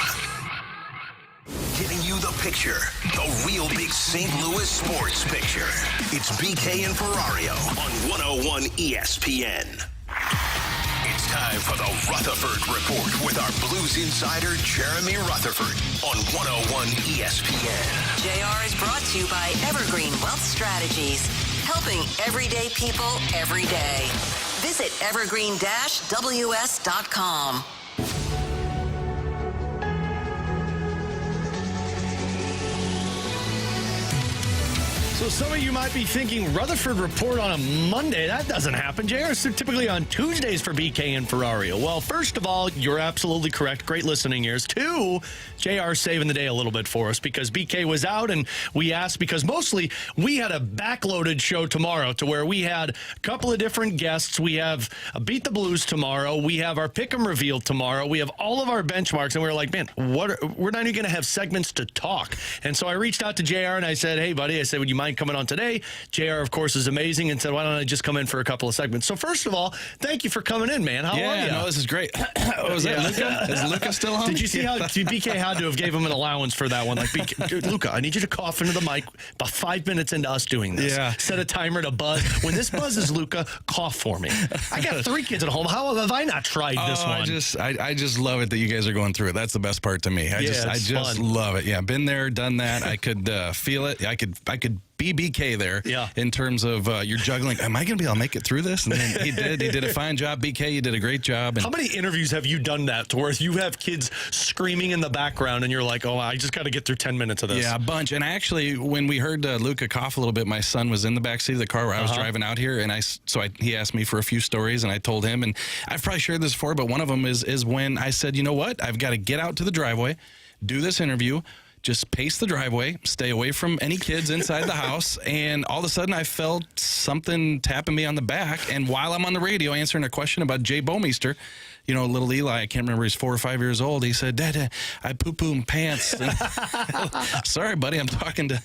A: Giving you the picture, the real big St. Louis sports picture. It's BK and Ferrario on 101 ESPN. It's time for the Rutherford Report with our Blues insider, Jeremy Rutherford, on 101 ESPN.
E: JR is brought to you by Evergreen Wealth Strategies, helping everyday people every day. Visit evergreen-ws.com.
C: So some of you might be thinking, Rutherford Report on a Monday. That doesn't happen. JR is typically on Tuesdays for BK and Ferrario. Well, first of all, you're absolutely correct. Great listening ears. Two, JR saving the day a little bit for us because BK was out and we asked because mostly we had a backloaded show tomorrow to where we had a couple of different guests. We have Beat the Blues tomorrow. We have our Pick'em revealed tomorrow. We have all of our benchmarks and we were like, man, we're not even going to have segments to talk. And so I reached out to JR and I said, hey, buddy, I said, would you mind coming on today? JR, of course, is amazing and said, why don't I just come in for a couple of segments? So first of all, thank you for coming in, man. How are you?
P: No, this is great. Was that Luca? Is Luca still on?
C: Did you see how BK had to have gave him an allowance for that one? Like, Luca, I need you to cough into the mic about 5 minutes into us doing this.
P: Yeah.
C: Set a timer to buzz. When this buzzes, Luca, cough for me. I got 3 kids at home. How have I not tried this one?
P: I just love it that you guys are going through it. That's the best part to me. I just love it. Yeah, been there, done that. I could feel it. I could BK there in terms of you're juggling. Am I going to be able to make it through this? And then he did. He did a fine job. BK, you did a great job. And
C: how many interviews have you done that to where you have kids screaming in the background and you're like, oh, I just got to get through 10 minutes of this?
P: Yeah, a bunch. And actually, when we heard Luca cough a little bit, my son was in the backseat of the car where I was driving out here. And he asked me for a few stories and I told him, and I've probably shared this before, but one of them is when I said, you know what? I've got to get out to the driveway, do this interview, just pace the driveway, stay away from any kids inside the house, and all of a sudden I felt something tapping me on the back, and while I'm on the radio answering a question about Jay Bomeister, you know, little Eli, I can't remember, he's 4 or 5 years old, he said, Dad, I poo-poo in pants. Sorry, buddy, I'm talking to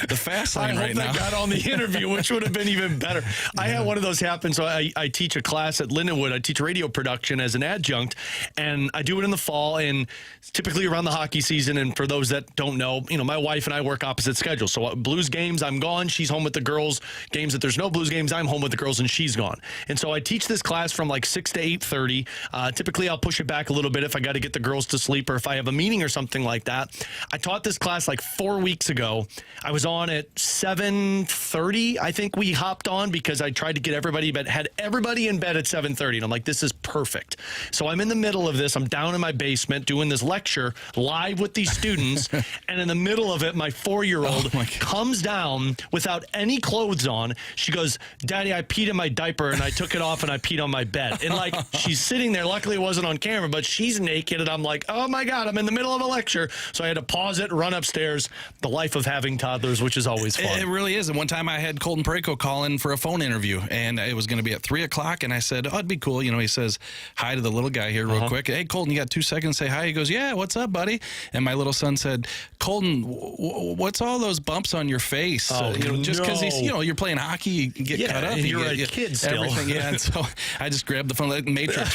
P: the fast lane right now.
C: I hope they got on the interview, which would have been even better. I had one of those happen, so I teach a class at Lindenwood. I teach radio production as an adjunct, and I do it in the fall, and typically around the hockey season, and for those that don't know, you know, my wife and I work opposite schedules. So Blues games, I'm gone. She's home with the girls. Games that there's no Blues games, I'm home with the girls and she's gone. And so I teach this class from like 6 to 8:30. Typically, I'll push it back a little bit if I got to get the girls to sleep or if I have a meeting or something like that. I taught this class like 4 weeks ago. I was on at 7:30. I think we hopped on because I tried to get everybody, but had everybody in bed at 7:30. And I'm like, this is perfect. So I'm in the middle of this. I'm down in my basement doing this lecture live with these students. And in the middle of it, my 4-year-old comes down without any clothes on. She goes, Daddy, I peed in my diaper and I took it off and I peed on my bed. And like, she's sitting there. Luckily, it wasn't on camera, but she's naked. And I'm like, oh my God, I'm in the middle of a lecture. So I had to pause it, run upstairs. The life of having toddlers, which is always fun.
P: It really is. And one time I had Colton Parayko call in for a phone interview and it was going to be at 3 o'clock. And I said, oh, it'd be cool. You know, he says hi to the little guy here real quick. Hey, Colton, you got 2 seconds to say hi? He goes, yeah, what's up, buddy? And my little son said, Colton, what's all those bumps on your face? Just because he's, you're playing hockey, you get cut up.
C: And you're a kid still.
P: Everything, yeah. And so I just grabbed the phone like Matrix.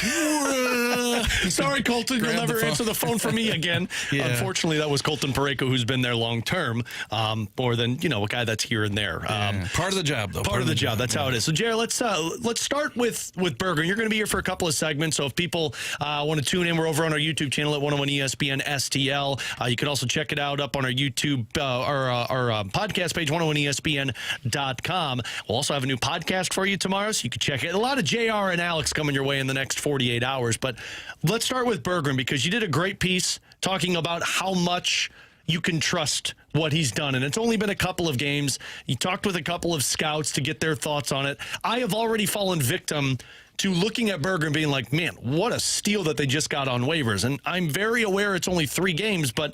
C: Sorry, Colton, you'll never answer the phone for me again. Yeah. Unfortunately, that was Colton Parayko, who's been there long term, more than a guy that's here and there.
P: Part of the job, though.
C: Part of the job. That's how it is. So, Jared, let's start with Berger. You're going to be here for a couple of segments. So, if people want to tune in, we're over on our YouTube channel at 101 ESPN STL. You can also check it out up on our YouTube our podcast page, 101ESPN.com. We'll also have a new podcast for you tomorrow, so you can check it. A lot of JR and Alex coming your way in the next 48 hours. But let's start with Bergeron, because you did a great piece talking about how much you can trust what he's done. And it's only been a couple of games. You talked with a couple of scouts to get their thoughts on it. I have already fallen victim to looking at Berger and being like, man, what a steal that they just got on waivers. And I'm very aware it's only 3 games, but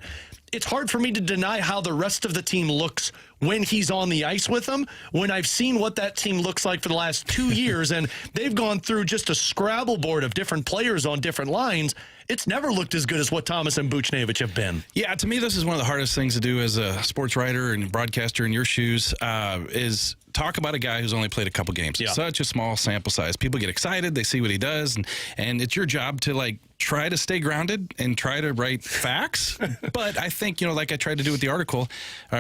C: it's hard for me to deny how the rest of the team looks when he's on the ice with them, when I've seen what that team looks like for the last 2 years, and they've gone through just a Scrabble board of different players on different lines. It's never looked as good as what Thomas and Buchnevich have been.
P: Yeah, to me, this is one of the hardest things to do as a sports writer and broadcaster in your shoes, is talk about a guy who's only played a couple games.
C: Yeah.
P: Such a small sample size. People get excited. They see what he does. And it's your job to, like, try to stay grounded and try to write facts. But I think, like I tried to do with the article,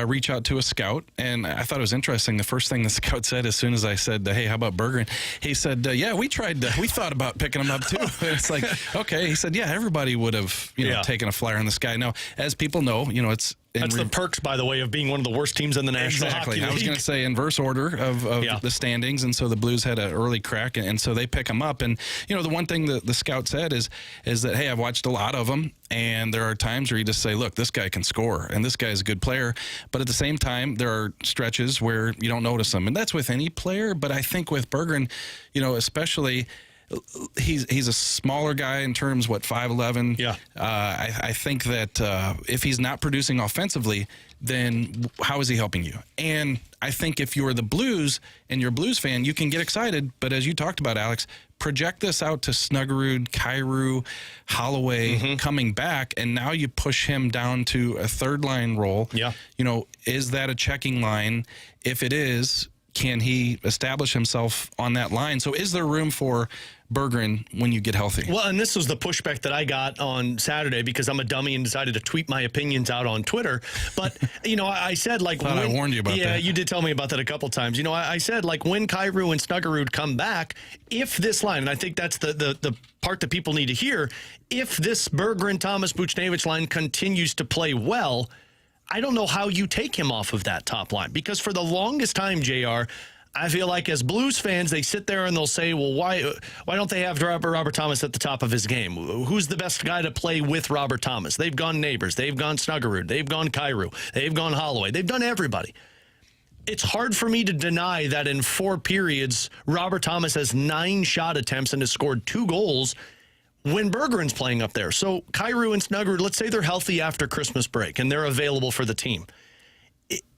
P: reach out to a scout. And I thought it was interesting. The first thing the scout said as soon as I said, hey, how about Bergeron? He said, yeah, we thought about picking him up too. It's like, okay. He said, yeah, everybody would have, taken a flyer in the sky. Now, as people know, it's,
C: that's the perks, by the way, of being one of the worst teams in the National Hockey League.
P: I was going to say inverse order of the standings, and so the Blues had an early crack, and so they pick them up. And the one thing that the scout said is that, hey, I've watched a lot of them, and there are times where you just say, look, this guy can score, and this guy is a good player. But at the same time, there are stretches where you don't notice them, and that's with any player. But I think with Bergeron, especially. He's a smaller guy in terms, 5'11".
C: Yeah.
P: I think that if he's not producing offensively, then how is he helping you? And I think if you're the Blues and you're a Blues fan, you can get excited. But as you talked about, Alex, project this out to Snuggerud, Kyrou, Holloway coming back, and now you push him down to a third line role.
C: Yeah.
P: Is that a checking line? If it is, can he establish himself on that line? So is there room for Bergeron when you get healthy?
C: Well, and this was the pushback that I got on Saturday because I'm a dummy and decided to tweet my opinions out on Twitter. But, I said, like...
P: I warned you about that.
C: Yeah, you did tell me about that a couple times. I said, like, when Kyrou and Snuggerud come back, if this line, and I think that's the part that people need to hear, if this Bergeron, Thomas, Buchnevich line continues to play well, I don't know how you take him off of that top line, because for the longest time, JR, I feel like as Blues fans, they sit there and they'll say, well, why don't they have Robert Thomas at the top of his game? Who's the best guy to play with Robert Thomas? They've gone Neighbors. They've gone Snuggerud. They've gone Kyrou. They've gone Holloway. They've done everybody. It's hard for me to deny that in 4 periods, Robert Thomas has 9 shot attempts and has scored 2 goals when Bergeron's playing up there. So Kyrou and Snuggerud, let's say they're healthy after Christmas break and they're available for the team.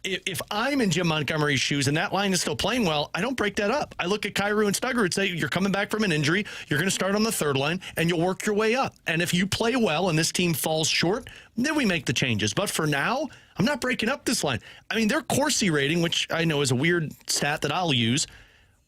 C: If I'm in Jim Montgomery's shoes and that line is still playing well, I don't break that up. I look at Kyrou and Snuggerud and say, you're coming back from an injury, you're going to start on the third line, and you'll work your way up. And if you play well and this team falls short, then we make the changes. But for now, I'm not breaking up this line. I mean, their Corsi rating, which I know is a weird stat that I'll use,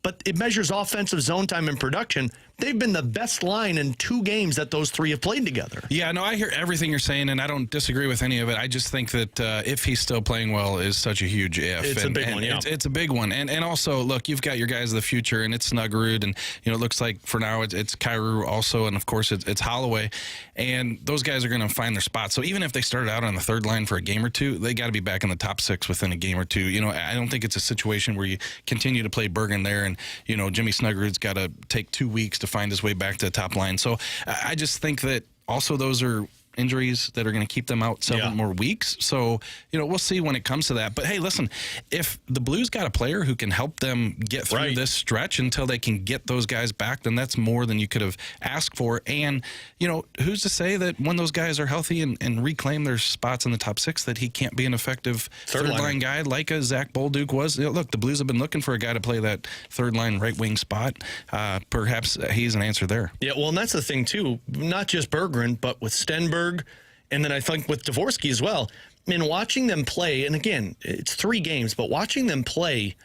C: but it measures offensive zone time and production. They've been the best line in 2 games that those 3 have played together.
P: Yeah, no, I hear everything you're saying, and I don't disagree with any of it. I just think that if he's still playing well is such a huge if.
C: It's a big one, yeah.
P: It's a big one. And also, look, you've got your guys of the future, and it's Snuggerud, and it looks like for now it's Kyrou also, and of course it's Holloway. And those guys are going to find their spot. So even if they started out on the third line for a game or 2, they got to be back in the top 6 within a game or 2. I don't think it's a situation where you continue to play Bergeron there, and Jimmy Snuggerud's got to take 2 weeks to find his way back to the top line. So I just think that also those are injuries that are going to keep them out several more weeks. So, we'll see when it comes to that. But hey, listen, if the Blues got a player who can help them get through this stretch until they can get those guys back, then that's more than you could have asked for. And, who's to say that when those guys are healthy and reclaim their spots in the top 6, that he can't be an effective third line guy like a Zach Bolduc was? Look, the Blues have been looking for a guy to play that third line right wing spot. Perhaps he's an answer there.
C: Yeah, well, and that's the thing, too. Not just Bergeron, but with Stenberg, and then I think with Dvorsky as well. I mean, watching them play, and again, it's 3 games, but watching them play,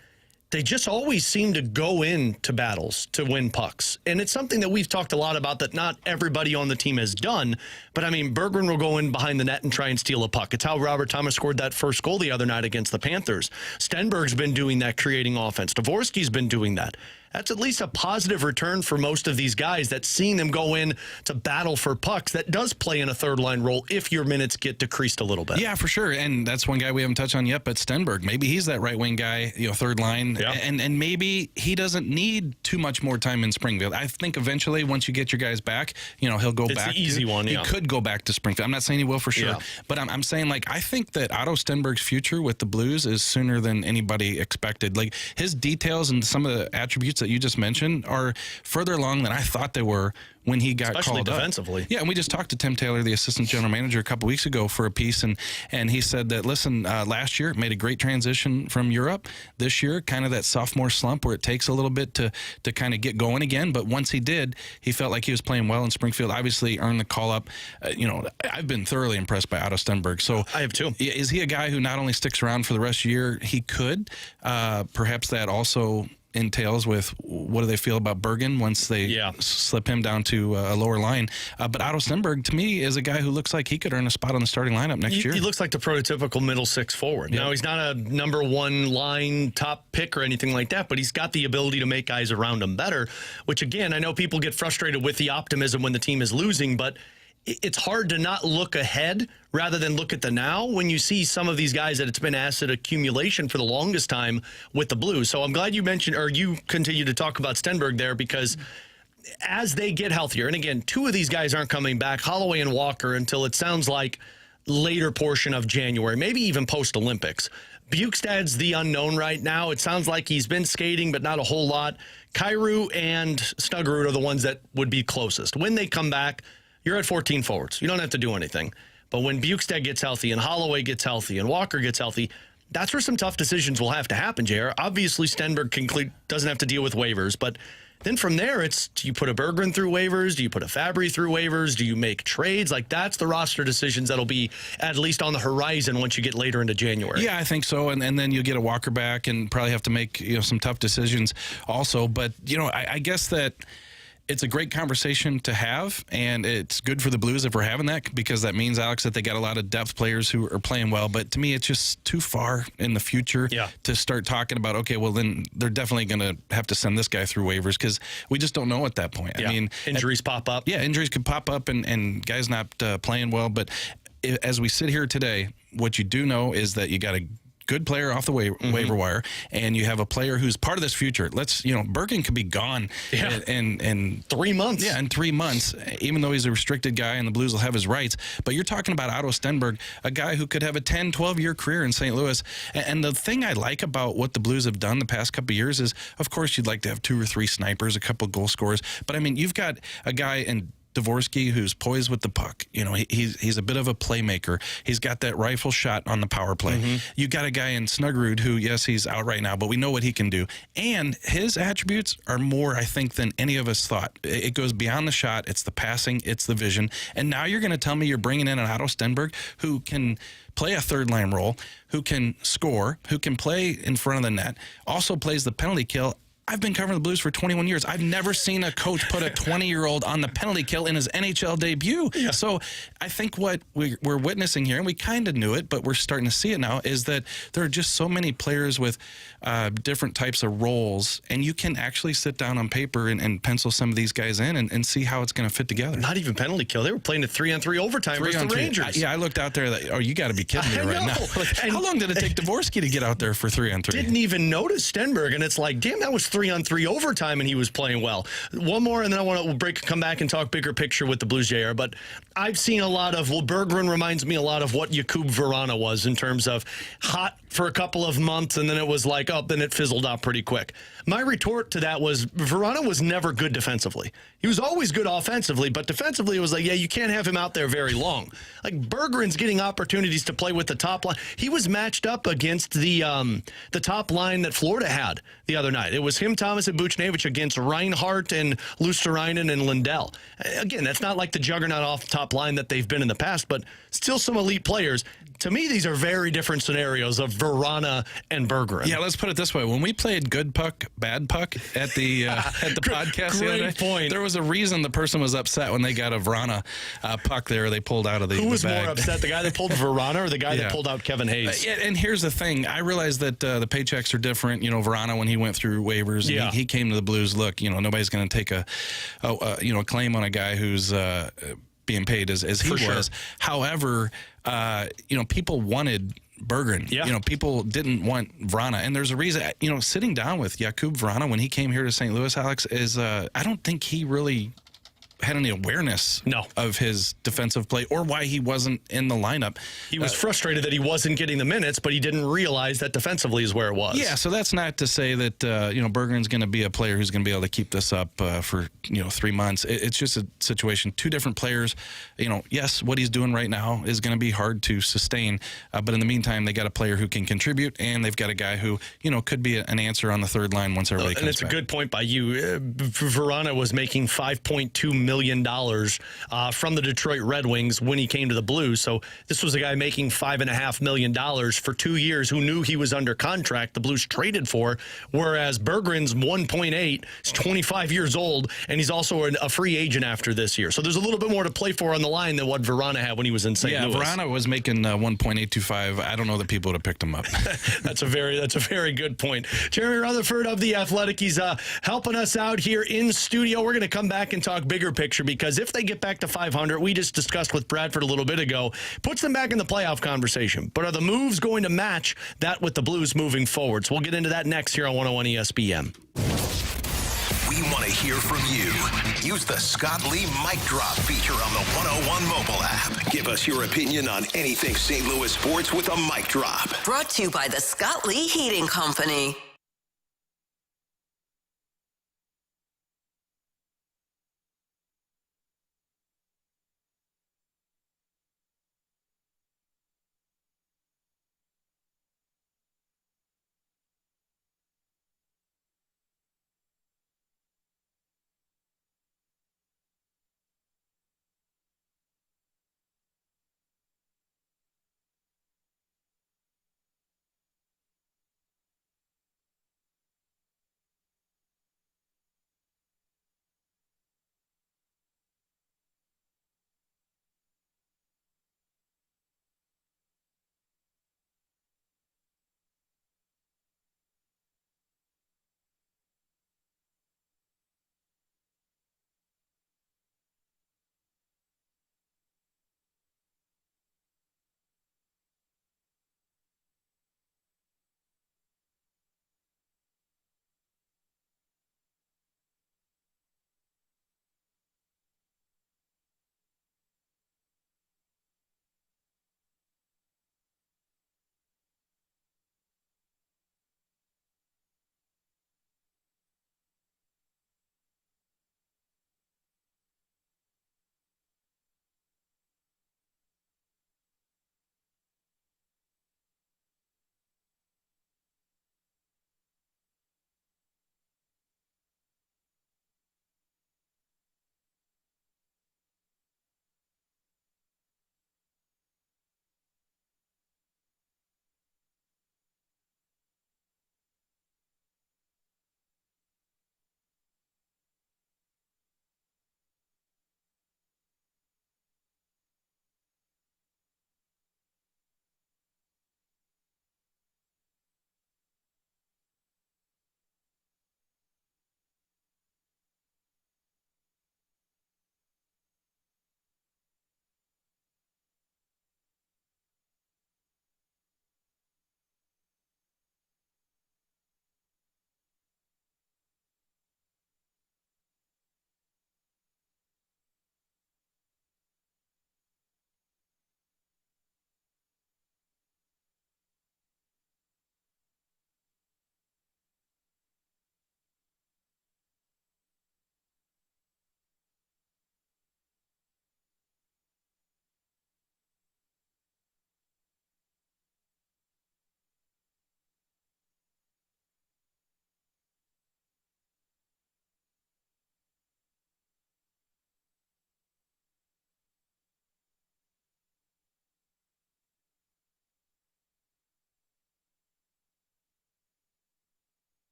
C: they just always seem to go into battles to win pucks. And it's something that we've talked a lot about that not everybody on the team has done. But, I mean, Bergeron will go in behind the net and try and steal a puck. It's how Robert Thomas scored that first goal the other night against the Panthers. Stenberg's been doing that, creating offense. Dvorsky's been doing that. That's at least a positive return for most of these guys, that seeing them go in to battle for pucks, that does play in a third line role if your minutes get decreased a little bit.
P: Yeah, for sure. And that's one guy we haven't touched on yet, but Stenberg, maybe he's that right wing guy, third line. Yeah. And maybe he doesn't need too much more time in Springfield. I think eventually, once you get your guys back, he'll go back.
C: It's the easy one,
P: He could go back to Springfield. I'm not saying he will for sure, but I'm saying, like, I think that Otto Stenberg's future with the Blues is sooner than anybody expected. Like, his details and some of the attributes that you just mentioned are further along than I thought they were when he got
C: Especially
P: called up.
C: defensively.
P: Yeah, and we just talked to Tim Taylor, the assistant general manager, a couple weeks ago for a piece, and he said that, listen, last year made a great transition from Europe. This year, kind of that sophomore slump where it takes a little bit to kind of get going again. But once he did, he felt like he was playing well in Springfield. Obviously earned the call up. I've been thoroughly impressed by Otto Stenberg. So
C: I have too.
P: Is he a guy who not only sticks around for the rest of the year? He could. Perhaps that also entails with what do they feel about Bergen once they slip him down to a lower line. But Otto Stenberg, to me, is a guy who looks like he could earn a spot on the starting lineup next year.
C: He looks like the prototypical middle six forward. Now, he's not a number one line top pick or anything like that, but he's got the ability to make guys around him better, which, again, I know people get frustrated with the optimism when the team is losing, but it's hard to not look ahead rather than look at the now when you see some of these guys that it's been asset accumulation for the longest time with the Blues. So I'm glad you mentioned, or you continue to talk about Stenberg there, because as they get healthier, and again, two of these guys aren't coming back, Holloway and Walker, until it sounds like later portion of January, maybe even post-Olympics. Bukestad's the unknown right now. It sounds like he's been skating, but not a whole lot. Kyrou and Snuggerud are the ones that would be closest. When they come back, you're at 14 forwards. You don't have to do anything. But when Bukestad gets healthy and Holloway gets healthy and Walker gets healthy, that's where some tough decisions will have to happen, JR. Obviously, Stenberg doesn't have to deal with waivers, but then from there, it's, do you put a Berggren through waivers? Do you put a Fabry through waivers? Do you make trades? Like, that's the roster decisions that'll be at least on the horizon once you get later into January.
P: Yeah, I think so. And then you get a Walker back and probably have to make some tough decisions also. But, I guess that it's a great conversation to have, and it's good for the Blues if we're having that, because that means, Alex, that they got a lot of depth players who are playing well. But to me, it's just too far in the future to start talking about, okay, well, then they're definitely going to have to send this guy through waivers, because we just don't know at that point.
C: Yeah.
P: I mean,
C: injuries pop up.
P: Yeah, injuries could pop up, and guys not playing well. But as we sit here today, what you do know is that you got a good player off the waiver wire, and you have a player who's part of this future. Bergen could be gone in
C: 3 months.
P: Yeah, in 3 months, even though he's a restricted guy and the Blues will have his rights. But you're talking about Otto Stenberg, a guy who could have a 10, 12-year career in St. Louis. And the thing I like about what the Blues have done the past couple of years is, of course, you'd like to have 2 or 3 snipers, a couple of goal scorers. But, I mean, you've got a guy in Dvorsky, who's poised with the puck. He's a bit of a playmaker. He's got that rifle shot on the power play. You got a guy in Snuggerud who, yes, he's out right now, but we know what he can do. And his attributes are more, I think, than any of us thought. It goes beyond the shot. It's the passing. It's the vision. And now you're going to tell me you're bringing in an Otto Stenberg who can play a third-line role, who can score, who can play in front of the net, also plays the penalty kill. I've been covering the Blues for 21 years. I've never seen a coach put a 20-year-old on the penalty kill in his NHL debut. Yeah. So I think what we're witnessing here, and we kind of knew it, but we're starting to see it now, is that there are just so many players with different types of roles, and you can actually sit down on paper and pencil some of these guys in and see how it's going to fit together.
C: Not even penalty kill. They were playing a 3-on-3 overtime versus the Rangers.
P: I looked out there. You got to be kidding me right now. How long did it take Dvorsky to get out there for 3-on-3?
C: Didn't even notice Stenberg, and it's like, damn, that was 3-on-3 overtime, and he was playing well. One more, and then I want to come back and talk bigger picture with the Blues, JR. But I've seen a lot of, Berggren reminds me a lot of what Jakub Vrana was in terms of hot for a couple of months, and then it was like, then it fizzled out pretty quick. My retort to that was, Vrana was never good defensively. He was always good offensively, but defensively it was like, you can't have him out there very long. Like, Berggren's getting opportunities to play with the top line. He was matched up against the top line that Florida had the other night. It was him, Thomas, and Buchnevich against Reinhart and Luosterainen and Lindell. Again, that's not like the juggernaut off the top line that they've been in the past, but still some elite players. To me, these are very different scenarios of Vrana and Berggren.
P: Yeah, let's put it this way. When we played good puck, bad puck at the podcast the other day,
C: point.
P: There was a reason the person was upset when they got a Vrana puck there. They pulled out of the bag.
C: Who was more upset, the guy that pulled Vrana or the guy that pulled out Kevin Hayes?
P: And here's the thing. I realize that the paychecks are different. Vrana, when he went through waivers, he came to the Blues. Look, nobody's going to take a claim on a guy who's being paid as he was.
C: Sure.
P: However, people wanted Berggren.
C: Yeah.
P: People didn't want Vrana. And there's a reason, sitting down with Jakub Vrana when he came here to St. Louis, Alex, is I don't think he really had any awareness of his defensive play or why he wasn't in the lineup.
C: He was frustrated that he wasn't getting the minutes, but he didn't realize that defensively is where it was.
P: Yeah, so that's not to say that Berggren's going to be a player who's going to be able to keep this up for 3 months. It's just a situation. Two different players. Yes, what he's doing right now is going to be hard to sustain, but in the meantime, they got a player who can contribute, and they've got a guy who could be an answer on the third line once everybody comes back.
C: And it's a good point by you. Verana was making $5.2 million from the Detroit Red Wings when he came to the Blues. So this was a guy making $5.5 million for 2 years who knew he was under contract. The Blues traded for, whereas Berggren's 1.8 is 25 years old, and he's also a free agent after this year. So there's a little bit more to play for on the line than what Verana had when he was in St. Louis.
P: Yeah, Verana was making 1.825. I don't know that people would have picked him up.
C: That's a very good point. Jeremy Rutherford of The Athletic, he's helping us out here in studio. We're going to come back and talk bigger picture, because if they get back to 500, we just discussed with Bradford a little bit ago, puts them back in the playoff conversation. But are the moves going to match that with the Blues moving forward? So we'll get into that next here on 101 ESPN.
A: We want to hear from you. Use the Scott Lee Mic Drop feature on the 101 mobile app. Give us your opinion on anything St. Louis sports with a mic drop.
E: Brought to you by the Scott Lee Heating Company.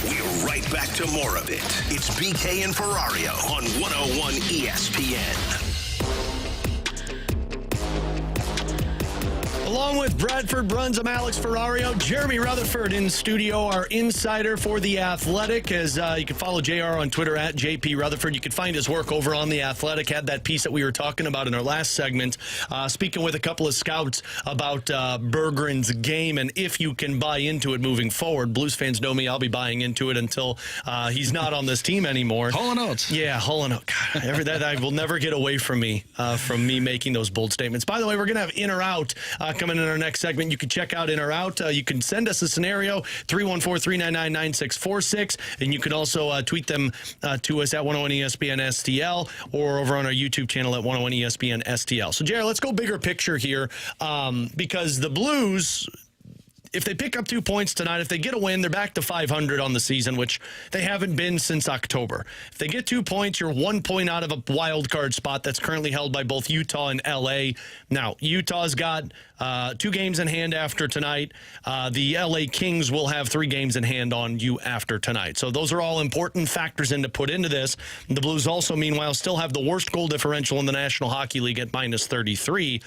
A: We're right back to more of it. It's BK and Ferrario on 101 ESPN.
C: with Bradford Bruns. I'm Alex Ferrario. Jeremy Rutherford in studio, our insider for The Athletic. As you can follow JR on Twitter at JP Rutherford. You can find his work over on The Athletic. Had that piece that we were talking about in our last segment, speaking with a couple of scouts about Berggren's game and if you can buy into it moving forward. Blues fans know me. I'll be buying into it until he's not on this team anymore.
P: Hauling out.
C: Yeah, hauling out. God, that will never get away from me making those bold statements. By the way, we're going to have In or Out coming in our next segment. You can check out In or Out. You can send us a scenario, 314-399-9646, and you can also tweet them to us at 101 ESPN STL or over on our YouTube channel at 101 ESPN STL. So, Jared, let's go bigger picture here because the Blues, if they pick up 2 points tonight, if they get a win, they're back to 500 on the season, which they haven't been since October. If they get 2 points, you're 1 point out of a wild card spot that's currently held by both Utah and L.A. Now, Utah's got 2 games in hand after tonight. The L.A. Kings will have 3 games in hand on you after tonight. So those are all important factors to put into this. The Blues also, meanwhile, still have the worst goal differential in the National Hockey League at minus 33.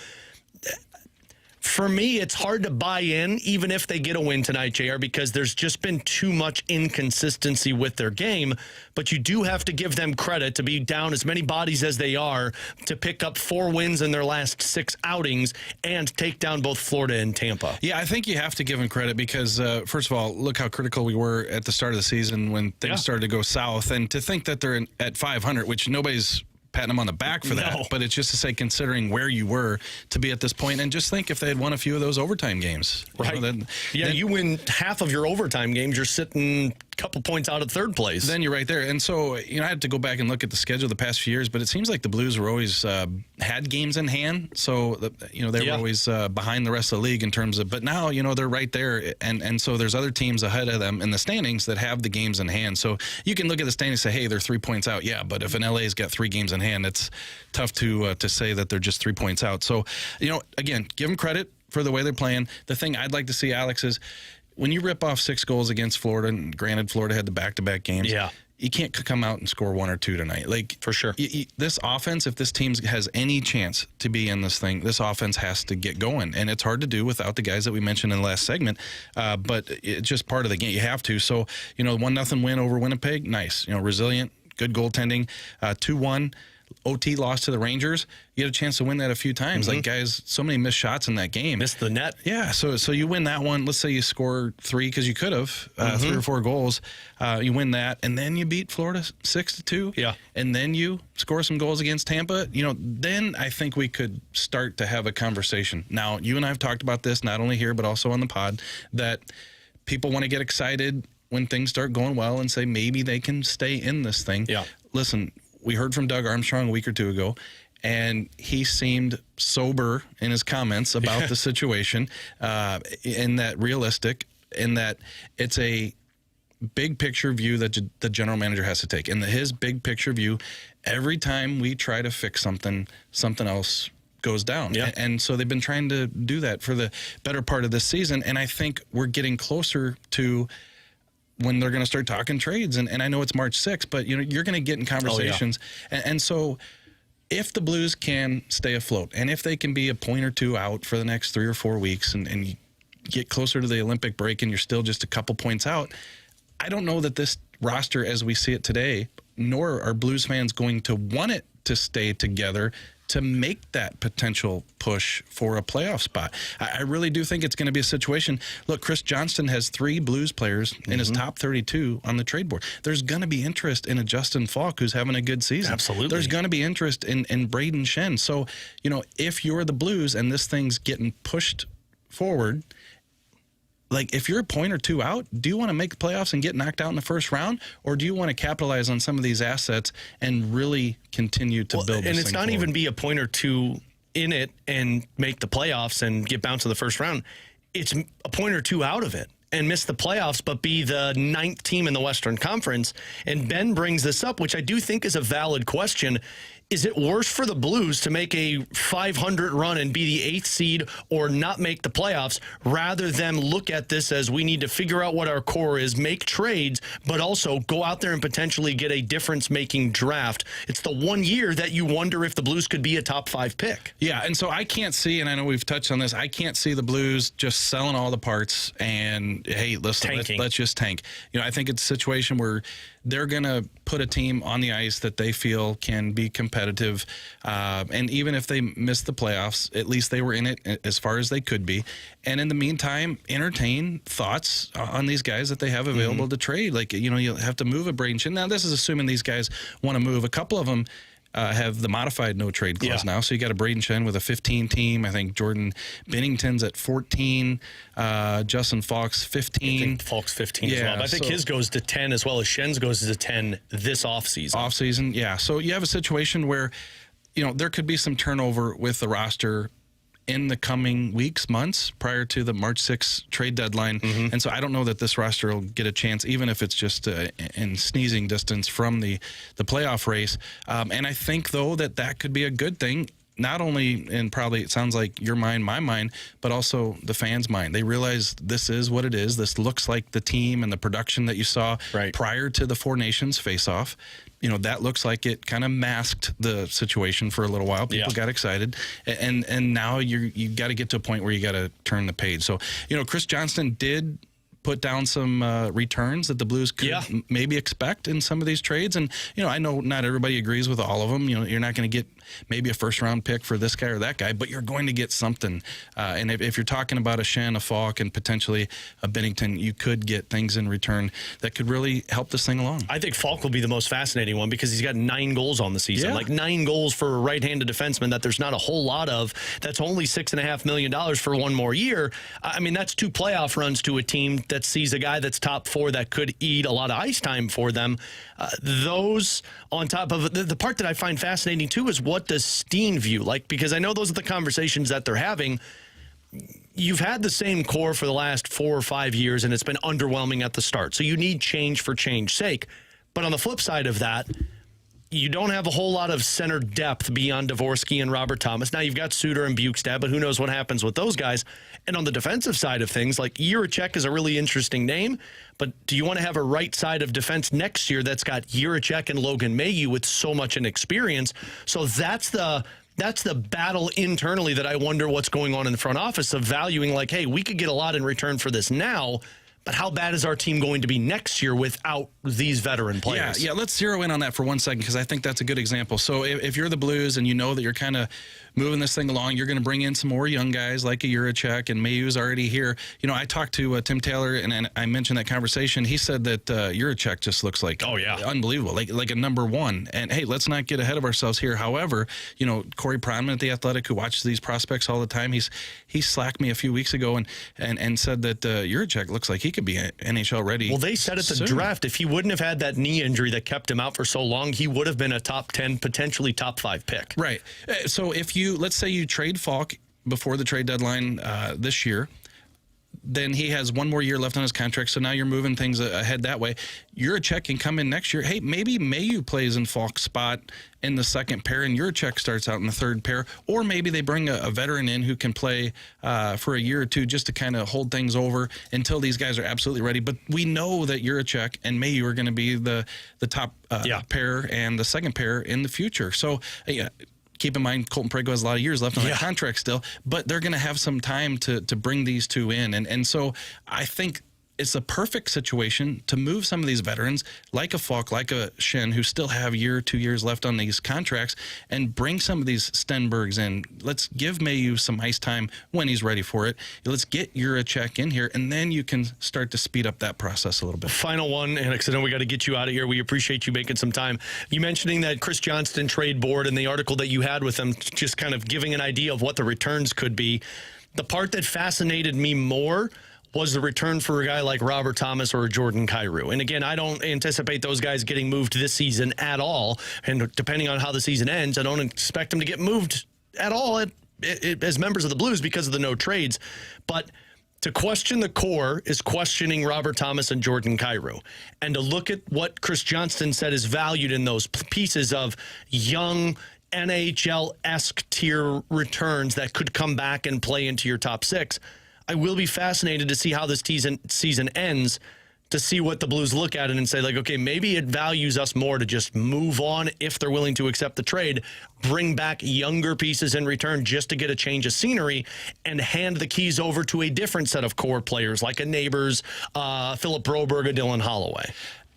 C: For me, it's hard to buy in, even if they get a win tonight, JR, because there's just been too much inconsistency with their game. But you do have to give them credit to be down as many bodies as they are to pick up 4 wins in their last 6 outings and take down both Florida and Tampa.
P: Yeah, I think you have to give them credit because, first of all, look how critical we were at the start of the season when things started to go south. And to think that they're at 500, which nobody's patting them on the back for that, but it's just to say, considering where you were to be at this point, and just think if they had won a few of those overtime games.
C: Right. Then you win half of your overtime games, you're sitting a couple points out of third place.
P: Then you're right there. And so, I had to go back and look at the schedule the past few years, but it seems like the Blues were always had games in hand. So, they were always behind the rest of the league in terms of, but now, they're right there. And so there's other teams ahead of them in the standings that have the games in hand. So you can look at the standings and say, hey, they're 3 points out. Yeah, but if an LA's got 3 games in hand, it's tough to say that they're just 3 points out. So, again, give them credit for the way they're playing. The thing I'd like to see, Alex, is when you rip off 6 goals against Florida, and granted Florida had the back-to-back games, you can't come out and score 1 or 2 tonight. Like, for sure. This offense, if this team has any chance to be in this thing, this offense has to get going. And it's hard to do without the guys that we mentioned in the last segment. But it's just part of the game. You have to. So, 1-0 win over Winnipeg, nice. Resilient, good goaltending. 2-1. OT loss to the Rangers. You had a chance to win that a few times. Like, guys, so many missed shots in that game.
C: Missed the net.
P: Yeah, so you win that one. Let's say you score 3 because you could have 3 or 4 goals. You win that, and then you beat Florida 6-2.
C: Yeah,
P: and then you score some goals against Tampa. Then I think we could start to have a conversation. Now, you and I have talked about this not only here but also on the pod, that people want to get excited when things start going well and say maybe they can stay in this thing.
C: Yeah,
P: listen. We heard from Doug Armstrong a week or 2 ago, and he seemed sober in his comments about the situation, and that realistic, and that it's a big picture view that the general manager has to take. And his big picture view, every time we try to fix something else goes down.
C: Yeah.
P: And so they've been trying to do that for the better part of this season, and I think we're getting closer to when they're going to start talking trades. And I know it's March 6th, but you're going to get in conversations. And so if the Blues can stay afloat, and if they can be a point or 2 out for the next 3 or 4 weeks and you get closer to the Olympic break and you're still just a couple points out, I don't know that this roster as we see it today, nor are Blues fans going to want it to stay together to make that potential push for a playoff spot. I really do think it's going to be a situation. Look, Chris Johnston has 3 Blues players in his top 32 on the trade board. There's going to be interest in a Justin Falk who's having a good season.
C: Absolutely.
P: There's going to be interest in Braden Shen. So, if you're the Blues and this thing's getting pushed forward, like, if you're a point or 2 out, do you want to make the playoffs and get knocked out in the first round, or do you want to capitalize on some of these assets and really continue to build this thing
C: and it's not
P: forward?
C: even be a point or 2 in it and make the playoffs and get bounced to the first round. It's a point or 2 out of it and miss the playoffs, but be the 9th team in the Western Conference. And Ben brings this up, which I do think is a valid question. Is it worse for the Blues to make a 500 run and be the 8th seed or not make the playoffs rather than look at this as we need to figure out what our core is, make trades, but also go out there and potentially get a difference-making draft? It's the one year that you wonder if the Blues could be a top 5 pick.
P: Yeah, and so I can't see, and I know we've touched on this, I can't see the Blues just selling all the parts and, hey, listen, let's just tank. I think it's a situation where they're going to put a team on the ice that they feel can be competitive. And even if they miss the playoffs, at least they were in it as far as they could be. And in the meantime, entertain thoughts on these guys that they have available to trade. Like, you'll have to move a Braden Shen. Now, this is assuming these guys want to move. A couple of them have the modified no trade clause now. So you got a Braden Shen with a 15 team. I think Jordan Binnington's at 14. Justin Falk's 15.
C: I think Falk's 15 as well. But I think his goes to 10 as well as Shen's goes to 10 this offseason.
P: Yeah. So you have a situation where, there could be some turnover with the roster in the coming weeks, months prior to the March 6th trade deadline. And so I don't know that this roster will get a chance, even if it's just in sneezing distance from the playoff race. And I think, though, that could be a good thing, not only in probably, it sounds like your mind, my mind, but also the fans' mind. They realize this is what it is. This looks like the team and the production that you saw prior to the Four Nations face-off. That looks like it kind of masked the situation for a little while. People got excited. And now you got to get to a point where you got to turn the page. So, Chris Johnston did put down some returns that the Blues could maybe expect in some of these trades. And, I know not everybody agrees with all of them. You're not going to get maybe a first-round pick for this guy or that guy, but you're going to get something. And if you're talking about a Shen, a Falk, and potentially a Binnington, you could get things in return that could really help this thing along.
C: I think Falk will be the most fascinating one because he's got 9 goals on the season. Like 9 goals for a right-handed defenseman that there's not a whole lot of. That's only $6.5 million for one more year. I mean, that's 2 playoff runs to a team that sees a guy that's top 4 that could eat a lot of ice time for them. Those on top of the part that I find fascinating too is what does Steen view like? Because I know those are the conversations that they're having. You've had the same core for the last 4 or 5 years, and it's been underwhelming at the start. So you need change for change's sake. But on the flip side of that, you don't have a whole lot of center depth beyond Dvorsky and Robert Thomas. Now you've got Suter and Bukestad, but who knows what happens with those guys. And on the defensive side of things, like Jiricek is a really interesting name, but do you want to have a right side of defense next year that's got Jiricek and Logan Mailloux with so much experience? So that's the battle internally that I wonder what's going on in the front office of valuing like, hey, we could get a lot in return for this now, but how bad is our team going to be next year without these veteran players?
P: Yeah, let's zero in on that for 1 second because I think that's a good example. So if you're the Blues and you know that you're kind of moving this thing along, you're going to bring in some more young guys like a Jiricek, and Mailloux's already here. I talked to Tim Taylor, and I mentioned that conversation. He said that Jiricek just looks like unbelievable, like a number 1. And, hey, let's not get ahead of ourselves here. However, Corey Pronman at The Athletic, who watches these prospects all the time, he slacked me a few weeks ago and said that Jiricek looks like he could be NHL ready.
C: Well, they said at the draft, if he wouldn't have had that knee injury that kept him out for so long, he would have been a top 10, potentially top 5 pick.
P: Right. So let's say you trade Falk before the trade deadline this year, then he has 1 more year left on his contract, so now you're moving things ahead that way. Jiricek can come in next year. Hey, maybe Mailloux plays in Falk's spot in the second pair, and Jiricek starts out in the third pair, or maybe they bring a veteran in who can play for a year or two just to kind of hold things over until these guys are absolutely ready. But we know that Jiricek and Mailloux are going to be the top pair and the second pair in the future. So, keep in mind, Colton Parayko has a lot of years left on that contract still, but they're going to have some time to bring these 2 in. And so I think it's a perfect situation to move some of these veterans like a Falk, like a Shen, who still have 2 years left on these contracts, and bring some of these Stenbergs in. Let's give Mailloux some ice time when he's ready for it. Let's get Jiricek in here, and then you can start to speed up that process a little bit.
C: Final one, and I know we got to get you out of here. We appreciate you making some time. You mentioning that Chris Johnston trade board and the article that you had with him, just kind of giving an idea of what the returns could be. The part that fascinated me more was the return for a guy like Robert Thomas or Jordan Kyrou. And again, I don't anticipate those guys getting moved this season at all. And depending on how the season ends, I don't expect them to get moved at all as members of the Blues because of the no trades. But to question the core is questioning Robert Thomas and Jordan Kyrou. And to look at what Chris Johnston said is valued in those pieces of young, NHL-esque tier returns that could come back and play into your top six. I will be fascinated to see how this season ends, to see what the Blues look at it and say, like, okay, maybe it values us more to just move on if they're willing to accept the trade, bring back younger pieces in return just to get a change of scenery, and hand the keys over to a different set of core players like a Neighbors, Philip Broberg, a Dylan Holloway.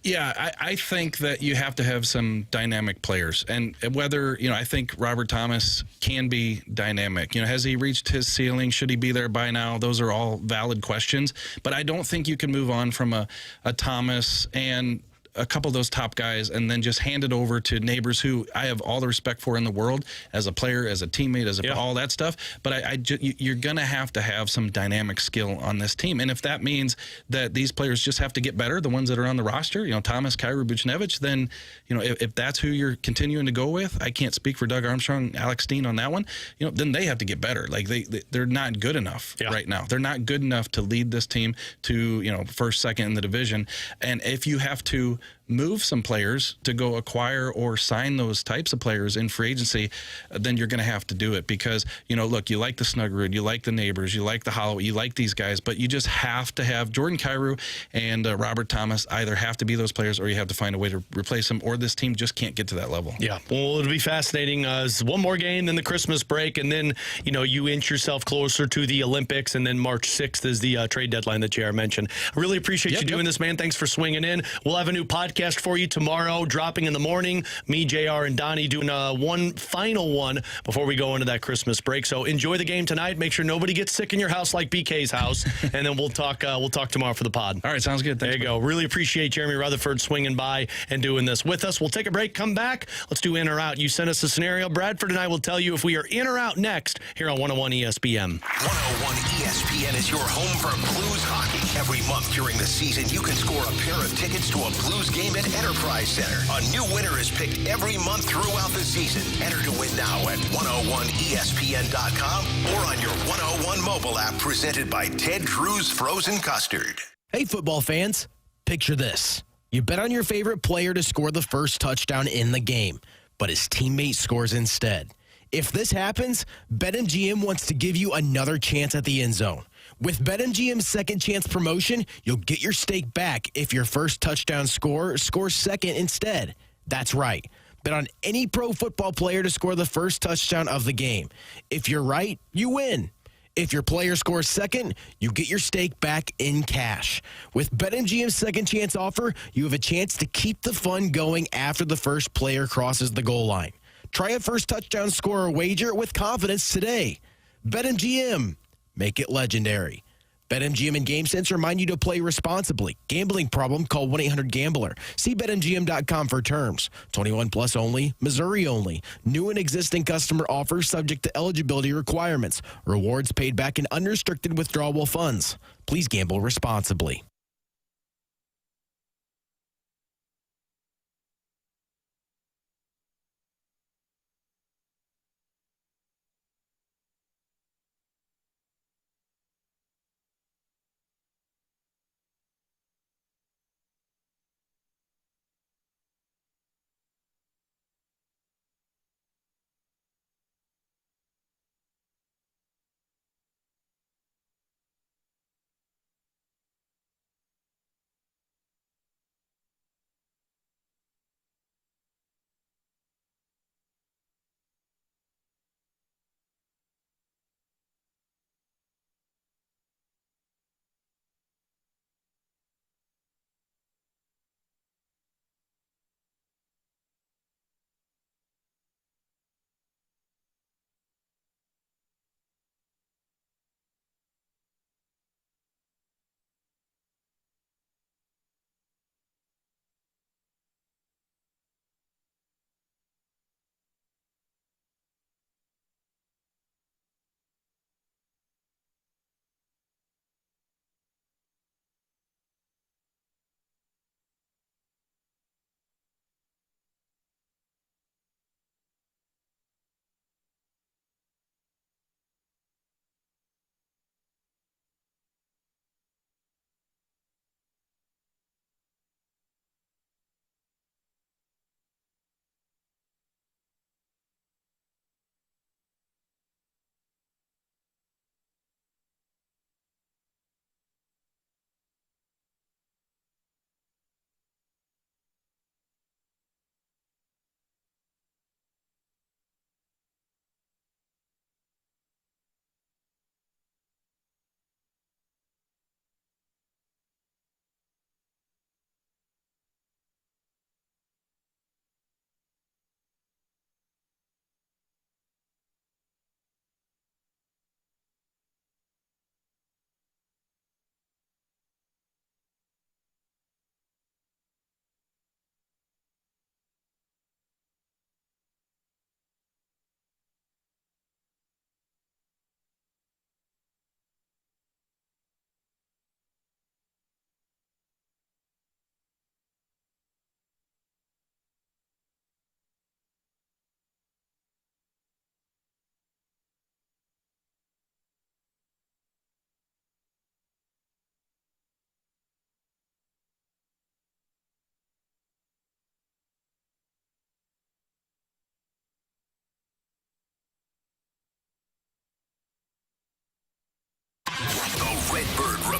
P: Yeah, I think that you have to have some dynamic players. And whether, I think Robert Thomas can be dynamic. Has he reached his ceiling? Should he be there by now? Those are all valid questions. But I don't think you can move on from a Thomas and a couple of those top guys and then just hand it over to Neighbors, who I have all the respect for in the world as a player, as a teammate, all that stuff. But you're going to have some dynamic skill on this team. And if that means that these players just have to get better, the ones that are on the roster, Thomas, Kyrou, Buchnevich, then, if that's who you're continuing to go with, I can't speak for Doug Armstrong, Alex Steen on that one, then they have to get better. Like they're not good enough right now. They're not good enough to lead this team to, first, second in the division. And if you have to move some players to go acquire or sign those types of players in free agency, then you're going to have to do it because, look, you like the Snuggerud, you like the Neighbors, you like the Holloway, you like these guys, but you just have to have Jordan Kyrou and Robert Thomas either have to be those players or you have to find a way to replace them, or this team just can't get to that level.
C: Yeah, well, it'll be fascinating. One more game, then the Christmas break, and then, you inch yourself closer to the Olympics, and then March 6th is the trade deadline that JR mentioned. I really appreciate you doing this, man. Thanks for swinging in. We'll have a new podcast for you tomorrow, dropping in the morning. Me, JR, and Donnie doing one final one before we go into that Christmas break. So enjoy the game tonight. Make sure nobody gets sick in your house like BK's house, and then we'll talk tomorrow for the pod.
P: All right, sounds good. Thanks,
C: there you go. Really appreciate Jeremy Rutherford swinging by and doing this with us. We'll take a break, come back. Let's do in or out. You sent us a scenario. Bradford and I will tell you if we are in or out next here on 101 ESPN.
A: 101 ESPN is your home for Blues hockey. Every month during the season, you can score a pair of tickets to a Blues game at Enterprise Center. A new winner is picked every month throughout the season. Enter to win now at 101ESPN.com or on your 101 mobile app, presented by Ted Drew's Frozen Custard.
F: Hey, football fans, picture this. You bet on your favorite player to score the first touchdown in the game, but his teammate scores instead. If this happens, BetMGM wants to give you another chance at the end zone. With BetMGM's second chance promotion, you'll get your stake back if your first touchdown scorer scores second instead. That's right. Bet on any pro football player to score the first touchdown of the game. If you're right, you win. If your player scores second, you get your stake back in cash. With BetMGM's second chance offer, you have a chance to keep the fun going after the first player crosses the goal line. Try a first touchdown scorer wager with confidence today. BetMGM. Make it legendary. BetMGM and GameSense remind you to play responsibly. Gambling problem? Call 1-800-GAMBLER. See BetMGM.com for terms. 21 plus only. Missouri only. New and existing customer offers subject to eligibility requirements. Rewards paid back in unrestricted withdrawable funds. Please gamble responsibly.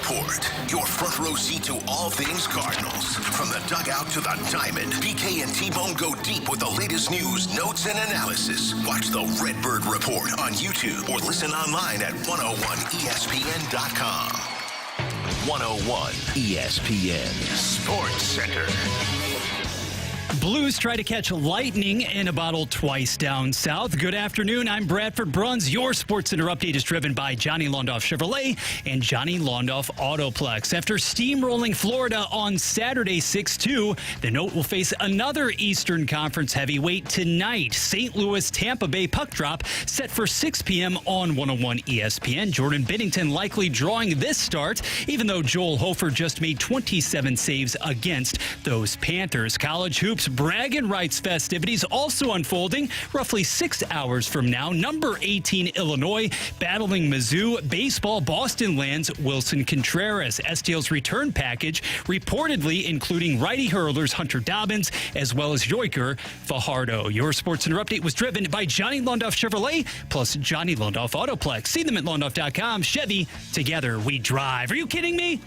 A: Report. Your front row seat to all things Cardinals. From the dugout to the diamond, BK and T-Bone go deep with the latest news, notes, and analysis. Watch the Redbird Report on YouTube or listen online at 101ESPN.com. 101 ESPN Sports Center.
D: Blues try to catch lightning in a bottle twice down south. Good afternoon. I'm Bradford Bruns. Your Sports Center update is driven by Johnny Londoff Chevrolet and Johnny Londoff Autoplex. After steamrolling Florida on Saturday 6-2, the Note will face another Eastern Conference heavyweight tonight. St. Louis Tampa Bay puck drop set for 6 p.m. on 101 ESPN. Jordan Binnington likely drawing this start, even though Joel Hofer just made 27 saves against those Panthers. College hoops bragging rights festivities also unfolding roughly 6 hours from now. Number 18 Illinois battling Mizzou. Baseball, Boston lands Wilson Contreras. STL's return package reportedly including righty hurlers Hunter Dobbins as well as Yoiker Fajardo. Your Sports Center update was driven by Johnny Londoff Chevrolet plus Johnny Londoff Autoplex. See them at Londoff.com. Chevy, together we drive. Are you kidding me?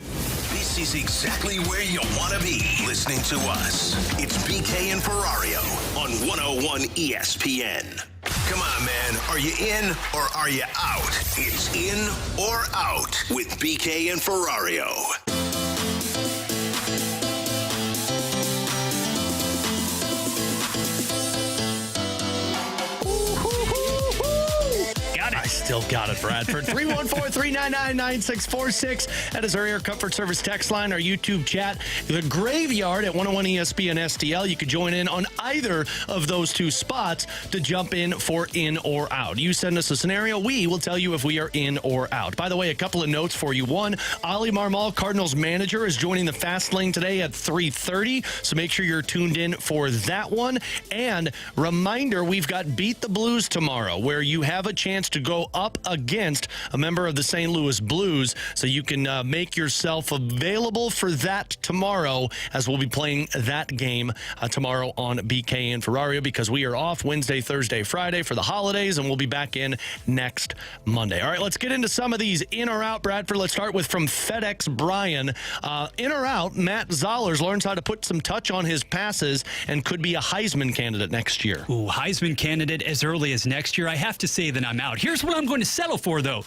A: This is exactly where you want to be listening to us. It's BK and Ferrario on 101 ESPN. Come on, man. Are you in or are you out? It's in or out with BK and Ferrario.
C: I still got it, Bradford. 314-399-9646. That is our Air Comfort Service text line, our YouTube chat. The Graveyard at 101 ESPN STL. You could join in on either of those two spots to jump in for in or out. You send us a scenario. We will tell you if we are in or out. By the way, a couple of notes for you. One, Ali Marmol, Cardinals manager, is joining the Fast Lane today at 3:30. So make sure you're tuned in for that one. And reminder, we've got Beat the Blues tomorrow, where you have a chance to go up against a member of the St. Louis Blues, so you can make yourself available for that tomorrow, as we'll be playing that game tomorrow on BK and Ferrario, because we are off Wednesday, Thursday, Friday for the holidays, and we'll be back in next Monday. All right, let's get into some of these in or out, Bradford. Let's start with from FedEx Brian. In or out, Matt Zollers learns how to put some touch on his passes and could be a Heisman candidate next year.
D: Ooh, Heisman candidate as early as next year. I have to say that I'm out. Here's what I'm going to settle for, though.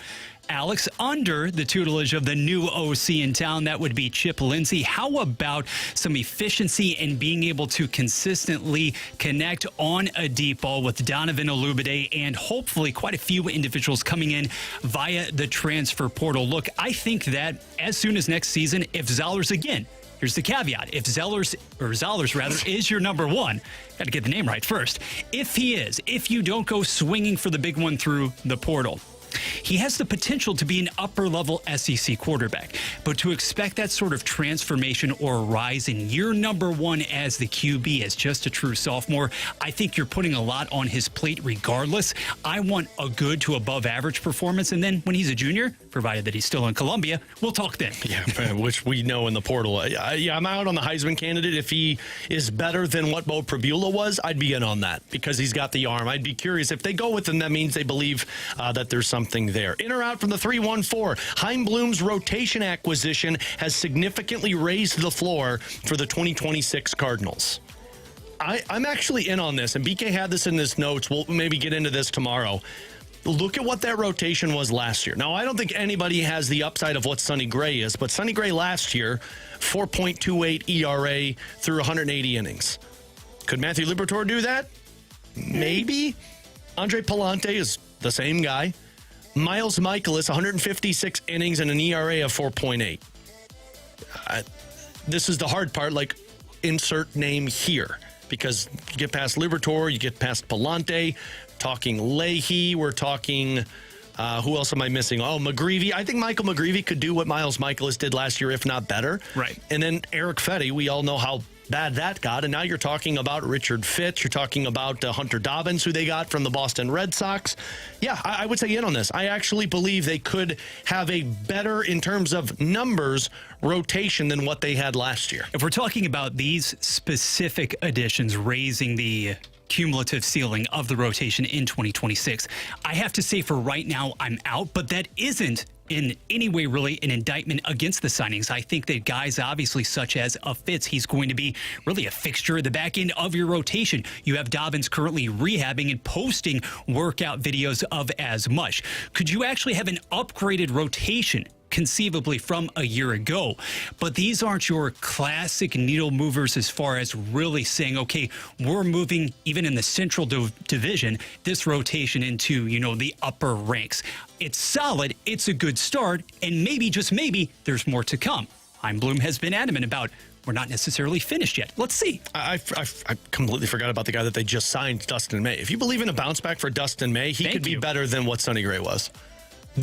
D: Alex, under the tutelage of the new OC in town, that would be Chip Lindsey. How about some efficiency and being able to consistently connect on a deep ball with Donovan Olubade and hopefully quite a few individuals coming in via the transfer portal? Look, I think that as soon as next season, if Zollers, again, here's the caveat. If Zollers is your number one, got to get the name right first. If you don't go swinging for the big one through the portal, he has the potential to be an upper-level SEC quarterback. But to expect that sort of transformation or rise in year number one as the QB as just a true sophomore, I think you're putting a lot on his plate regardless. I want a good to above-average performance. And then when he's a junior, provided that he's still in Columbia, we'll talk then.
C: Yeah, which we know in the portal. I'm out on the Heisman candidate. If he is better than what Bo Prabula was, I'd be in on that because he's got the arm. I'd be curious. If they go with him, that means they believe that there's something there. In or out from the 314, Chaim Bloom's rotation acquisition has significantly raised the floor for the 2026 Cardinals. I'm actually in on this, and BK had this in his notes. We'll maybe get into this tomorrow. Look at what that rotation was last year. Now, I don't think anybody has the upside of what Sonny Gray is, but Sonny Gray last year, 4.28 ERA through 180 innings. Could Matthew Liberatore do that? Maybe. Andre Palante is the same guy. Miles Michaelis, 156 innings and an ERA of 4.8. This is the hard part, like insert name here, because you get past Liberatore, you get past Palante, talking Leahy, we're talking, who else am I missing? Oh, McGreevy. I think Michael McGreevy could do what Miles Michaelis did last year, if not better.
D: Right.
C: And then Eric Fetty, we all know how bad that got. And now you're talking about Richard Fitz. You're talking about Hunter Dobbins, who they got from the Boston Red Sox. Yeah, I would say in on this. I actually believe they could have a better, in terms of numbers, rotation than what they had last year.
D: If we're talking about these specific additions raising the cumulative ceiling of the rotation in 2026, I have to say for right now, I'm out, but that isn't in any way really an indictment against the signings. I think that guys obviously such as a Fitz, he's going to be really a fixture at the back end of your rotation. You have Dobbins currently rehabbing and posting workout videos of as much. Could you actually have an upgraded rotation conceivably from a year ago? But these aren't your classic needle movers as far as really saying, okay, we're moving even in the Central Division, this rotation into, the upper ranks. It's solid. It's a good start. And maybe, just maybe, there's more to come. Chaim Bloom has been adamant about we're not necessarily finished yet. Let's see.
C: I completely forgot about the guy that they just signed, Dustin May. If you believe in a bounce back for Dustin May, he could be better than what Sonny Gray was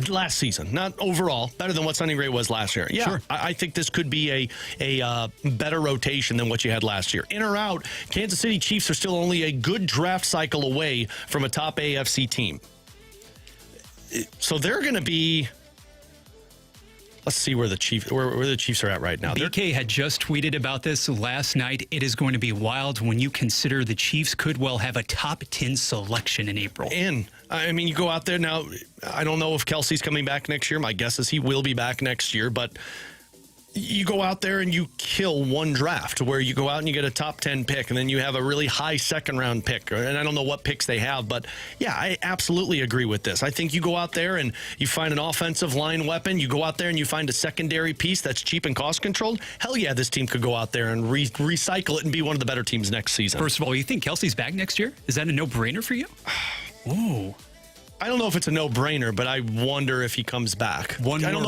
C: last season. Not overall, better than what Sonny Gray was last year. Yeah, sure. I think this could be a better rotation than what you had last year. In or out, Kansas City Chiefs are still only a good draft cycle away from a top AFC team. So they're going to be... Let's see where the Chiefs are at right now.
D: BK had just tweeted about this last night. It is going to be wild when you consider the Chiefs could well have a top 10 selection in April.
C: And I mean, you go out there now. I don't know if Kelsey's coming back next year. My guess is he will be back next year. But you go out there and you kill one draft where you go out and you get a top 10 pick and then you have a really high second round pick. And I don't know what picks they have, but yeah, I absolutely agree with this. I think you go out there and you find an offensive line weapon. You go out there and you find a secondary piece that's cheap and cost controlled. Hell yeah, this team could go out there and recycle it and be one of the better teams next season.
D: First of all, you think Kelsey's back next year? Is that a no-brainer for you?
C: Ooh. I don't know if it's a no-brainer, but I wonder if he comes back. I don't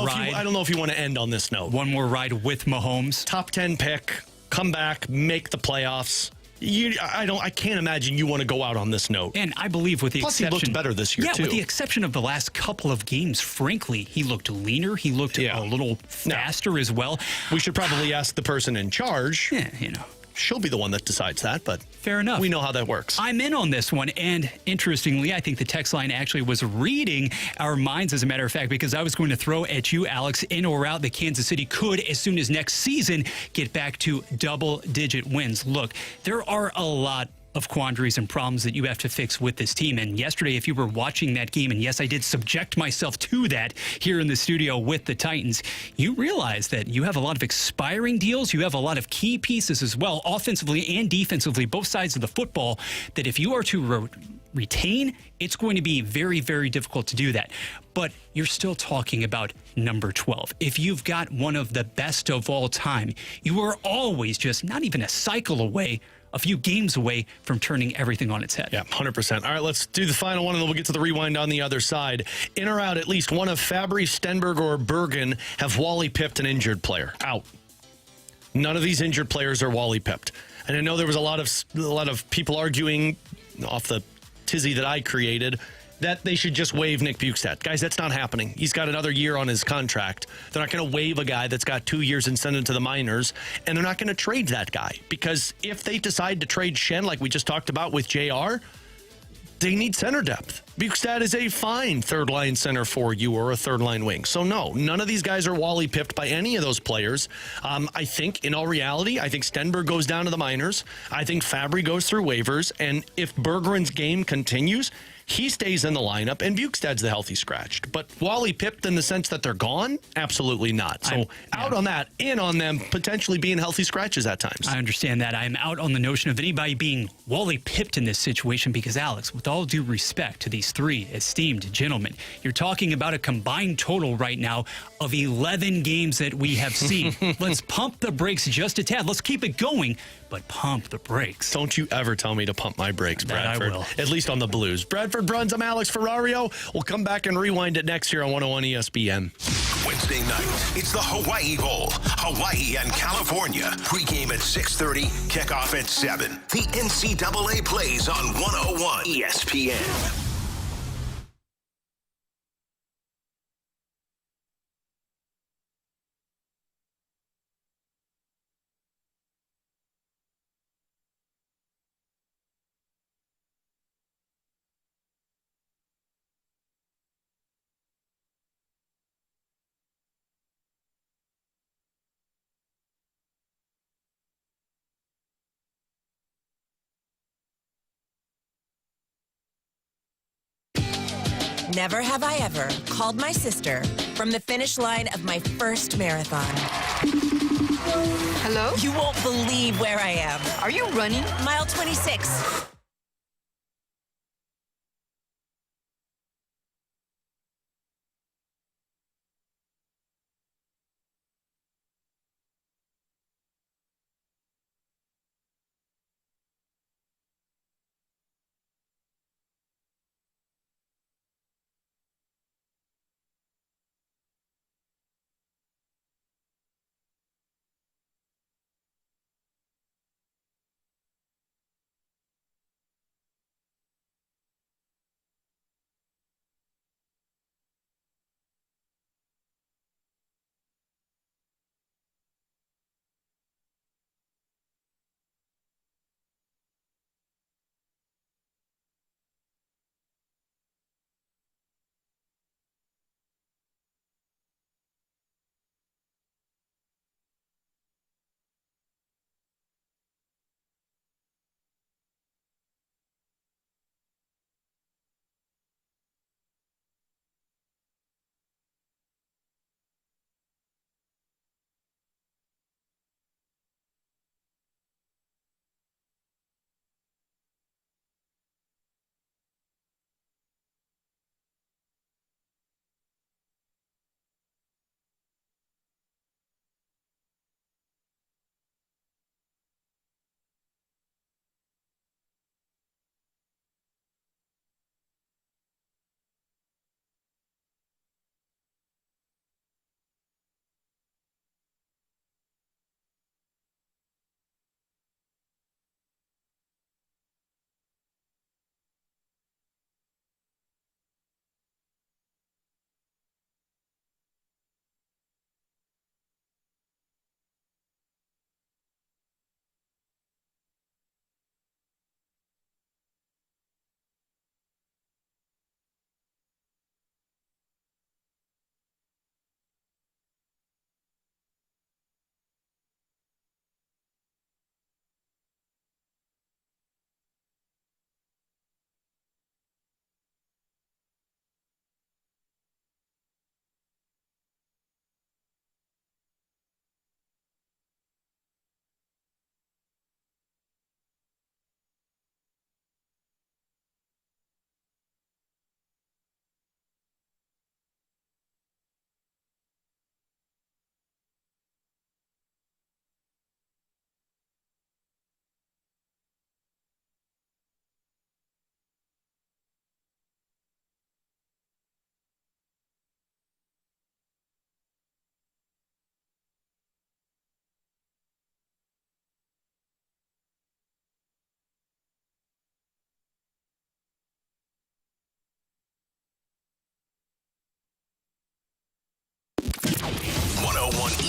C: know if you want to end on this note.
D: One more ride with Mahomes.
C: Top 10 pick, come back, make the playoffs. I can't imagine you want to go out on this note.
D: And I believe with the exception...
C: Plus, he looked better this year, too.
D: Yeah, with the exception of the last couple of games, frankly, he looked leaner. He looked a little faster as well.
C: We should probably ask the person in charge.
D: Yeah,
C: She'll be the one that decides that, but
D: fair enough.
C: We know how that works.
D: I'm in on this one, and interestingly, I think the text line actually was reading our minds, as a matter of fact, because I was going to throw at you, Alex, in or out that Kansas City could, as soon as next season, get back to double-digit wins. Look, there are a lot of quandaries and problems that you have to fix with this team. And yesterday, if you were watching that game, and yes, I did subject myself to that here in the studio with the Titans, you realize that you have a lot of expiring deals. You have a lot of key pieces as well, offensively and defensively, both sides of the football, that if you are to retain, it's going to be very, very difficult to do that. But you're still talking about number 12. If you've got one of the best of all time, you are always just not even a cycle away, a few games away from turning everything on its head.
C: Yeah, 100%. All right, let's do the final one, and then we'll get to the rewind on the other side. In or out, at least one of Fabry, Stenberg, or Bergen have Wally pipped an injured player. Out. None of these injured players are Wally pipped. And I know there was a lot of people arguing off the tizzy that I created that they should just waive Nick Bukestad. Guys, that's not happening. He's got another year on his contract. They're not going to waive a guy that's got 2 years and send him to the minors, and they're not going to trade that guy, because if they decide to trade Shen, like we just talked about with JR, they need center depth. Bukestad is a fine third-line center for you, or a third-line wing. So, no, none of these guys are Wally pipped by any of those players. I think, in all reality, I think Stenberg goes down to the minors. I think Fabry goes through waivers. And if Bergeron's game continues, he stays in the lineup, and Bukestad's the healthy scratched. But Wally pipped in the sense that they're gone? Absolutely not. So out on that, in on them potentially being healthy scratches at times.
D: I understand that. I'm out on the notion of anybody being Wally pipped in this situation because, Alex, with all due respect to these three esteemed gentlemen, you're talking about a combined total right now of 11 games that we have seen. Let's pump the brakes just a tad. Let's keep it going, but pump the brakes.
C: Don't you ever tell me to pump my brakes, Bradford.
D: I will.
C: At least on the Blues. Bradford Bruns, I'm Alex Ferrario. We'll come back and rewind it next year on 101 ESPN.
A: Wednesday night, it's the Hawaii Bowl. Hawaii and California. Pregame at 6:30, kickoff at 7. The NCAA plays on 101 ESPN.
Q: Never have I ever called my sister from the finish line of my first marathon. Hello? You won't believe where I am. Are you running? Mile 26.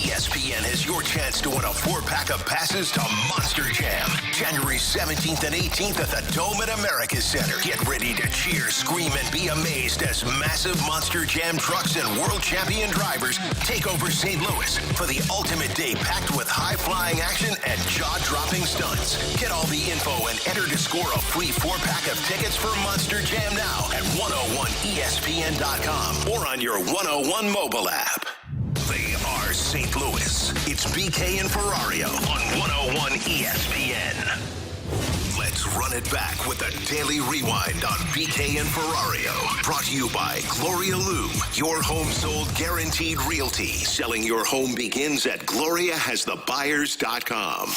A: ESPN has your chance to win a 4-pack of passes to Monster Jam, January 17th and 18th at the Dome at America's Center. Get ready to cheer, scream, and be amazed as massive Monster Jam trucks and world champion drivers take over St. Louis for the ultimate day packed with high-flying action and jaw-dropping stunts. Get all the info and enter to score a free 4-pack of tickets for Monster Jam now at 101ESPN.com or on your 101 mobile app. They are St. Louis. It's BK and Ferrario on 101 ESPN. Let's run it back with a daily rewind on BK and Ferrario. Brought to you by Gloria Lou, your home sold guaranteed realty. Selling your home begins at GloriaHasTheBuyers.com.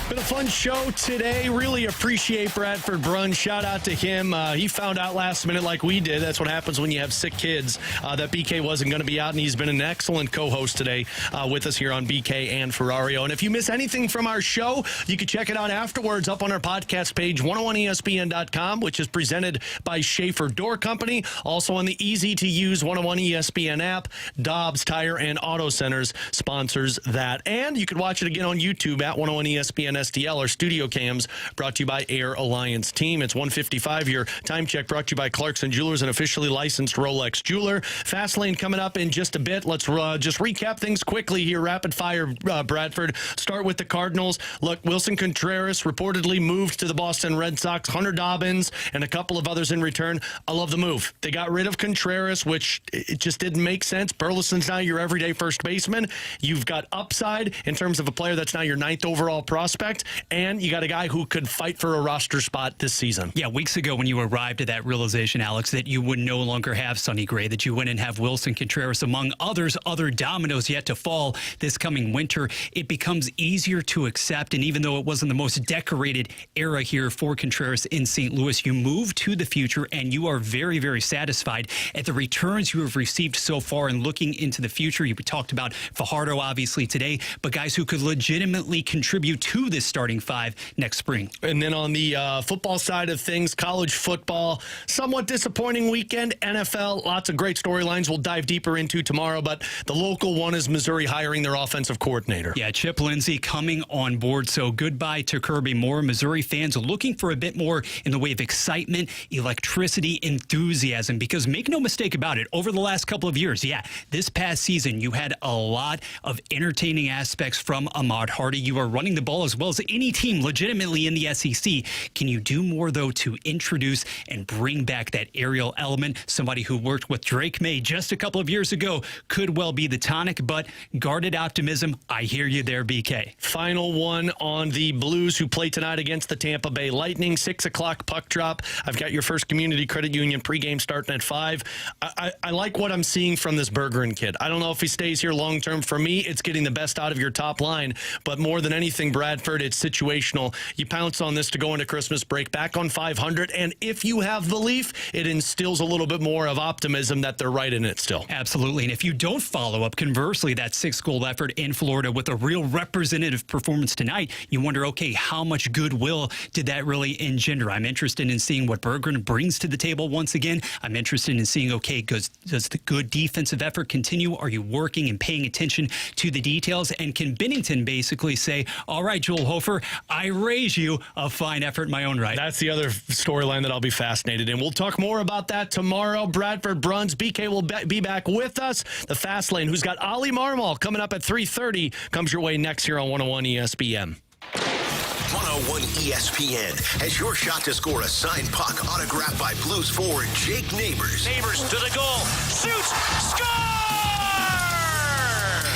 C: Been a fun show today. Really appreciate Bradford Brunn. Shout out to him. He found out last minute like we did. That's what happens when you have sick kids, that BK wasn't going to be out, and he's been an excellent co-host today with us here on BK and Ferrario. And if you miss anything from our show, you can check it out afterwards up on our podcast page, 101ESPN.com, which is presented by Schaefer Door Company. Also on the easy-to-use 101 ESPN app, Dobbs Tire and Auto Centers sponsors that. And you can watch it again on YouTube at 101 ESPN STL. Our studio cams brought to you by Air Alliance Team. It's 1:55. Your time check brought to you by Clarkson Jewelers, an officially licensed Rolex jeweler. Fast lane coming up in just a bit. Let's just recap things quickly here. Rapid fire, Bradford. Start with the Cardinals. Look, Wilson Contreras reportedly moved to the Boston Red Sox. Hunter Dobbins and a couple of others in return. I love the move. They got rid of Contreras, which it just didn't make sense. Burleson's now your everyday first baseman. You've got upside in terms of a player that's now your 9th overall prospect, and you got a guy who could fight for a roster spot this season.
D: Yeah, weeks ago when you arrived at that realization, Alex, that you would no longer have Sonny Gray, that you wouldn't have Wilson Contreras, among others, other dominoes yet to fall this coming winter, it becomes easier to accept. And even though it wasn't the most decorated era here for Contreras in St. Louis, you move to the future and you are very, very satisfied at the returns you have received so far. And looking into the future, you talked about Fajardo obviously today, but guys who could legitimately contribute to this starting five next spring.
C: And then on the football side of things, college football, somewhat disappointing weekend. NFL, lots of great storylines we'll dive deeper into tomorrow, but the local one is Missouri hiring their offensive coordinator.
D: Yeah, Chip Lindsey coming on board, so goodbye to Kirby Moore. Missouri fans looking for a bit more in the way of excitement, electricity, enthusiasm, because make no mistake about it, over the last couple of years, this past season, you had a lot of entertaining aspects from Ahmad Hardy. You are running the ball as well as any team legitimately in the SEC. Can you do more, though, to introduce and bring back that aerial element? Somebody who worked with Drake May just a couple of years ago could well be the tonic, but guarded optimism. I hear you there, BK.
C: Final one on the Blues, who play tonight against the Tampa Bay Lightning. 6 o'clock puck drop. I've got your First Community Credit Union pregame starting at 5. I like what I'm seeing from this Bergeron kid. I don't know if he stays here long term. For me, it's getting the best out of your top line, but more than anything, Bradford, it's situational. You pounce on this to go into Christmas break back on 500, and if you have belief, it instills a little bit more of optimism that they're right in it still.
D: Absolutely, and if you don't follow up, conversely, that 6-goal effort in Florida with a real representative performance tonight, you wonder, okay, how much goodwill did that really engender? I'm interested in seeing what Bergeron brings to the table once again. I'm interested in seeing, okay, does the good defensive effort continue? Are you working and paying attention to the details? And can Bennington basically say, all right, Joel Hofer, I raise you a fine effort in my own right?
C: That's the other storyline that I'll be fascinated in. We'll talk more about that tomorrow. Bradford Bruns, BK will be back with us. The Fast Lane, who's got Ollie Marmol coming up at 3:30, comes your way next here on 101 ESPN.
A: 101 ESPN has your shot to score a signed puck autographed by Blues forward Jake Neighbors.
I: Neighbors to the goal. Shoots. Score!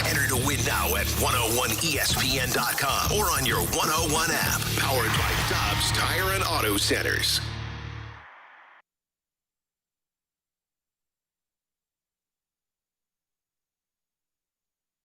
A: Enter to win now at 101ESPN.com or on your 101 app. Powered by Dobbs Tire and Auto Centers.